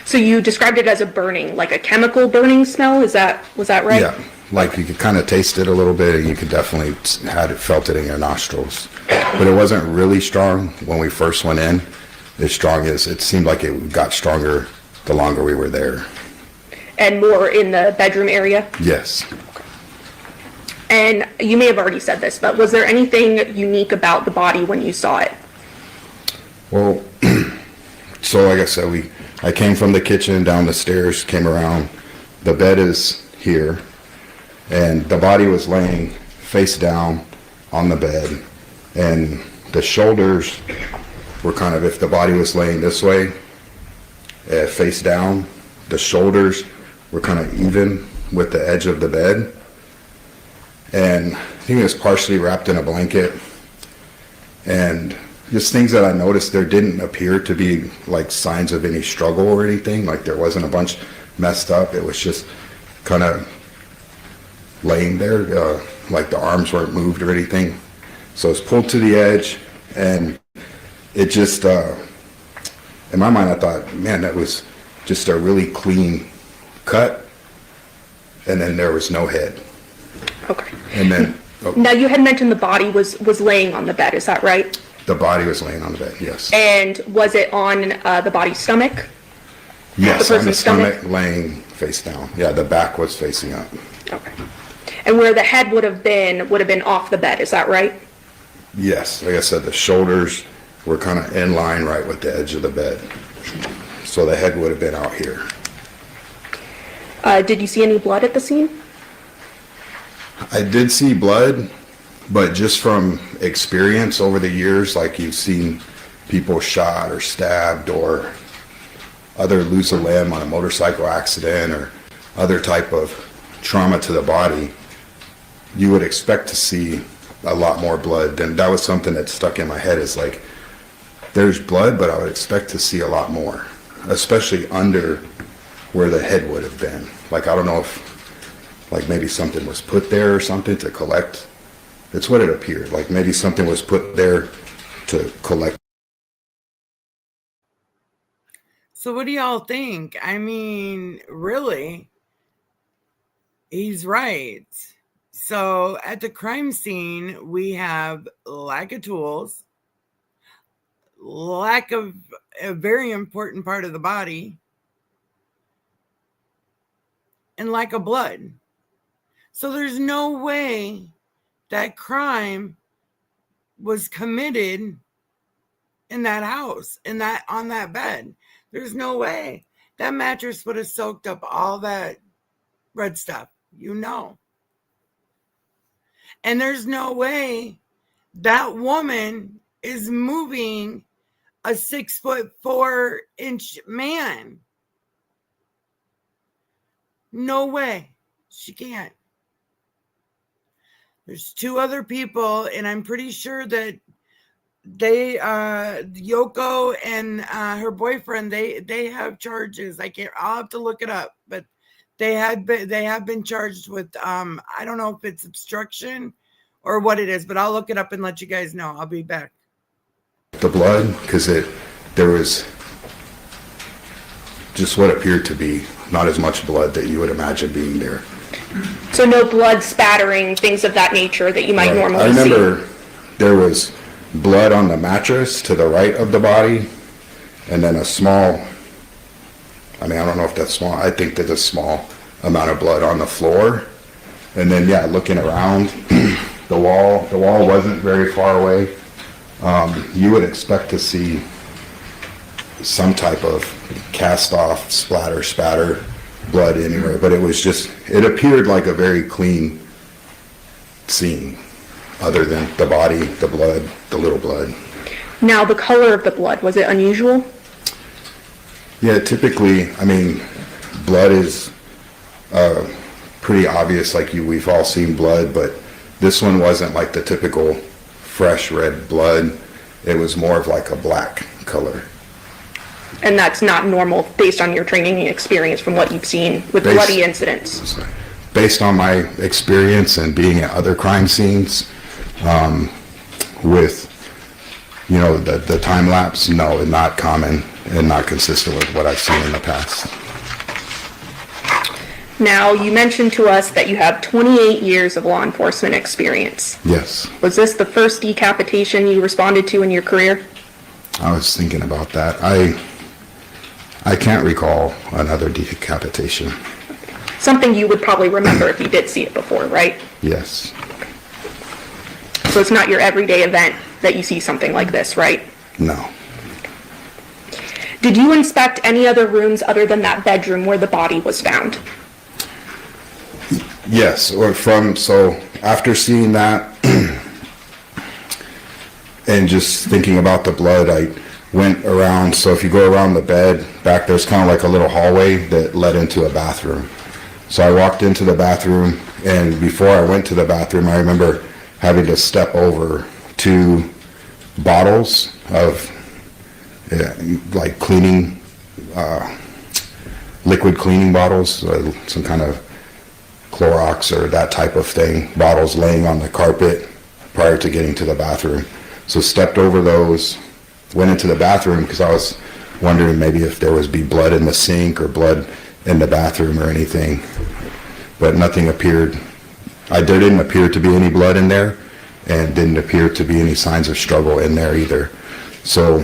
So you described it as a burning, like a chemical burning smell? Was that right? Yeah, like you could kind of taste it a little bit, and you could definitely felt it in your nostrils. But it wasn't really strong when we first went in. As strong as it seemed like it got stronger the longer we were there. And more in the bedroom area? Yes. And you may have already said this, but was there anything unique about the body when you saw it? Well, so like I said, I came from the kitchen, down the stairs, came around. The bed is here, and the body was laying face down on the bed, and the shoulders were kind of, if the body was laying this way, face down, the shoulders were kind of even with the edge of the bed. And I think it was partially wrapped in a blanket. And just things that I noticed, there didn't appear to be like signs of any struggle or anything. Like there wasn't a bunch messed up. It was just kind of laying there, like the arms weren't moved or anything. So it's pulled to the edge, and it just, in my mind, I thought, man, that was just a really clean cut, and then there was no head. Okay. And then... Oh, now you had mentioned the body was laying on the bed, is that right? The body was laying on the bed, yes. And was it on the body's stomach? Yes, on the stomach, laying face down. Yeah, the back was facing up. Okay. And where the head would have been off the bed, is that right? Yes, like I said, the shoulders were kind of in line right with the edge of the bed. So the head would have been out here. Did you see any blood at the scene? I did see blood, but just from experience over the years, like you've seen people shot or stabbed or other lose a limb on a motorcycle accident or other type of trauma to the body, you would expect to see a lot more blood. And that was something that stuck in my head, is like, there's blood, but I would expect to see a lot more, especially under where the head would have been. Like, I don't know if like maybe something was put there or something to collect. It's what it appeared, like maybe something was put there to collect. So what do y'all think? I mean, really, he's right. So at the crime scene, we have lack of tools, lack of a very important part of the body, and lack of blood. So there's no way that crime was committed in that house, on that bed. There's no way. That mattress would have soaked up all that red stuff, And there's no way that woman is moving a 6'4" man. No way. She can't. There's 2 other people, and I'm pretty sure that Yoko and her boyfriend, they have charges. I'll have to look it up, but they have been charged with I don't know if it's obstruction or what it is, but I'll look it up and let you guys know. I'll be back. The blood, because there was just what appeared to be not as much blood that you would imagine being there. So no blood spattering, things of that nature that you might normally see. I remember there was blood on the mattress to the right of the body, and then a small, I don't know if that's small, I think there's a small amount of blood on the floor. And then, looking around, the wall wasn't very far away. You would expect to see some type of cast off, spatter, blood anywhere, but it appeared like a very clean scene, other than the body, the blood, the little blood. Now, the color of the blood, was it unusual? Yeah, typically, blood is pretty obvious, we've all seen blood, but this one wasn't like the typical fresh red blood. It was more of like a black color. And that's not normal based on your training and experience from what you've seen with bloody incidents? Based on my experience and being at other crime scenes, with, the time lapse, no, not common and not consistent with what I've seen in the past. Now, you mentioned to us that you have 28 years of law enforcement experience. Yes. Was this the first decapitation you responded to in your career? I was thinking about that. I can't recall another decapitation. Something you would probably remember if you did see it before, right? Yes. So it's not your everyday event that you see something like this, right? No. Did you inspect any other rooms other than that bedroom where the body was found? Yes, so after seeing that and just thinking about the blood, I went around. So if you go around the bed, back there's kind of like a little hallway that led into a bathroom. So I walked into the bathroom, and before I went to the bathroom, I remember having to step over 2 bottles of like cleaning, liquid cleaning bottles, some kind of Clorox or that type of thing, bottles laying on the carpet prior to getting to the bathroom. So stepped over those, went into the bathroom because I was wondering maybe if there was blood in the sink or blood in the bathroom or anything, but nothing appeared. There didn't appear to be any blood in there, and didn't appear to be any signs of struggle in there either. So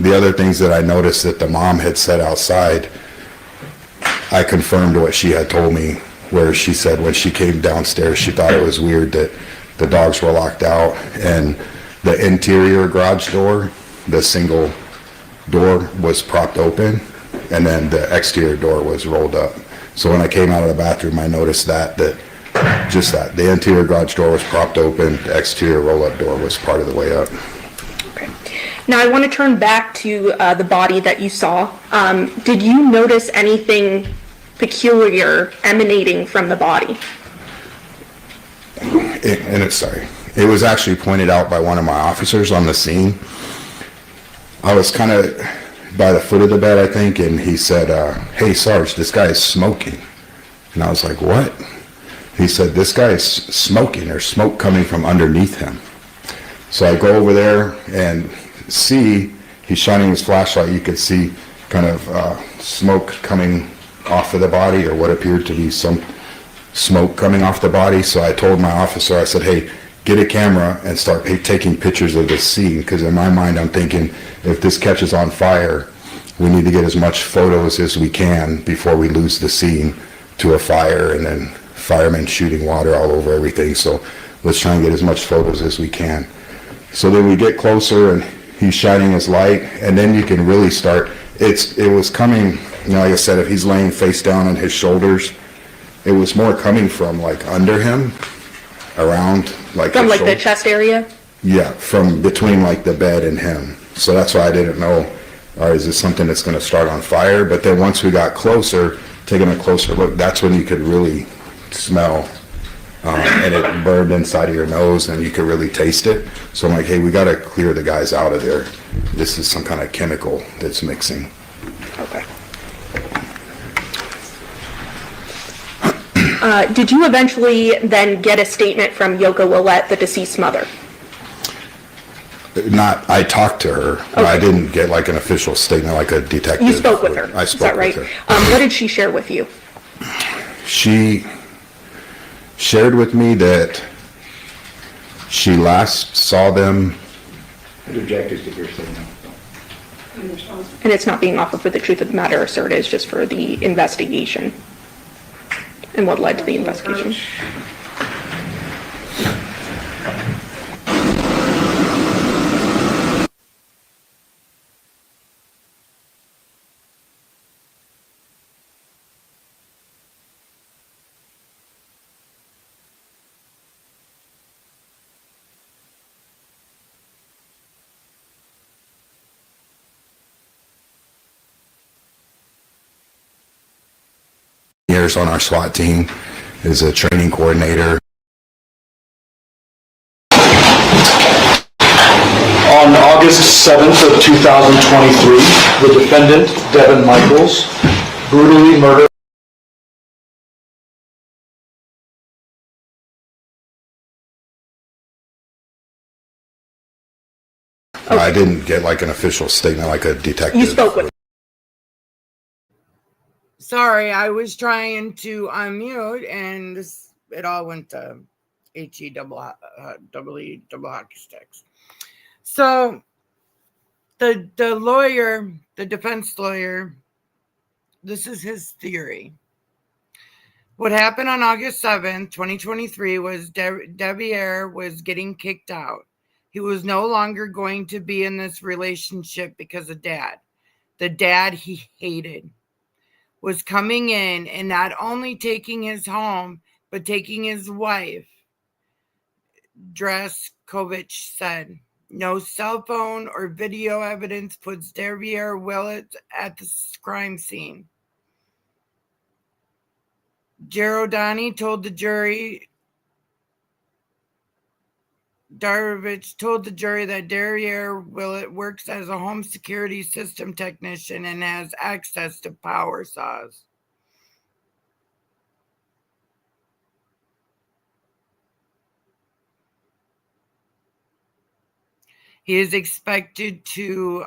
the other things that I noticed that the mom had said outside, I confirmed what she had told me, where she said when she came downstairs, she thought it was weird that the dogs were locked out, and the interior garage door, the single door, was propped open, and then the exterior door was rolled up. So when I came out of the bathroom, I noticed that the interior garage door was propped open, the exterior roll-up door was part of the way up. Okay. Now I want to turn back to the body that you saw. Did you notice anything peculiar emanating from the body? It was actually pointed out by one of my officers on the scene. I was kind of by the foot of the bed, I think, and he said, "Hey, Sarge, this guy is smoking." And I was like, "What?" He said, "This guy is smoking. There's smoke coming from underneath him." So I go over there and see, he's shining his flashlight. You could see kind of smoke coming off of the body, or what appeared to be some smoke coming off the body. So I told my officer, I said, "Hey, get a camera and start taking pictures of the scene, because in my mind I'm thinking, if this catches on fire, we need to get as much photos as we can before we lose the scene to a fire and then firemen shooting water all over everything. So let's try and get as much photos as we can. So then we get closer and he's shining his light, and then you can really start. It was coming, like I said, if he's laying face down on his shoulders, it was more coming from like under him, around like from like the chest area. Yeah, from between like the bed and him. So that's why I didn't know, or is this something that's going to start on fire? But then once we got closer, taking a closer look, that's when you could really smell, and it burned inside of your nose and you could really taste it. So I'm like, hey, we got to clear the guys out of there. This is some kind of chemical that's mixing. Okay. Did you eventually then get a statement from Yoko Willette, the deceased mother? I talked to her, but I didn't get like an official statement like a detective. You spoke with her. I spoke Is that right? with her. What did she share with you? She shared with me that she last saw them. It objected to your statement. And it's not being offered for the truth of the matter asserted, it's just for the investigation and what led to the investigation. Years on our SWAT team, is a training coordinator. On August 7th of 2023, the defendant, Devyn Michaels, brutally murdered. I didn't get like an official statement like a detective. You spoke with. Sorry, I was trying to unmute and it all went to HE double hockey sticks. So the lawyer, the defense lawyer, this is his theory. What happened on August 7th, 2023 was Devyn was getting kicked out. He was no longer going to be in this relationship because of Dad. The dad he hated was coming in and not only taking his home, but taking his wife. Draskovic said, no cell phone or video evidence puts Devyn Willette at the crime scene. Jonathon told the jury, Darovich told the jury that Devyn Willette works as a home security system technician and has access to power saws. He is expected to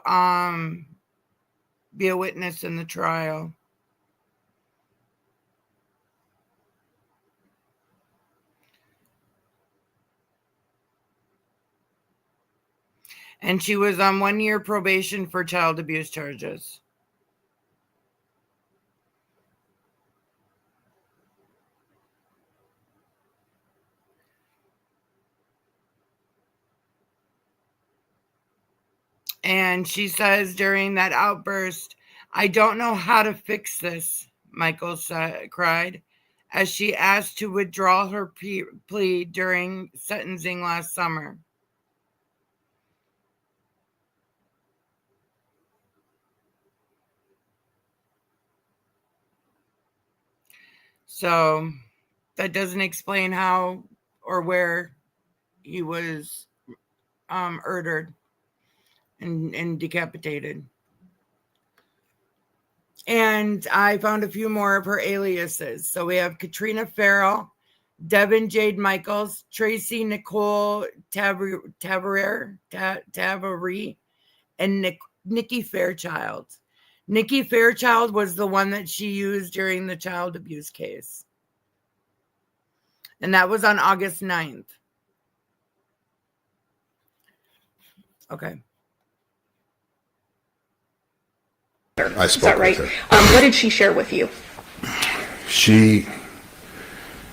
be a witness in the trial. And she was on 1 year probation for child abuse charges. And she says during that outburst, I don't know how to fix this, Michaels cried, as she asked to withdraw her plea during sentencing last summer. So that doesn't explain how or where he was murdered and decapitated. And I found a few more of her aliases. So we have Katrina Farrell, Devyn Jade Michaels, Tracy Nicole Tavary, and Nikki Fairchild. Nikki Fairchild was the one that she used during the child abuse case. And that was on August 9th. Okay. I spoke Is that right? with her. What did she share with you? She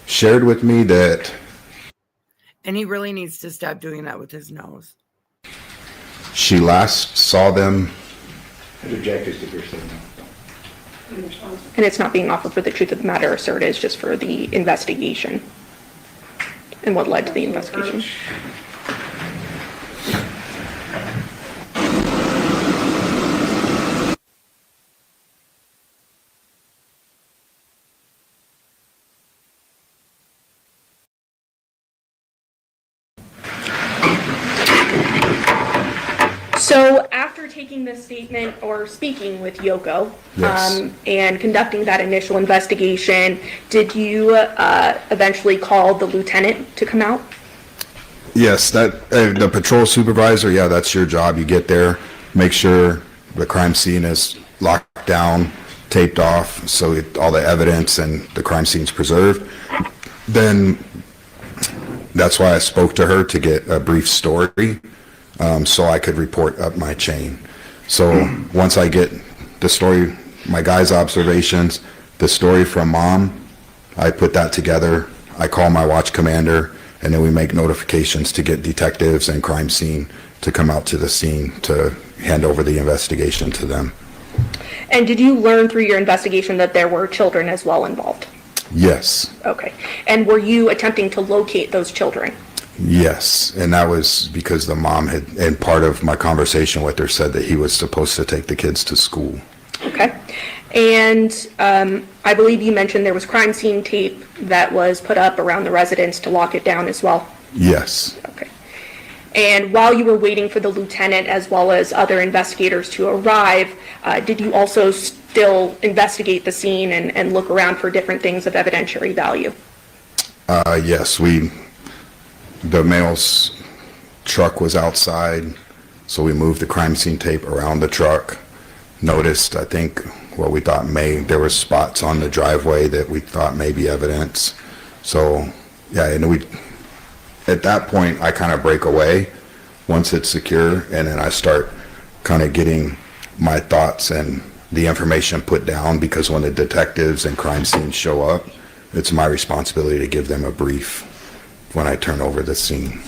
shared with me that And he really needs to stop doing that with his nose. she last saw them. Objectives to your statement. And it's not being offered for the truth of the matter asserted, it's just for the investigation and what led to the investigation. So after taking this statement or speaking with Yoko, Yes. and conducting that initial investigation, did you eventually call the lieutenant to come out? Yes, that the patrol supervisor, yeah, that's your job. You get there, make sure the crime scene is locked down, taped off, so all the evidence and the crime scene's preserved. Then that's why I spoke to her to get a brief story, so I could report up my chain. So once I get the story, my guy's observations, the story from mom, I put that together. I call my watch commander, and then we make notifications to get detectives and crime scene to come out to the scene to hand over the investigation to them. And did you learn through your investigation that there were children as well involved? Yes, Okay. And were you attempting to locate those children? yes, and that was because the mom had, and part of my conversation with her, said that he was supposed to take the kids to school. Okay. And I believe you mentioned there was crime scene tape that was put up around the residence to lock it down as well? Yes, Okay. And while you were waiting for the lieutenant as well as other investigators to arrive, did you also still investigate the scene and look around for different things of evidentiary value? yes, the male's truck was outside, so we moved the crime scene tape around the truck. Noticed, I think, what we thought there were spots on the driveway that we thought may be evidence. So, yeah, and at that point, I kind of break away once it's secure, and then I start kind of getting my thoughts and the information put down, because when the detectives and crime scenes show up, it's my responsibility to give them a brief when I turn over the scene.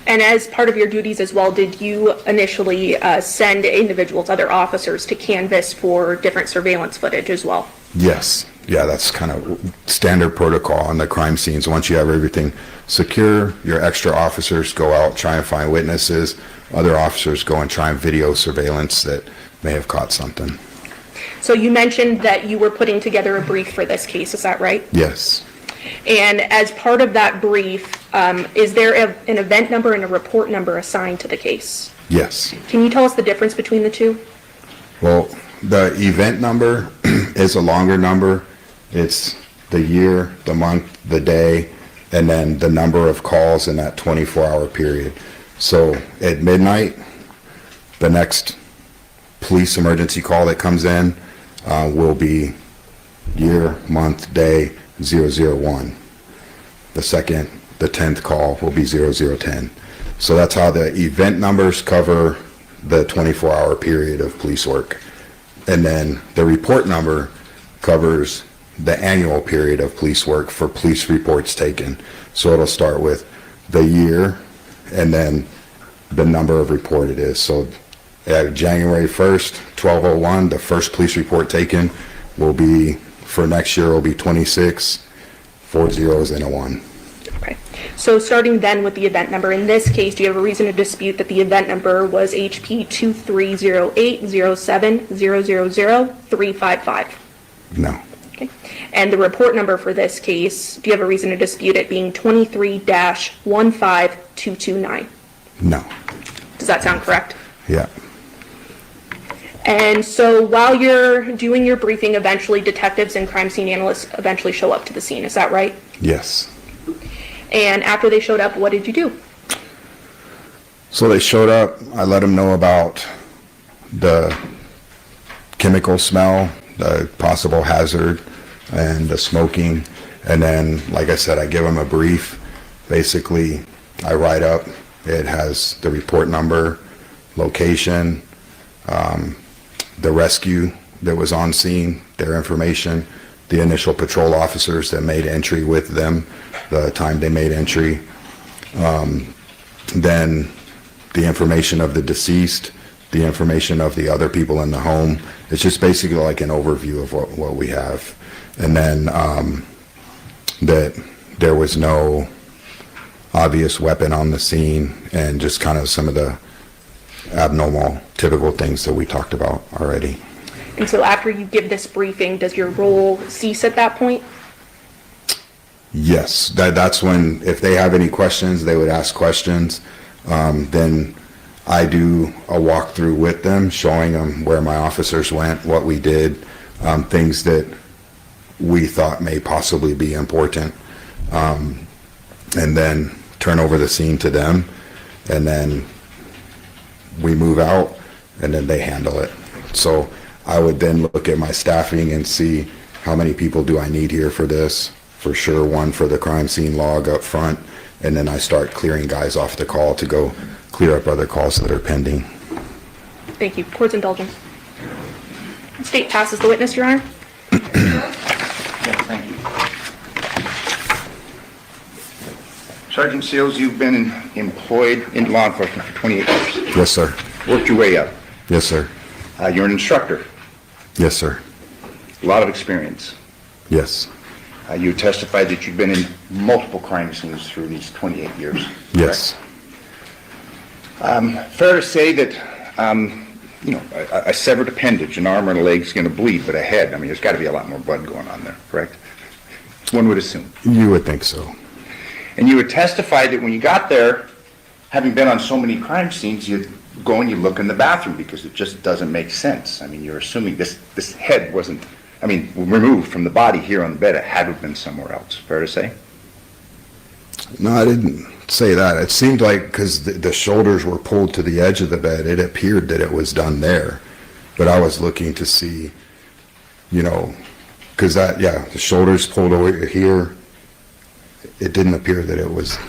And as part of your duties as well, did you initially send individuals, other officers, to canvass for different surveillance footage as well? Yes. Yeah, that's kind of standard protocol on the crime scenes. Once you have everything secure, your extra officers go out, try and find witnesses. Other officers go and try and video surveillance that may have caught something. So you mentioned that you were putting together a brief for this case, is that right? Yes. And as part of that brief, is there an event number and a report number assigned to the case? Yes. Can you tell us the difference between the two? Well, the event number is a longer number. It's the year, the month, the day, and then the number of calls in that 24-hour period. So at midnight, the next police emergency call that comes in will be year, month, day, 0001. The 10th call will be 0010. So that's how the event numbers cover the 24-hour period of police work. And then the report number covers the annual period of police work for police reports taken. So it'll start with the year and then the number of report it is. So at January 1st, 1201, the first police report taken will be, for next year, will be 26, 4 zeros and a 1. Okay. So starting then with the event number, in this case, do you have a reason to dispute that the event number was HP 230807000355? No. Okay. And the report number for this case, do you have a reason to dispute it being 23-15229? No. Does that sound correct? Yeah. And so while you're doing your briefing, eventually detectives and crime scene analysts eventually show up to the scene. Is that right? Yes. And after they showed up, what did you do? So they showed up, I let them know about the chemical smell, the possible hazard, and the smoking. And then, like I said, I give them a brief. Basically, I write up, it has the report number, location, the rescue that was on scene, their information, the initial patrol officers that made entry with them, the time they made entry, then the information of the deceased, the information of the other people in the home. It's just basically like an overview of what we have. And then that there was no obvious weapon on the scene, and just kind of some of the abnormal, typical things that we talked about already. And so after you give this briefing, does your role cease at that point? Yes, that's when, if they have any questions, they would ask questions. Then I do a walkthrough with them, showing them where my officers went, what we did, things that we thought may possibly be important, and then turn over the scene to them, and then we move out, and then they handle it. So I would then look at my staffing and see how many people do I need here for this. For sure, one for the crime scene log up front, and then I start clearing guys off the call to go clear up other calls that are pending. Thank you. Court's indulgence. State passes the witness, Your Honor. Thank you. Sergeant Seals, you've been employed in law enforcement for 28 years. Yes, sir. Worked your way up. Yes, sir. You're an instructor. Yes, sir. A lot of experience. Yes. You testified that you've been in multiple crime scenes through these 28 years. Yes. Fair to say that, a severed appendage, an arm or a leg is going to bleed, but a head, there's got to be a lot more blood going on there, correct? One would assume. You would think so. And you would testify that when you got there, having been on so many crime scenes, you'd go and you look in the bathroom because it just doesn't make sense. You're assuming this head wasn't, removed from the body here on the bed. It had to have been somewhere else. Fair to say? No, I didn't say that. It seemed like, because the shoulders were pulled to the edge of the bed, it appeared that it was done there. But I was looking to see, because the shoulders pulled over here, it didn't appear that it was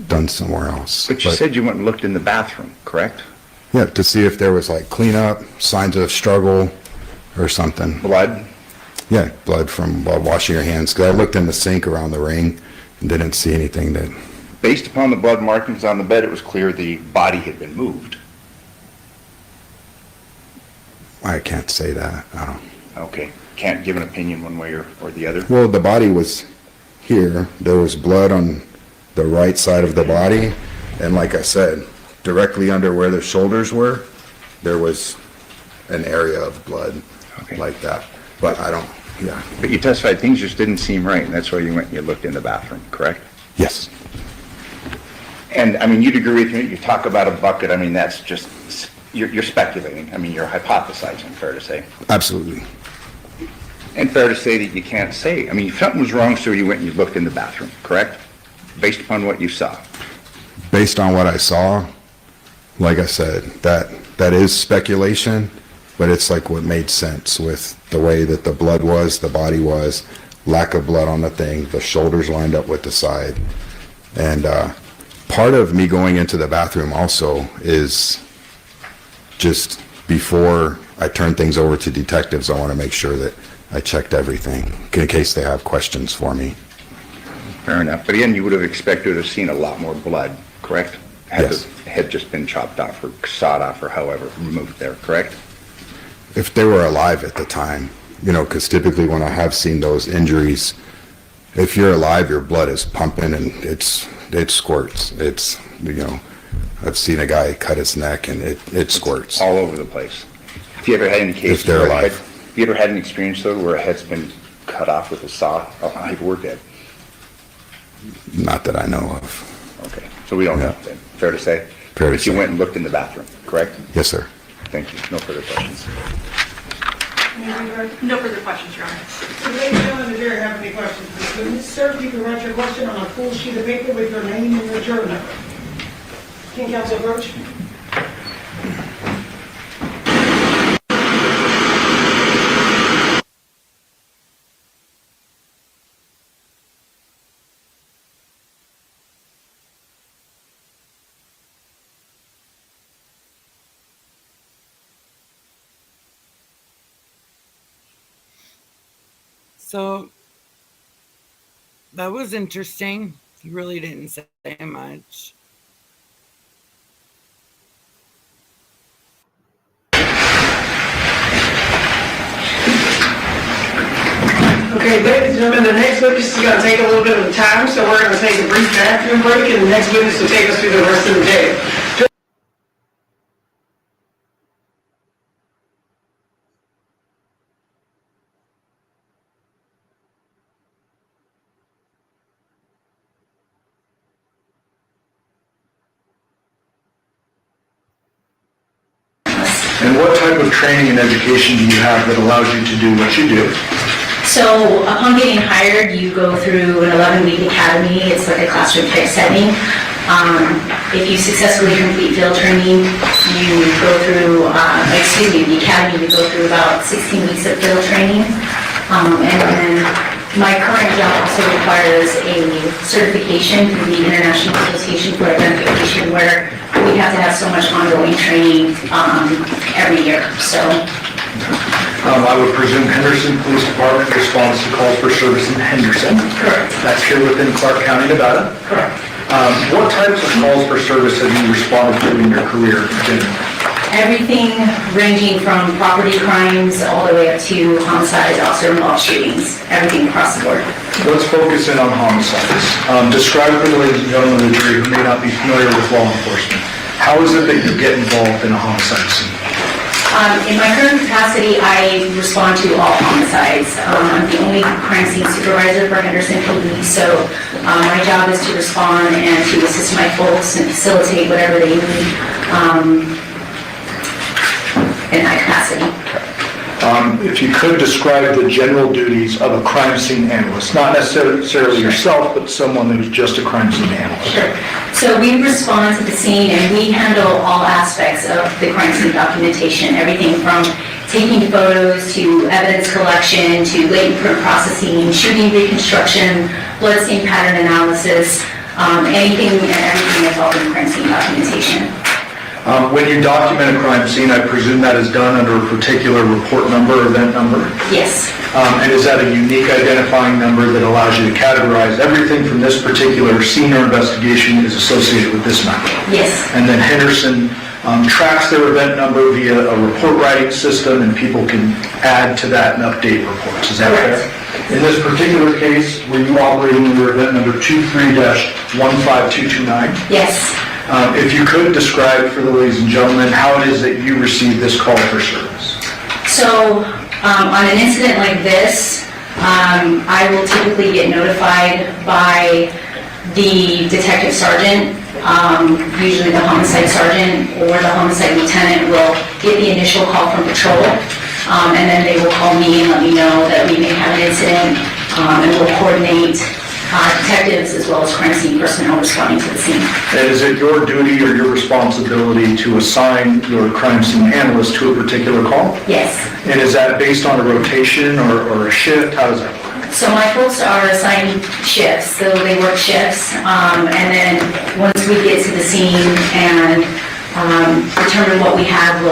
done somewhere else. But you said you went and looked in the bathroom, correct? Yeah, to see if there was like cleanup, signs of struggle or something. Blood? Yeah, blood from washing your hands. Because I looked in the sink around the ring and didn't see anything that... Based upon the blood markings on the bed, it was clear the body had been moved. I can't say that. I don't... Okay. Can't give an opinion one way or the other? Well, the body was here. There was blood on the right side of the body. And like I said, directly under where the shoulders were, there was an area of blood like that. But I don't, yeah. But you testified things just didn't seem right, and that's why you went and you looked in the bathroom, correct? Yes. And, you'd agree with me, you talk about a bucket, that's just, you're speculating. You're hypothesizing, fair to say. Absolutely. And fair to say that you can't say, if something was wrong, so you went and you looked in the bathroom, correct? Based upon what you saw. Based on what I saw, like I said, that is speculation, but it's like what made sense with the way that the blood was, the body was, lack of blood on the thing, the shoulders lined up with the side. And part of me going into the bathroom also is just before I turn things over to detectives, I want to make sure that I checked everything in case they have questions for me. Fair enough. But again, you would have expected to have seen a lot more blood, correct? Yes. The head just been chopped off or sawed off or however removed there, correct? If they were alive at the time, because typically when I have seen those injuries, if you're alive, your blood is pumping and it squirts. It's, I've seen a guy cut his neck and it squirts. All over the place. Have you ever had any cases? If they're alive. Have you ever had an experience though where a head's been cut off with a saw? Oh, people were dead. Not that I know of. Okay, so we don't know then. Fair to say? Fair to say. But you went and looked in the bathroom, correct? Yes, sir. Thank you. No further questions. No further questions, Your Honor. So, ladies and gentlemen, if you have any questions, please, sir, you can write your question on a full sheet of paper with your name and your juror number. Can counsel approach? So that was interesting. He really didn't say much. Okay, ladies and gentlemen, the next witness is going to take a little bit of time, so we're going to take a brief bathroom break, and the next witness will take us through the rest of the day. And what type of training and education do you have that allows you to do what you do? So upon getting hired, you go through an 11-week academy. It's like a classroom type setting. If you successfully complete field training, you go through, the academy, you go through about 16 weeks of field training. And then my current job also requires a certification through the International Association for Identification, where we have to have so much ongoing training every year. So. I would presume Henderson Police Department responds to calls for service in Henderson. Correct. That's here within Clark County, Nevada. Correct. What types of calls for service have you responded to in your career? Everything ranging from property crimes all the way up to homicides, officer-involved shootings, everything across the board. Let's focus in on homicides. Describe for the ladies and gentlemen of the jury who may not be familiar with law enforcement. How is it that you get involved in a homicide scene? In my current capacity, I respond to all homicides. I'm the only crime scene supervisor for Henderson PD, so my job is to respond and to assist my folks and facilitate whatever they need in my capacity. If you could describe the general duties of a crime scene analyst, not necessarily yourself, but someone who's just a crime scene analyst. Sure. So we respond to the scene and we handle all aspects of the crime scene documentation, everything from taking photos to evidence collection to latent print processing, shooting reconstruction, blood stain pattern analysis, anything and everything involved in crime scene documentation. When you document a crime scene, I presume that is done under a particular report number or event number? Yes. And is that a unique identifying number that allows you to categorize everything from this particular scene or investigation is associated with this number? Yes. And then Henderson tracks their event number via a report writing system, and people can add to that and update reports. Is that fair? In this particular case, were you operating under event number 23-15229? Yes. If you could describe for the ladies and gentlemen how it is that you received this call for service. So on an incident like this, I will typically get notified by the detective sergeant, usually the homicide sergeant or the homicide lieutenant will get the initial call from patrol, and then they will call me and let me know that we may have an incident, and we'll coordinate detectives as well as crime scene personnel responding to the scene. And is it your duty or your responsibility to assign your crime scene analyst to a particular call? Yes. And is that based on a rotation or a shift? How does that work? So my folks are assigned shifts, so they work shifts, and then once we get to the scene and determine what we have,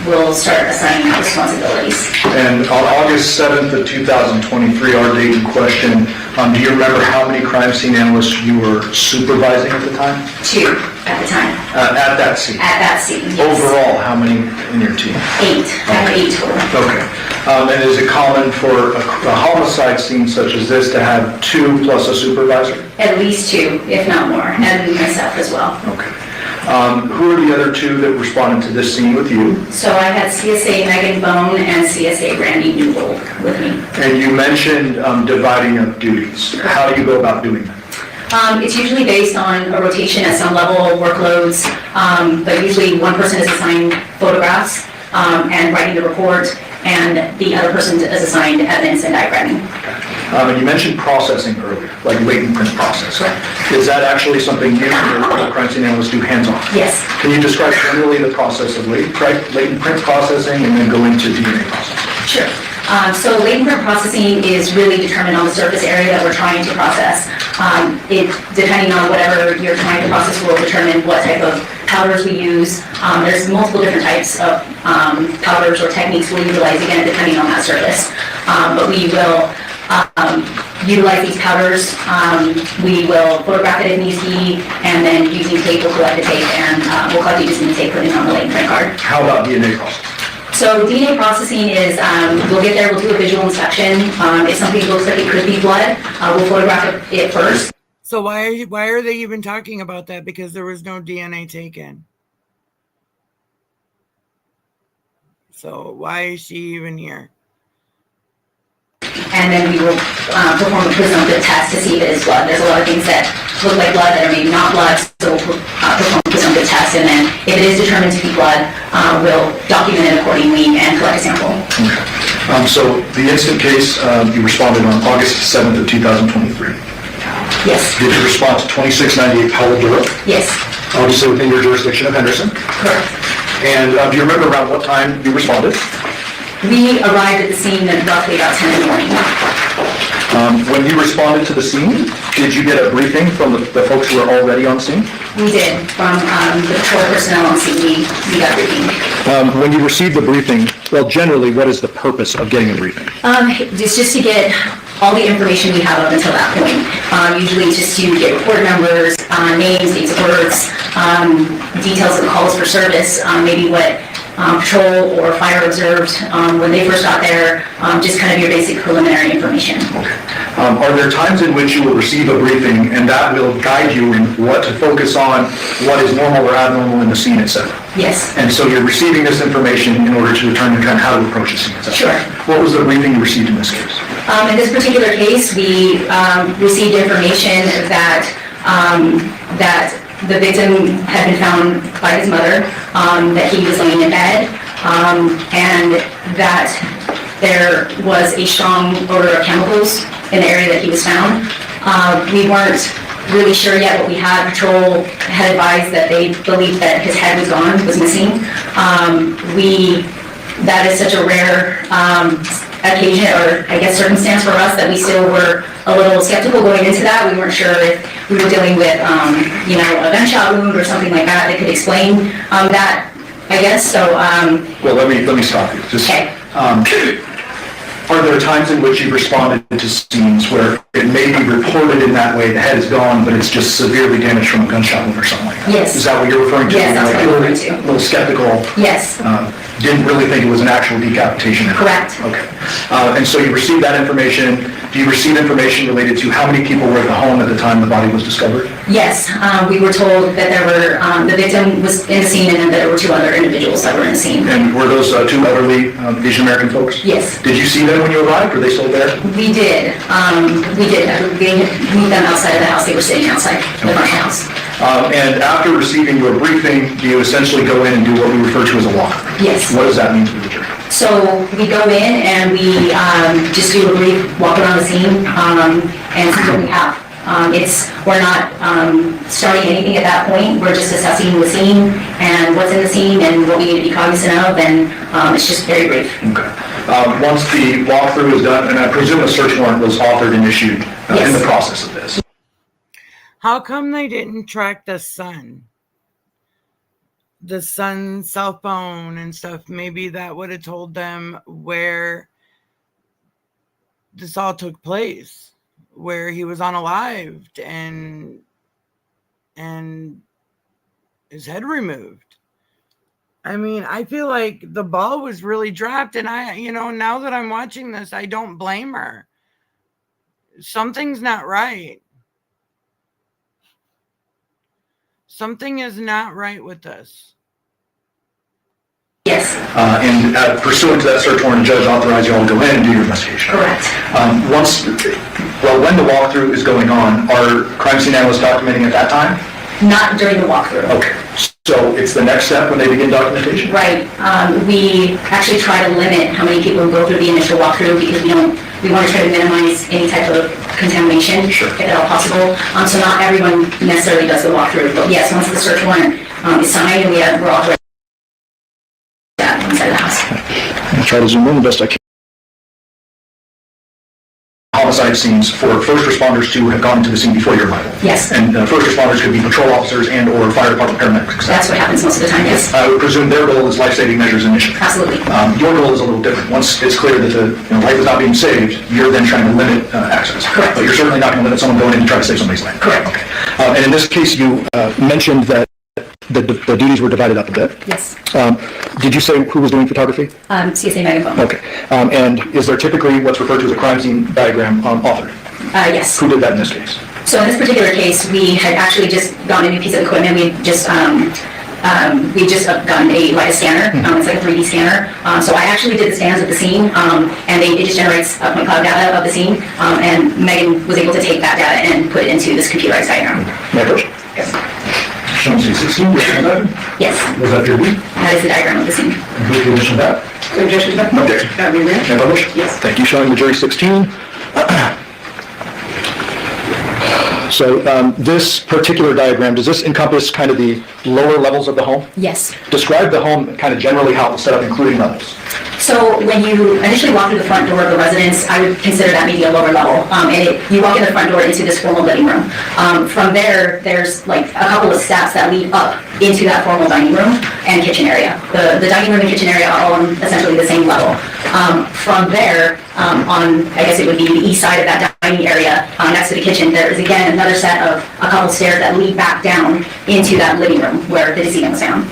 we'll start assigning responsibilities. And on August 7th of 2023, our date in question, do you remember how many crime scene analysts you were supervising at the time? 2 at the time. At that scene? At that scene, yes. Overall, how many in your team? 8. I have 8 total. Okay. And is it common for a homicide scene such as this to have 2 plus a supervisor? At least 2, if not more, and myself as well. Okay. Who are the other 2 that responded to this scene with you? So I had CSA Megan Bone and CSA Randy Newbold with me. And you mentioned dividing up duties. How do you go about doing that? It's usually based on a rotation at some level, workloads, but usually one person is assigned photographs and writing the report, and the other person is assigned evidence and diagramming. And you mentioned processing earlier, like latent print processing. Is that actually something you or crime scene analysts do hands-on? Yes. Can you describe generally the process of latent print processing and then go into DNA processing? Sure. So latent print processing is really determined on the surface area that we're trying to process. Depending on whatever you're trying to process will determine what type of powders we use. There's multiple different types of powders or techniques we'll utilize, again, depending on that surface. But we will utilize these powders. We will photograph it if needs be, and then using tape, we'll collect the tape, and we'll collect it using the tape, putting it on the latent print card. How about DNA processing? So DNA processing is, we'll get there, we'll do a visual inspection. If something looks like it could be blood, we'll photograph it first. So why are they even talking about that? Because there was no DNA taken. So why is she even here? And then we will perform a presumptive test to see if it is blood. There's a lot of things that look like blood that are maybe not blood, so we'll perform a presumptive test, and then if it is determined to be blood, we'll document it accordingly and collect a sample. Okay. So the instant case, you responded on August 7th of 2023. Yes. Did you respond to 2698 Paladura? Yes. Obviously within your jurisdiction of Henderson. Correct. And do you remember around what time you responded? We arrived at the scene at roughly about 10 in the morning. When you responded to the scene, did you get a briefing from the folks who were already on scene? We did. From the patrol personnel on scene, we got a briefing. When you received the briefing, well, generally, what is the purpose of getting a briefing? It's just to get all the information we have up until that point. Usually just to get report numbers, names, dates of births, details of calls for service, maybe what patrol or fire observed when they first got there, just kind of your basic preliminary information. Okay. Are there times in which you will receive a briefing and that will guide you in what to focus on, what is normal or abnormal in the scene, etc.? Yes. And so you're receiving this information in order to determine kind of how to approach the scene, etc.? Sure. What was the briefing you received in this case? In this particular case, we received information that the victim had been found by his mother, that he was laying in bed, and that there was a strong odor of chemicals in the area that he was found. We weren't really sure yet what we had. Patrol had advised that they believed that his head was gone, was missing. That is such a rare occasion, or I guess circumstance for us, that we still were a little skeptical going into that. We weren't sure if we were dealing with, a gunshot wound or something like that could explain that, I guess. So. Well, let me stop you. Just, okay. Are there times in which you've responded to scenes where it may be reported in that way, the head is gone, but it's just severely damaged from a gunshot wound or something like that? Yes. Is that what you're referring to? Yes, that's what I'm referring to. A little skeptical. Yes. Didn't really think it was an actual decapitation. Correct. Okay. And so you received that information. Do you receive information related to how many people were at the home at the time the body was discovered? Yes. We were told that there were, the victim was in the scene, and then there were two other individuals that were in the scene. And were those two elderly Asian American folks? Yes. Did you see them when you arrived? Were they still there? We did. We did. We moved them outside of the house. They were sitting outside the front house. And after receiving your briefing, do you essentially go in and do what we refer to as a walkthrough? Yes. What does that mean to the jury? So we go in and we just do a brief walk around the scene and see what we have. We're not starting anything at that point. We're just assessing the scene and what's in the scene and what we need to be cognizant of, and it's just very brief. Okay. Once the walkthrough is done, and I presume a search warrant was authored and issued in the process of this. How come they didn't track the son's cell phone and stuff? Maybe that would have told them where this all took place, where he was unalived and his head removed. I mean, I feel like the ball was really dropped, and now that I'm watching this, I don't blame her. Something's not right. Something is not right with this. Yes. And pursuant to that search warrant, the judge authorized you all to go in and do your investigation. Correct. When the walkthrough is going on, are crime scene analysts documenting at that time? Not during the walkthrough. Okay. So it's the next step when they begin documentation? Right. We actually try to limit how many people go through the initial walkthrough because we want to try to minimize any type of contamination, if at all possible. So not everyone necessarily does the walkthrough. But yes, once the search warrant is signed and we're authorized inside the house. I'll try to zoom in the best I can. homicide scenes for first responders to have gone to the scene before your arrival. Yes. And first responders could be patrol officers and or fire department paramedics. That's what happens most of the time, yes. I would presume their goal is life-saving measures initially. Absolutely. Your goal is a little different. Once it's clear that the life is not being saved, you're then trying to limit access. Correct. But you're certainly not going to limit someone going in to try to save somebody's life. Correct. Okay. And in this case, you mentioned that the duties were divided up a bit. Yes. Did you say who was doing photography? CSA Megaphone. Okay. And is there typically what's referred to as a crime scene diagram authored? Yes. Who did that in this case? So in this particular case, we had actually just gotten a new piece of equipment. We just gotten a scanner. It's like a 3D scanner. So I actually did the scans of the scene, and it just generates a point cloud data of the scene. And Megan was able to take that data and put it into this computerized diagram. Yes. Shown C16, Yes. was that your lead? That is the diagram of the scene. And who's the addition to that? No objection to that? No objection. Can I be read? Can I publish? Yes. Thank you. Showing the jury 16. So this particular diagram, does this encompass kind of the lower levels of the home? Yes. Describe the home kind of generally how it's set up, including levels. So when you initially walk through the front door of the residence, I would consider that maybe a lower level. You walk in the front door into this formal living room. From there, there's like a couple of steps that lead up into that formal dining room and kitchen area. The dining room and kitchen area are all on essentially the same level. From there, on, I guess it would be the east side of that dining area, next to the kitchen, there is again another set of a couple stairs that lead back down into that living room where the decedent was found.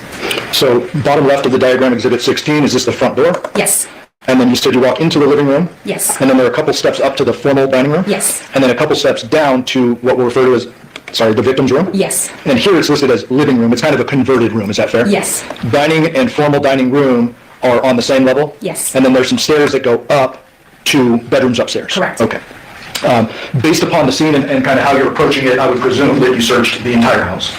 So bottom left of the diagram, exhibit 16, is this the front door? Yes. And then you said you walk into the living room? Yes. And then there are a couple steps up to the formal dining room? Yes. And then a couple steps down to what we'll refer to as, the victim's room? Yes. And here it's listed as living room. It's kind of a converted room, is that fair? Yes. Dining and formal dining room are on the same level? Yes. And then there's some stairs that go up to bedrooms upstairs? Correct. Okay. Based upon the scene and kind of how you're approaching it, I would presume that you searched the entire house.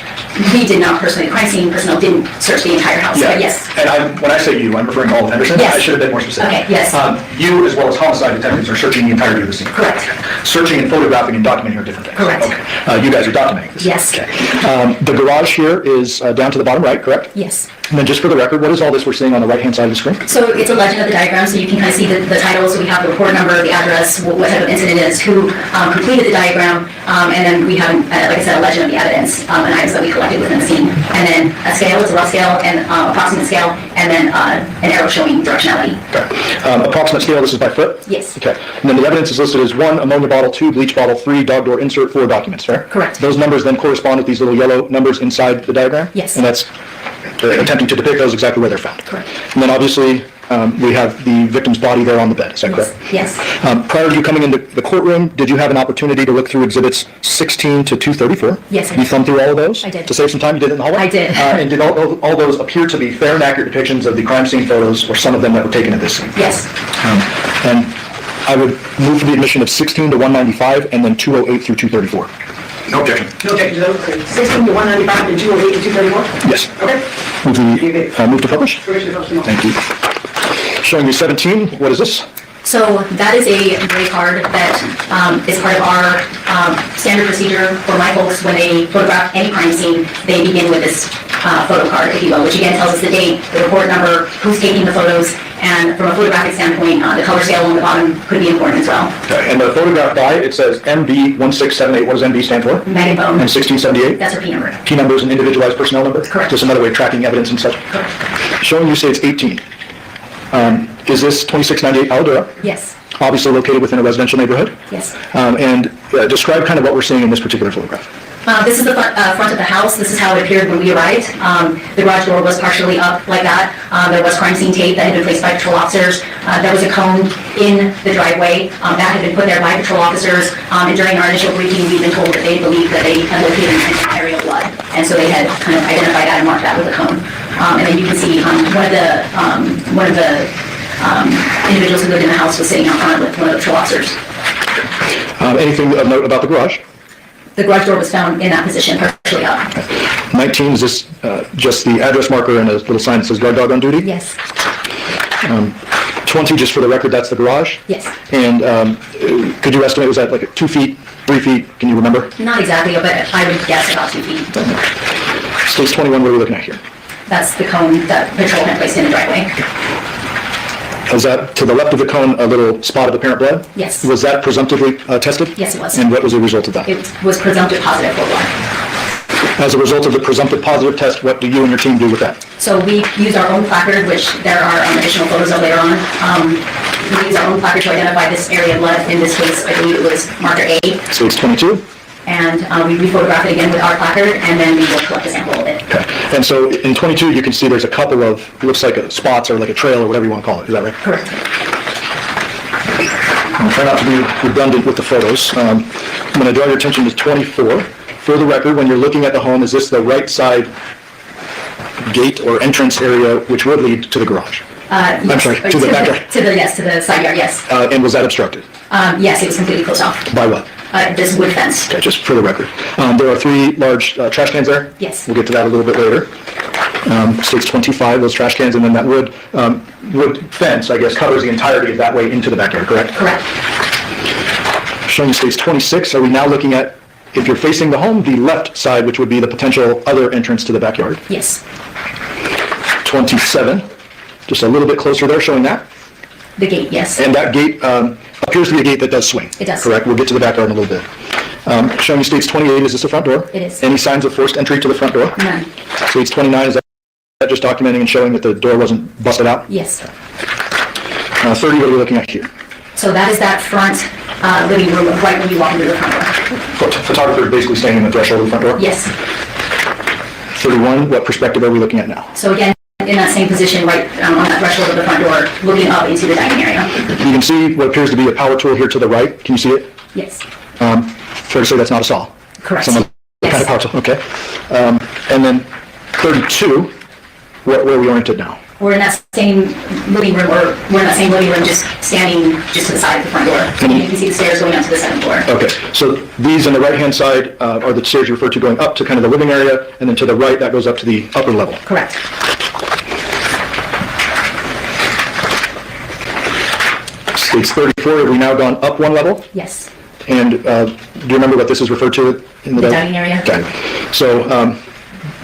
We did not personally, crime scene personnel didn't search the entire house, but yes. And when I say you, I'm referring to all of Henderson. Yes. I should have been more specific. Okay, yes. You, as well as homicide detectives, are searching the entirety of the scene. Correct. Searching and photographing and documenting are different things. Correct. Okay. You guys are documenting this. Yes. Okay. The garage here is down to the bottom right, correct? Yes. And then just for the record, what is all this we're seeing on the right-hand side of the screen? So it's a legend of the diagram, so you can kind of see the title. So we have the report number, the address, what type of incident it is, who completed the diagram, and then we have, like I said, a legend of the evidence and items that we collected within the scene. And then a scale, it's a rough scale, and approximate scale, and then an arrow showing directionality. Okay. Approximate scale, this is by foot? Yes. Okay. And then the evidence is listed as 1 ammonia bottle, 2 bleach bottle, 3 dog door insert, 4 documents, fair? Correct. Those numbers then correspond with these little yellow numbers inside the diagram? Yes. And that's attempting to depict those exactly where they're found. Correct. And then obviously, we have the victim's body there on the bed, is that correct? Yes. Prior to you coming into the courtroom, did you have an opportunity to look through exhibits 16 to 234? Yes, I You did. thumbed through all of those? I did. To save some time, you did it in the hallway? I did. And did all those appear to be fair and accurate depictions of the crime scene photos, or some of them that were taken at this scene? Yes. And I would move for the admission of 16 to 195 and then 208 through 234. No objection. No objection to those. 16 to 195 and 208 to 234? Yes. Okay. Move to publish? Thank you. Showing you 17, what is this? So that is a gray card that is part of our standard procedure for my folks. When they photograph any crime scene, they begin with this photo card, if you will, which again tells us the date, the report number, who's taking the photos, and from a photographic standpoint, the color scale on the bottom could be important as well. Okay, and the photograph by, it says MB1678, what does MB stand for? Megan Bone. And 1678? That's her P number. P number is an individualized personnel number? Correct. Just another way of tracking evidence and such? Correct. Showing you say it's 18. Is this 2698 Aldera? Yes. Obviously located within a residential neighborhood? Yes. And describe kind of what we're seeing in this particular photograph. This is the front of the house. This is how it appeared when we arrived. The garage door was partially up like that. There was crime scene tape that had been placed by patrol officers. There was a cone in the driveway that had been put there by patrol officers. And during our initial briefing, we've been told that they believed that they had located an area of blood. And so they had kind of identified that and marked that with a cone. And then you can see one of the individuals who lived in the house was sitting out front with one of the patrol officers. Anything of note about the garage? The garage door was found in that position, partially up. 19, is this just the address marker and a little sign that says guard dog on duty? Yes. 20, just for the record, that's the garage? Yes. And could you estimate, was that like 2 feet, 3 feet? Can you remember? Not exactly, but I would guess about 2 feet. Stage 21, what are we looking at here? That's the cone that patrol had placed in the driveway. Is that to the left of the cone a little spot of apparent blood? Yes. Was that presumptively tested? Yes, it was. And what was the result of that? It was presumptive positive for blood. As a result of the presumptive positive test, what do you and your team do with that? So we use our own placard, which there are additional photos of later on. We use our own placard to identify this area of blood. In this case, I believe it was marker A. Stage 22? And we re-photograph it again with our placard, and then we will collect a sample of it. Okay. And so in 22, you can see there's a couple of, looks like spots or like a trail or whatever you want to call it. Is that right? Correct. I'll try not to be redundant with the photos. I'm going to draw your attention to 24. For the record, when you're looking at the home, is this the right side gate or entrance area which would lead to the garage? Yes. I'm sorry, to the backyard? To the side yard, yes. And was that obstructed? Yes, it was completely closed off. By what? This wood fence. Okay, just for the record. There are 3 large trash cans there? Yes. We'll get to that a little bit later. States 25, those trash cans, and then that wood fence, I guess, covers the entirety of that way into the backyard, correct? Correct. Showing states 26, are we now looking at, if you're facing the home, the left side, which would be the potential other entrance to the backyard? Yes. 27, just a little bit closer there, showing that. The gate, yes. And that gate appears to be a gate that does swing. It does. Correct? We'll get to the backyard in a little bit. Showing states 28, is this the front door? It is. Any signs of forced entry to the front door? None. States 29, is that just documenting and showing that the door wasn't busted out? Yes. 30, what are we looking at here? So that is that front living room right when you walk into the front door. Photographer is basically standing in the threshold of the front door? Yes. 31, what perspective are we looking at now? So again, in that same position, right on that threshold of the front door, looking up into the dining area. You can see what appears to be a power tool here to the right. Can you see it? Yes. Fair to say that's not a saw? Correct. Some other kind of power tool, okay. And then 32, where are we oriented now? We're in that same living room, just standing just to the side of the front door. And you can see the stairs going up to the second floor. Okay, so these on the right-hand side are the stairs you referred to going up to kind of the living area, and then to the right, that goes up to the upper level. Correct. States 34, have we now gone up 1 level? Yes. And do you remember what this is referred to in the dining area? Okay. So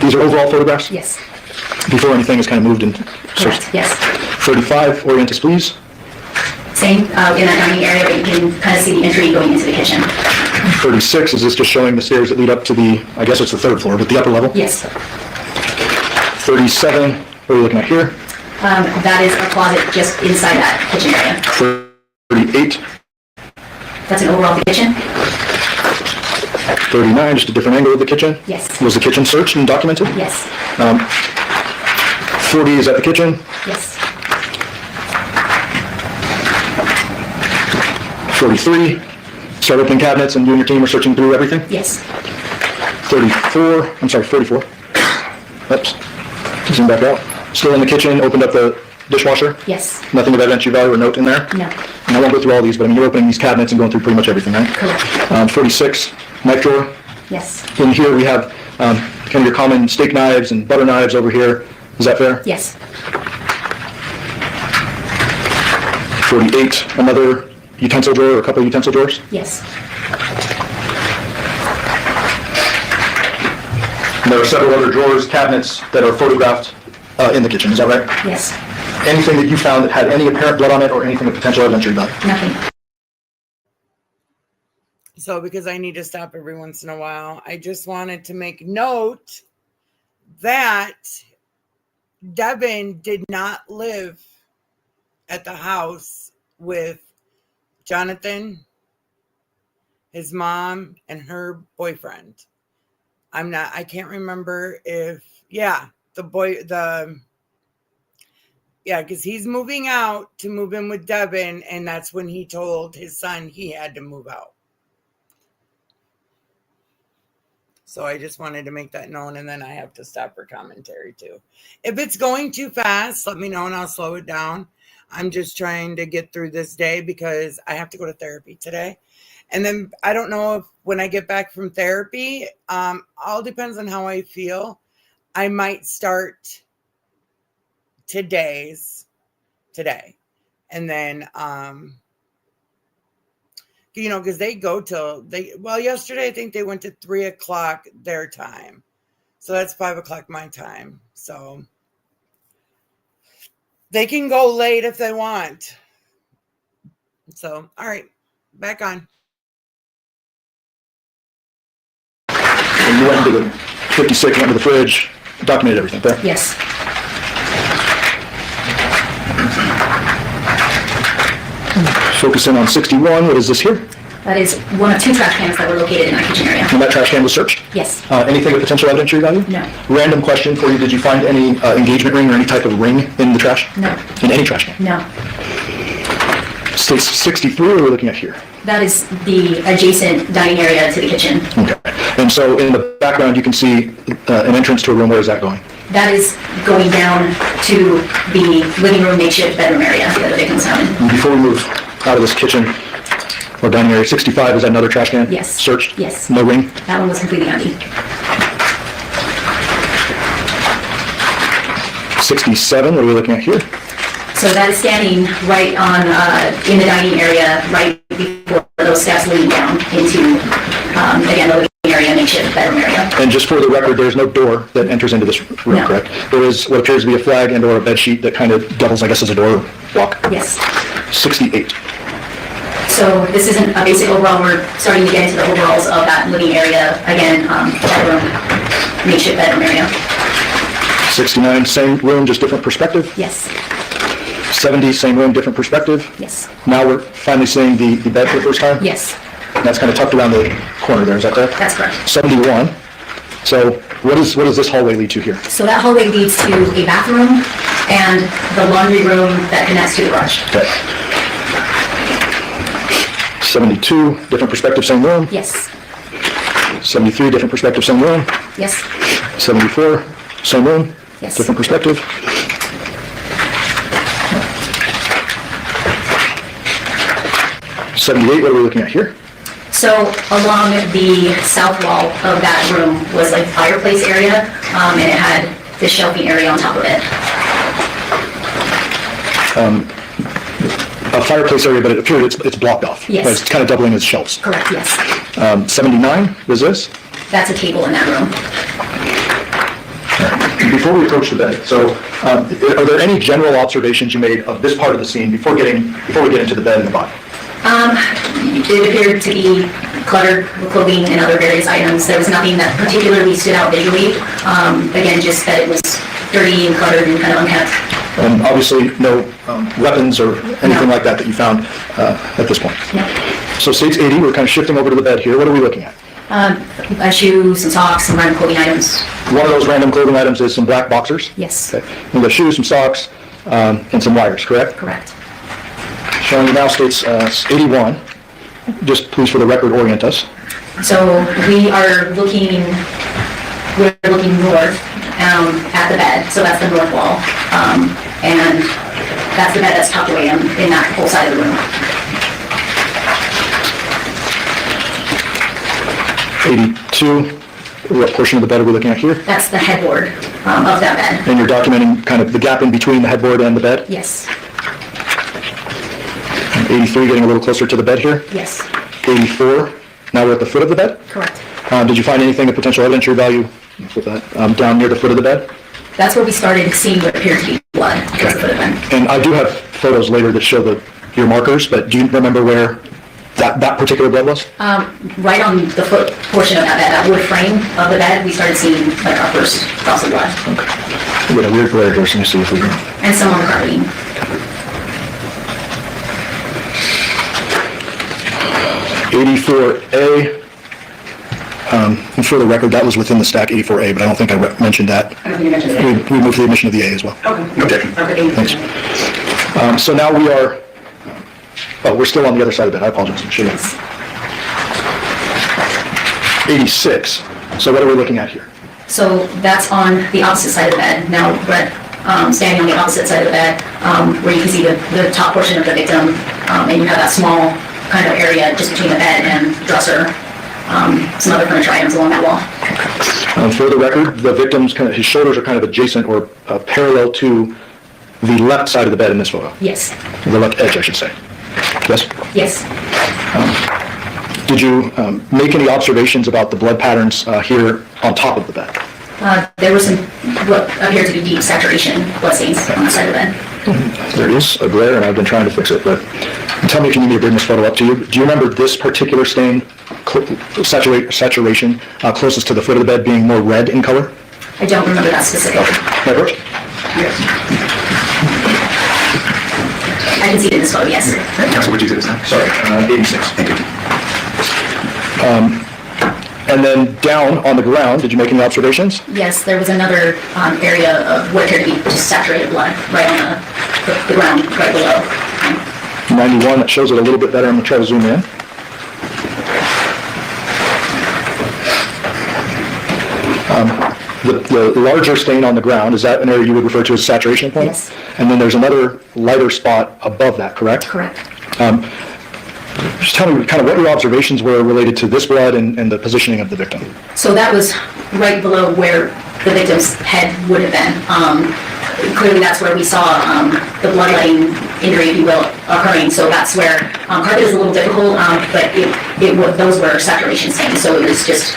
these are overall photographs? Yes. Before anything is kind of moved in? Correct, yes. 35, orient us please. Same in that dining area, but you can kind of see the entry going into the kitchen. 36, is this just showing the stairs that lead up to the, I guess it's the 3rd floor, but the upper level? Yes. 37, what are we looking at here? That is a closet just inside that kitchen area. 38. That's an overall of the kitchen? 39, just a different angle of the kitchen? Yes. Was the kitchen searched and documented? Yes. 40, is that the kitchen? Yes. 43, start opening cabinets and you and your team are searching through everything? Yes. 44. Oops, zoom back out. Still in the kitchen, opened up the dishwasher? Yes. Nothing of evidentiary value or note in there? No. And I won't go through all these, but I mean, you're opening these cabinets and going through pretty much everything, right? Correct. 46, knife drawer. Yes. In here, we have kind of your common steak knives and butter knives over here. Is that fair? Yes. 48, another utensil drawer or a couple of utensil drawers? Yes. And there are several other drawers, cabinets that are photographed in the kitchen, is that right? Yes. Anything that you found that had any apparent blood on it or anything of potential evidentiary value? Nothing. So because I need to stop every once in a while, I just wanted to make note that Devyn did not live at the house with Jonathon, his mom, and her boyfriend. I can't remember if, because he's moving out to move in with Devyn, and that's when he told his son he had to move out. So I just wanted to make that known, and then I have to stop for commentary too. If it's going too fast, let me know and I'll slow it down. I'm just trying to get through this day because I have to go to therapy today. And then I don't know if when I get back from therapy, all depends on how I feel. I might start today. And then, because they go till yesterday, I think they went to 3:00 their time. So that's 5:00 my time. So they can go late if they want. So, all right, back on. And you went into the 56, went to the fridge, documented everything there? Yes. Focus in on 61. What is this here? That is one of 2 trash cans that were located in our kitchen area. And that trash can was searched? Yes. Anything of potential evidentiary value? No. Random question for you. Did you find any engagement ring or any type of ring in the trash? No. In any trash can? No. States 63, what are we looking at here? That is the adjacent dining area to the kitchen. Okay. And so in the background, you can see an entrance to a room. Where is that going? That is going down to the living room makeshift bedroom area that the victim's found in. And before we move out of this kitchen or dining area, 65, is that another trash can? Yes. Searched? Yes. No ring? That one was completely empty. 67, what are we looking at here? So that is standing right on, in the dining area, right before those steps leading down into, again, the living area, makeshift bedroom area. And just for the record, there's no door that enters into this room, No. correct? There is what appears to be a flag and or a bed sheet that kind of doubles, I guess, as a door lock. Yes. 68. So this isn't a basic overall, we're starting to get into the overalls of that living area, again, bedroom, makeshift bedroom area. 69, same room, just different perspective? Yes. 70, same room, different perspective? Yes. Now we're finally seeing the bed for the first time? Yes. And that's kind of tucked around the corner there, is that correct? That's correct. 71. So what does this hallway lead to here? So that hallway leads to a bathroom and the laundry room that connects to the garage. Okay. 72, different perspective, same room? Yes. 73, different perspective, same room? Yes. 74, same room? Yes. Different perspective? 78, what are we looking at here? So along the south wall of that room was like fireplace area, and it had the shelving area on top of it. A fireplace area, but it appeared it's blocked off. Yes. Right? It's kind of doubling as shelves. Correct, yes. 79, what is this? That's a table in that room. Before we approach the bed, so are there any general observations you made of this part of the scene before we get into the bed and the body? It appeared to be cluttered with clothing and other various items. There was nothing that particularly stood out visually. Again, just that it was dirty and cluttered and kind of unkept. And obviously no weapons or anything like that you found at this point. No. So states 80, we're kind of shifting over to the bed here. What are we looking at? A shoe, some socks, some random clothing items. One of those random clothing items is some black boxers? Yes. Okay. We've got shoes, some socks, and some wires, correct? Correct. Showing you now states 81. Just please for the record orient us. So we're looking north at the bed. So that's the north wall. And that's the bed that's tucked away in that whole side of the room. 82, what portion of the bed are we looking at here? That's the headboard of that bed. And you're documenting kind of the gap in between the headboard and the bed? Yes. 83, getting a little closer to the bed here? Yes. 84, now we're at the foot of the bed? Correct. Did you find anything of potential evidentiary value with that down near the foot of the bed? That's where we started seeing what appeared to be blood. Okay. The foot of the bed. And I do have photos later that show your markers, but do you remember where that particular bed was? Right on the foot portion of that wood frame of the bed, we started seeing like our first drops of blood. Okay. We got a weird glare here, so let me see if we can. And some on the carpeting. 84A. And for the record, that was within the stack 84A, but I don't think I mentioned that. I don't think you mentioned that. We moved the admission of the A as well. Okay. Okay. Thanks. So now we are, we're still on the other side of the bed. I apologize. Should have. 86. So what are we looking at here? So that's on the opposite side of the bed. Now we're standing on the opposite side of the bed, where you can see the top portion of the victim, and you have that small kind of area just between the bed and dresser, some other furniture items along that wall. For the record, the victim's his shoulders are kind of adjacent or parallel to the left side of the bed in this photo. Yes. The left edge, I should say. Yes? Yes. Did you make any observations about the blood patterns here on top of the bed? There was some what appeared to be deep saturation blood stains on the side of the bed. There is a glare, and I've been trying to fix it, but tell me if you need me to bring this photo up to you. Do you remember this particular stain, saturation, closest to the foot of the bed being more red in color? I don't remember that specific. Okay. My first? Yes. I can see it in this photo, yes. Council, would you do this now? Sorry, 86. Thank you. And then down on the ground, did you make any observations? Yes, there was another area of what appeared to be just saturated blood right on the ground, right below. 91, that shows it a little bit better. I'm going to try to zoom in. The larger stain on the ground, is that an area you would refer to as saturation point? Yes. And then there's another lighter spot above that, correct? Correct. Just tell me kind of what your observations were related to this blood and the positioning of the victim. So that was right below where the victim's head would have been. Clearly that's where we saw the bloodletting injury, if you will, occurring. So that's where carpet is a little difficult, but those were saturation stains. So it was just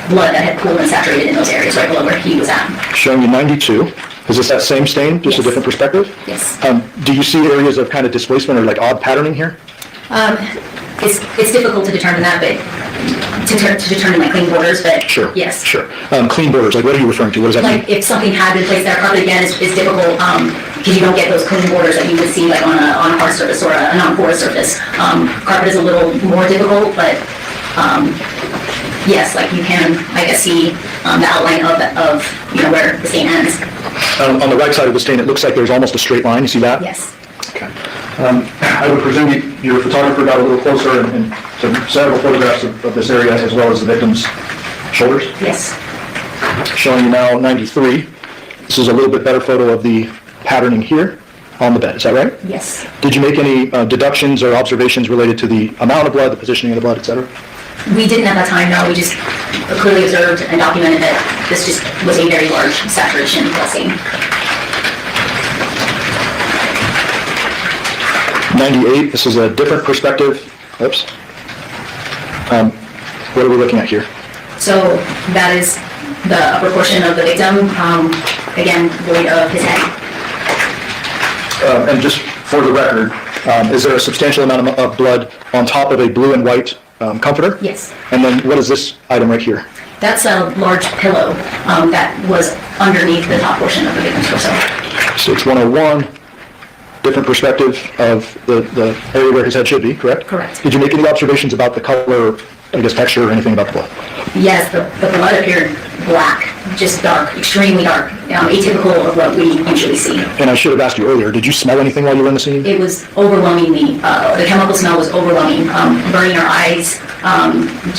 blood that had pooled and saturated in those areas right below where he was at. Showing you 92. Is this that same stain, just a different perspective? Yes. Do you see areas of kind of displacement or like odd patterning here? It's difficult to determine that, but to determine like clean borders, but sure. Yes. Sure. Clean borders, like what are you referring to? What does that mean? Like if something had been placed there, carpet again is difficult because you don't get those clean borders that you would see like on a hard surface or a non-porous surface. Carpet is a little more difficult, but yes, like you can, I guess, see the outline of where the stain ends. On the right side of the stain, it looks like there's almost a straight line. You see that? Yes. Okay. I would presume your photographer got a little closer and took several photographs of this area as well as the victim's shoulders. Yes. Showing you now 93. This is a little bit better photo of the patterning here on the bed. Is that right? Yes. Did you make any deductions or observations related to the amount of blood, the positioning of the blood, etc.? We didn't at that time, no. We just clearly observed and documented that this just was a very large saturation stain. 98, this is a different perspective. Oops. What are we looking at here? So that is the upper portion of the victim, again, void of his head. And just for the record, is there a substantial amount of blood on top of a blue and white comforter? Yes. And then what is this item right here? That's a large pillow that was underneath the top portion of the victim's torso. So it's 101. Different perspective of the area where his head should be, correct? Correct. Did you make any observations about the color, I guess texture, or anything about the blood? Yes, the blood appeared black, just dark, extremely dark, atypical of what we usually see. And I should have asked you earlier, did you smell anything while you were in the scene? It was overwhelmingly, the chemical smell was overwhelming, burning our eyes,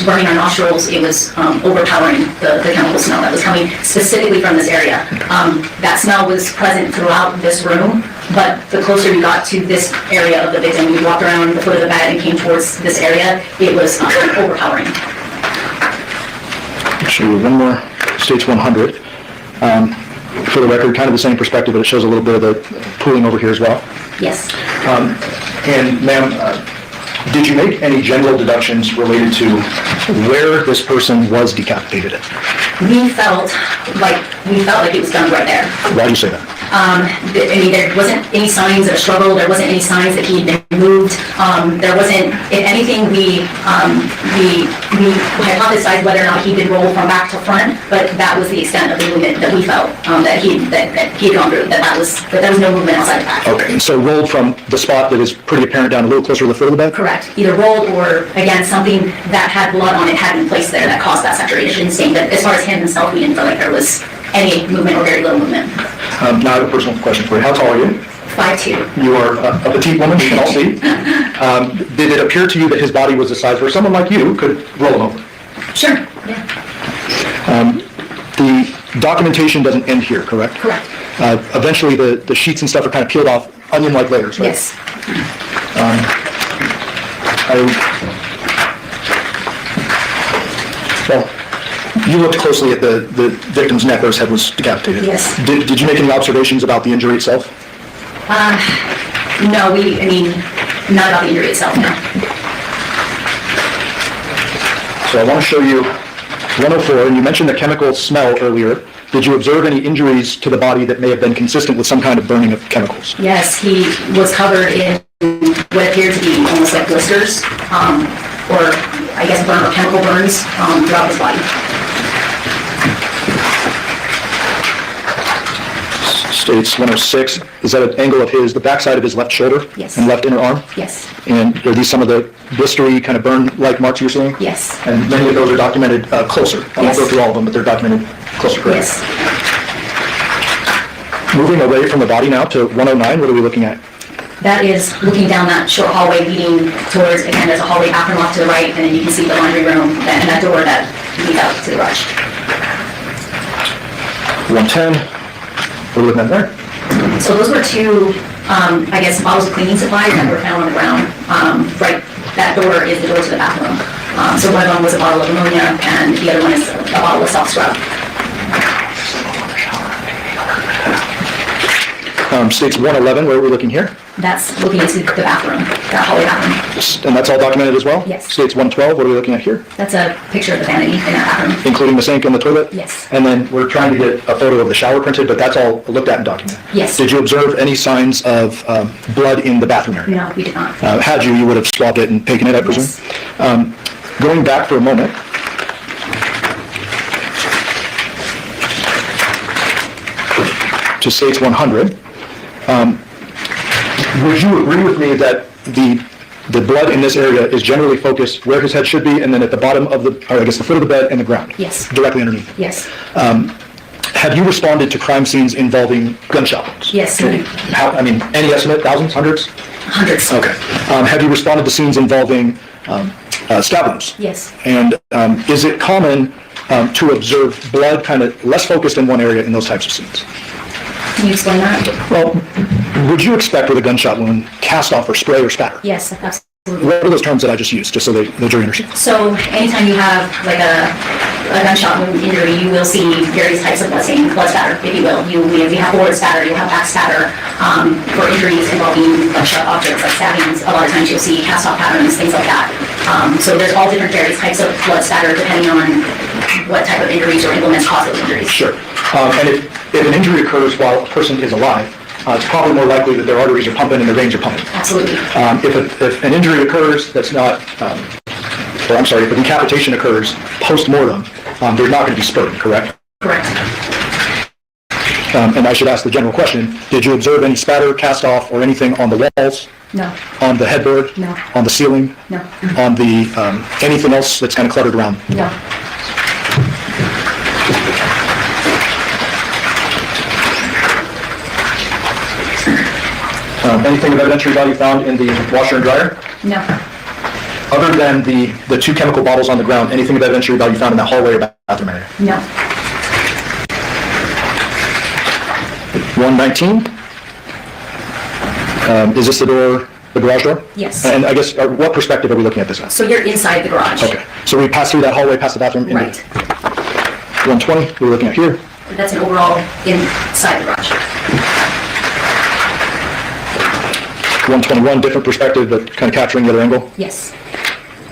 burning our nostrils. It was overpowering the chemical smell that was coming specifically from this area. That smell was present throughout this room, but the closer we got to this area of the victim, we walked around the foot of the bed and came towards this area, it was overpowering. Actually, one more, states 100. For the record, kind of the same perspective, but it shows a little bit of the pooling over here as well. Yes. And ma'am, did you make any general deductions related to where this person was decapitated? We felt like it was done right there. Why do you say that? I mean, there wasn't any signs of a struggle. There wasn't any signs that he'd been moved. There wasn't, if anything, we hypothesized whether or not he'd been rolled from back to front, but that was the extent of the movement that we felt that he had gone through. That there was no movement outside the back. Okay, so rolled from the spot that is pretty apparent down a little closer to the foot of the bed? Correct. Either rolled or, again, something that had blood on it had been placed there that caused that saturation stain. But as far as him himself, we didn't feel like there was any movement or very little movement. Now I have a personal question for you. How tall are you? 5'2". You are a petite woman, we can all see. Did it appear to you that his body was the size where someone like you could roll him over? Sure, yeah. The documentation doesn't end here, correct? Correct. Eventually the sheets and stuff are kind of peeled off onion-like layers, right? Yes. Well, you looked closely at the victim's neck where his head was decapitated. Yes. Did you make any observations about the injury itself? No, not about the injury itself, no. So I want to show you 104, and you mentioned the chemical smell earlier. Did you observe any injuries to the body that may have been consistent with some kind of burning of chemicals? Yes, he was covered in what appeared to be almost like blisters, or I guess chemical burns throughout his body. States 106, is that an angle of the backside of his left shoulder? Yes. And left inner arm? Yes. And are these some of the blistery kind of burn-like marks you're seeing? Yes. And many of those are documented closer. I won't go through all of them, but they're documented closer. Correct? Yes. Moving away from the body now to 109, what are we looking at? That is looking down that short hallway leading towards, again, there's a hallway bathroom off to the right, and then you can see the laundry room and that door that leads out to the garage. 110, what are we looking at there? So those were two, I guess, bottles of cleaning supplies that were found on the ground. Right, that door is the door to the bathroom. So one of them was a bottle of ammonia, and the other one is a bottle of self-scrub. States 111, where are we looking here? That's looking into the bathroom, that hallway bathroom. And that's all documented as well? Yes. States 112, what are we looking at here? That's a picture of the vanity in that bathroom. Including the sink and the toilet? Yes. And then we're trying to get a photo of the shower printed, but that's all looked at and documented? Yes. Did you observe any signs of blood in the bathroom area? No, we did not. Had you would have swabbed it and taken it, I presume? Yes. Going back for a moment, to states 100, would you agree with me that the blood in this area is generally focused where his head should be, and then at the bottom of the, or I guess the foot of the bed and the ground? Yes. Directly underneath? Yes. Have you responded to crime scenes involving gunshot wounds? Yes. Any estimate, thousands, hundreds? Hundreds. Okay. Have you responded to scenes involving stab wounds? Yes. And is it common to observe blood kind of less focused in one area in those types of scenes? Can you explain that? Well, would you expect with a gunshot wound cast off or spray or spatter? Yes, absolutely. What are those terms that I just used, just so the jury understands? So anytime you have like a gunshot wound injury, you will see various types of blood spatter, if you will. You have forward spatter, you have back spatter. For injuries involving sharp objects like stabbings, a lot of times you'll see cast-off patterns, things like that. So there's all different various types of blood spatter depending on what type of injuries or implements cause those injuries. Sure. And if an injury occurs while a person is alive, it's probably more likely that their arteries are pumping and their veins are pumping. Absolutely. If an injury occurs that's not, if a decapitation occurs post-mortem, there's not going to be spurting, correct? Correct. And I should ask the general question, did you observe any spatter, cast off, or anything on the walls? No. On the headboard? No. On the ceiling? No. On the, anything else that's kind of cluttered around? No. Anything of evidentiary value found in the washer and dryer? No. Other than the two chemical bottles on the ground, anything of evidentiary value found in that hallway or bathroom area? No. 119. Is this the garage door? Yes. And I guess, what perspective are we looking at this at? So you're inside the garage. Okay. So we pass through that hallway, past the bathroom? Right. 120, we're looking at here. That's an overall inside the garage. 121, different perspective, but kind of capturing the other angle. Yes.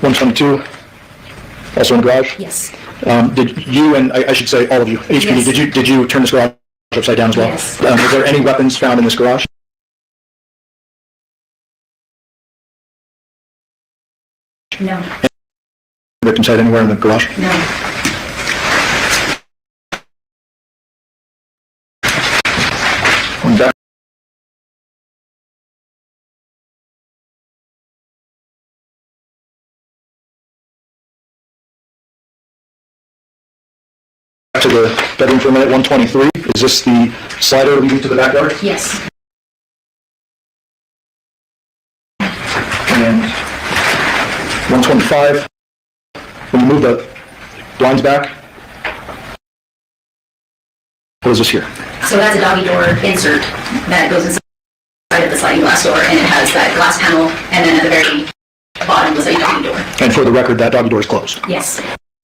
122, also in the garage. Yes. Did you, and I should say all of you, HPD, Yes. did you turn this garage upside down as well? Yes. Is there any weapons found in this garage? No. Victim site anywhere in the garage? No. Back to the bedroom for a minute, 123. Is this the slider leading to the backyard? Yes. And 125. When you move the blinds back, what is this here? So that's a doggy door insert that goes inside of the sliding glass door, and it has that glass panel, and then at the very bottom was a doggy door. And for the record, that doggy door is closed. Yes.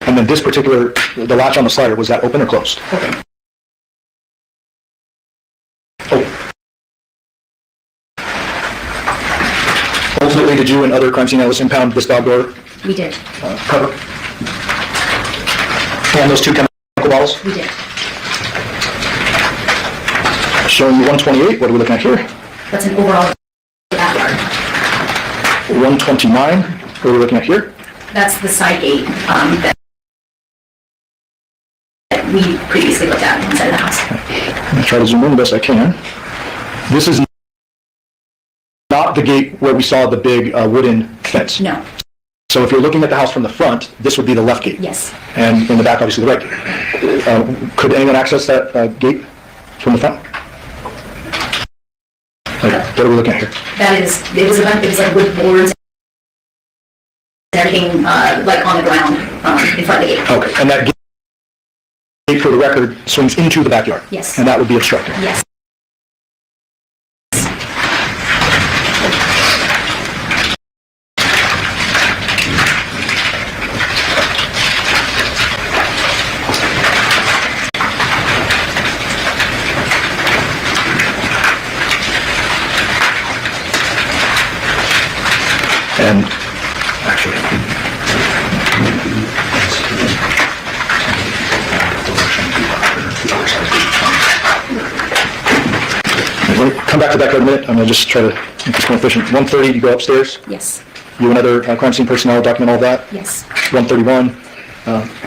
And then this particular, the latch on the slider, was that open or closed? Open. Oh. Ultimately, did you and other crime scene analysts impound this dog door We did. cover? And those 2 chemical bottles? We did. Showing you 128, what are we looking at here? That's an overall backyard. 129, what are we looking at here? That's the side gate that we previously looked at inside the house. I'm going to try to zoom in the best I can. This is not the gate where we saw the big wooden fence. No. So if you're looking at the house from the front, this would be the left gate. Yes. And in the back, obviously, the right gate. Could anyone access that gate from the front? What are we looking at here? That is, it was like wood boards and everything like on the ground in front of the gate. Okay, and that gate, for the record, swings into the backyard? Yes. And that would be obstructed? Yes. And actually, we'll come back to the backyard in a minute. I'm going to just try to make this more efficient. 1:30, you go upstairs. Yes. You and other crime scene personnel document all that. Yes. 1:31,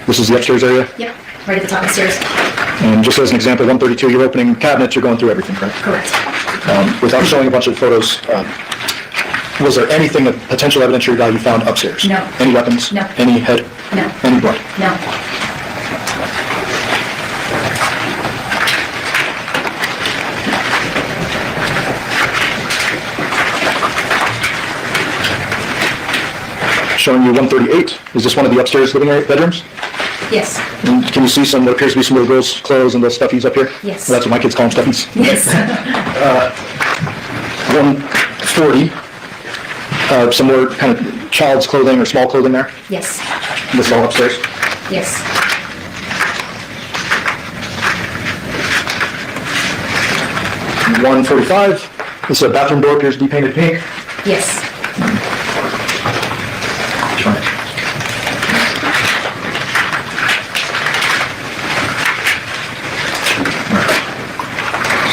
this is the upstairs area. Yep, right at the top of the stairs. And just as an example, 1:32, you're opening cabinets, you're going through everything, correct? Correct. Without showing a bunch of photos, was there anything of potential evidentiary value found upstairs? No. Any weapons? No. Any head? No. Any blood? No. Showing you 138. Is this one of the upstairs living area bedrooms? Yes. And can you see some, what appears to be some little girls' clothes and the stuffies up here? Yes. Well, that's what my kids call them, stuffies. Yes. 140. Some more kind of child's clothing or small clothing there? Yes. This is all upstairs? Yes. And 145. This bathroom door appears to be painted pink. Yes.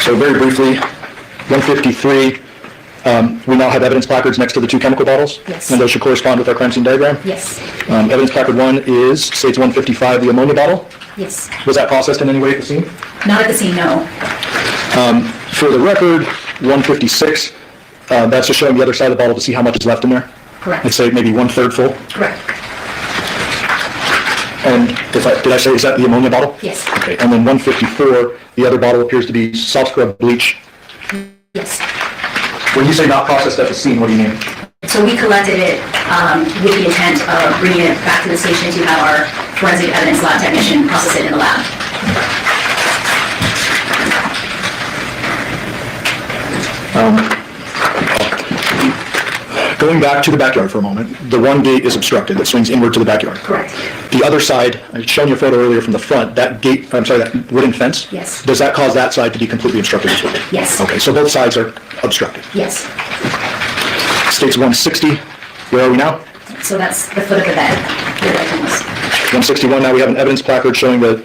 So very briefly, 153, we now have evidence placards next to the 2 chemical bottles. Yes. And those should correspond with our crime scene diagram. Yes. Evidence placard 1 states 155, the ammonia bottle. Yes. Was that processed in any way at the scene? Not at the scene, no. For the record, 156, that's just showing the other side of the bottle to see how much is left in there. Correct. I'd say maybe 1/3 full. Correct. And did I say, is that the ammonia bottle? Yes. Okay, and then 154, the other bottle appears to be soft scrub bleach. Yes. When you say not processed at the scene, what do you mean? So we collected it with the intent of bringing it back to the station to have our forensic evidence lab technician process it in the lab. Going back to the backyard for a moment, the one gate is obstructed that swings inward to the backyard. Correct. The other side, I'd shown you a photo earlier from the front, that gate, I'm sorry, that wooden fence? Yes. Does that cause that side to be completely obstructed as well? Yes. Okay, so both sides are obstructed. Yes. States 160, where are we now? So that's the foot of the bed. Where the victim was. 161, now we have an evidence placard showing what?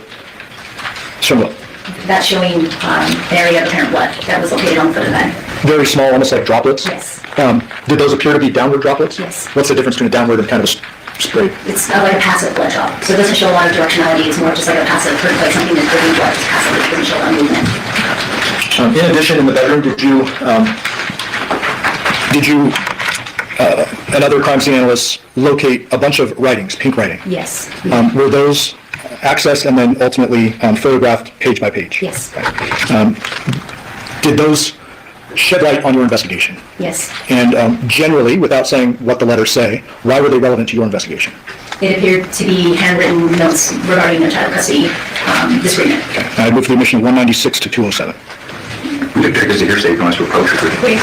That's showing an area of apparent blood that was located on the foot of the bed. Very small, almost like droplets? Yes. Did those appear to be downward droplets? Yes. What's the difference between a downward and kind of a spray? It's like a passive blood drop. So it doesn't show a lot of directionality. It's more just like a passive, like something that's dripping blood just passively. It doesn't show a lot of movement. In addition, in the bedroom, did you and other crime scene analysts locate a bunch of writings, pink writing? Yes. Were those accessed and then ultimately photographed page by page? Yes. Did those shed light on your investigation? Yes. And generally, without saying what the letters say, why were they relevant to your investigation? It appeared to be handwritten notes regarding the child custody disagreement. Okay. I move for the admission of 196 to 207. We could take this to hearsay if you want us to approach it. Wait.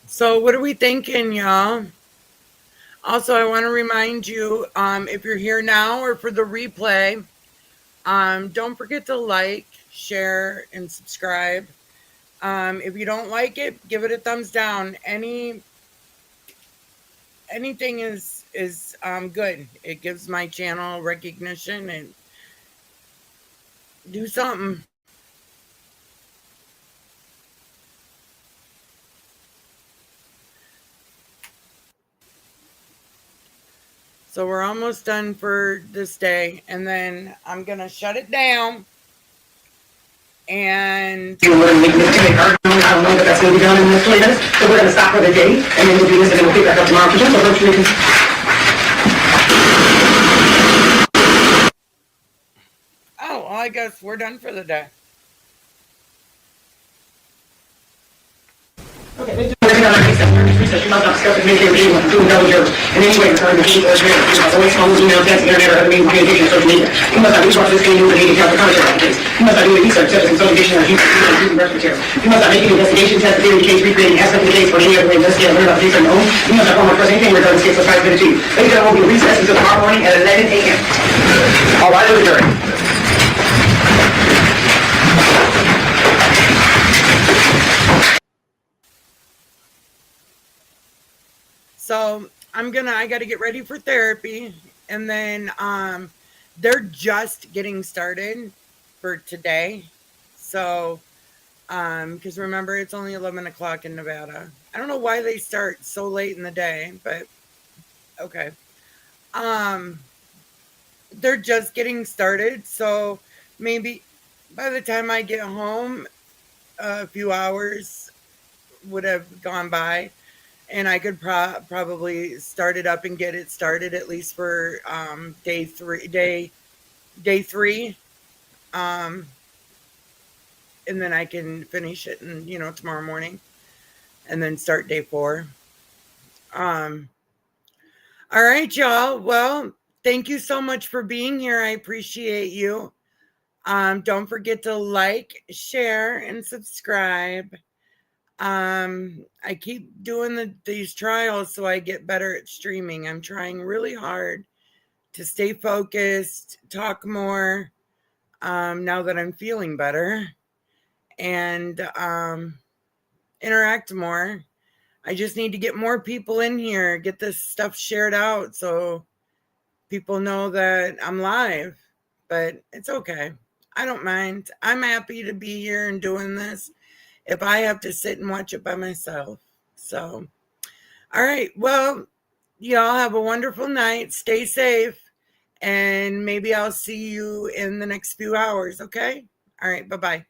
So what are we thinking, y'all? Also, I want to remind you, if you're here now or for the replay, don't forget to like, share, and subscribe If you don't like it, give it a thumbs down. Anything is good. It gives my channel recognition and do something. So we're almost done for this day, and then I'm gonna shut it down. And I don't know that that's going to be done in the next 20 minutes, so we're going to stop for the day, and then we'll do this, and then we'll pick back up tomorrow. So virtually, oh, well, I guess we're done for the day. Okay, research, you must not discuss or communicate with anyone, including fellow jurors, in any way regarding the case or jury. You must always phone, email, text, internet, or other means of communication or social media. You must not reach out to this case or any account or commentary on the case. You must not do any research, such as consultation or human birth material. You must not make any investigation, test the theory of the case, recreating aspect of the case, or any other way investigate or learn about the case on your own. You must not form or press anything regarding this case or try to fit it to you. Ladies and gentlemen, we'll be recessed until tomorrow morning at 11 a.m. All rise to the jury. So I got to get ready for therapy, and then they're just getting started for today. So because remember, it's only 11 o'clock in Nevada. I don't know why they start so late in the day, but okay. They're just getting started, so maybe by the time I get home, a few hours would have gone by, and I could probably start it up and get it started at least for day three, and then I can finish it and tomorrow morning, and then start day 4. All right, y'all. Well, thank you so much for being here. I appreciate you. Don't forget to like, share, and subscribe. I keep doing these trials so I get better at streaming. I'm trying really hard to stay focused, talk more, now that I'm feeling better, and interact more. I just need to get more people in here, get this stuff shared out so people know that I'm live, but it's okay. I don't mind. I'm happy to be here and doing this if I have to sit and watch it by myself. So, all right. Well, y'all have a wonderful night. Stay safe. And maybe I'll see you in the next few hours. Okay. All right. Bye-bye.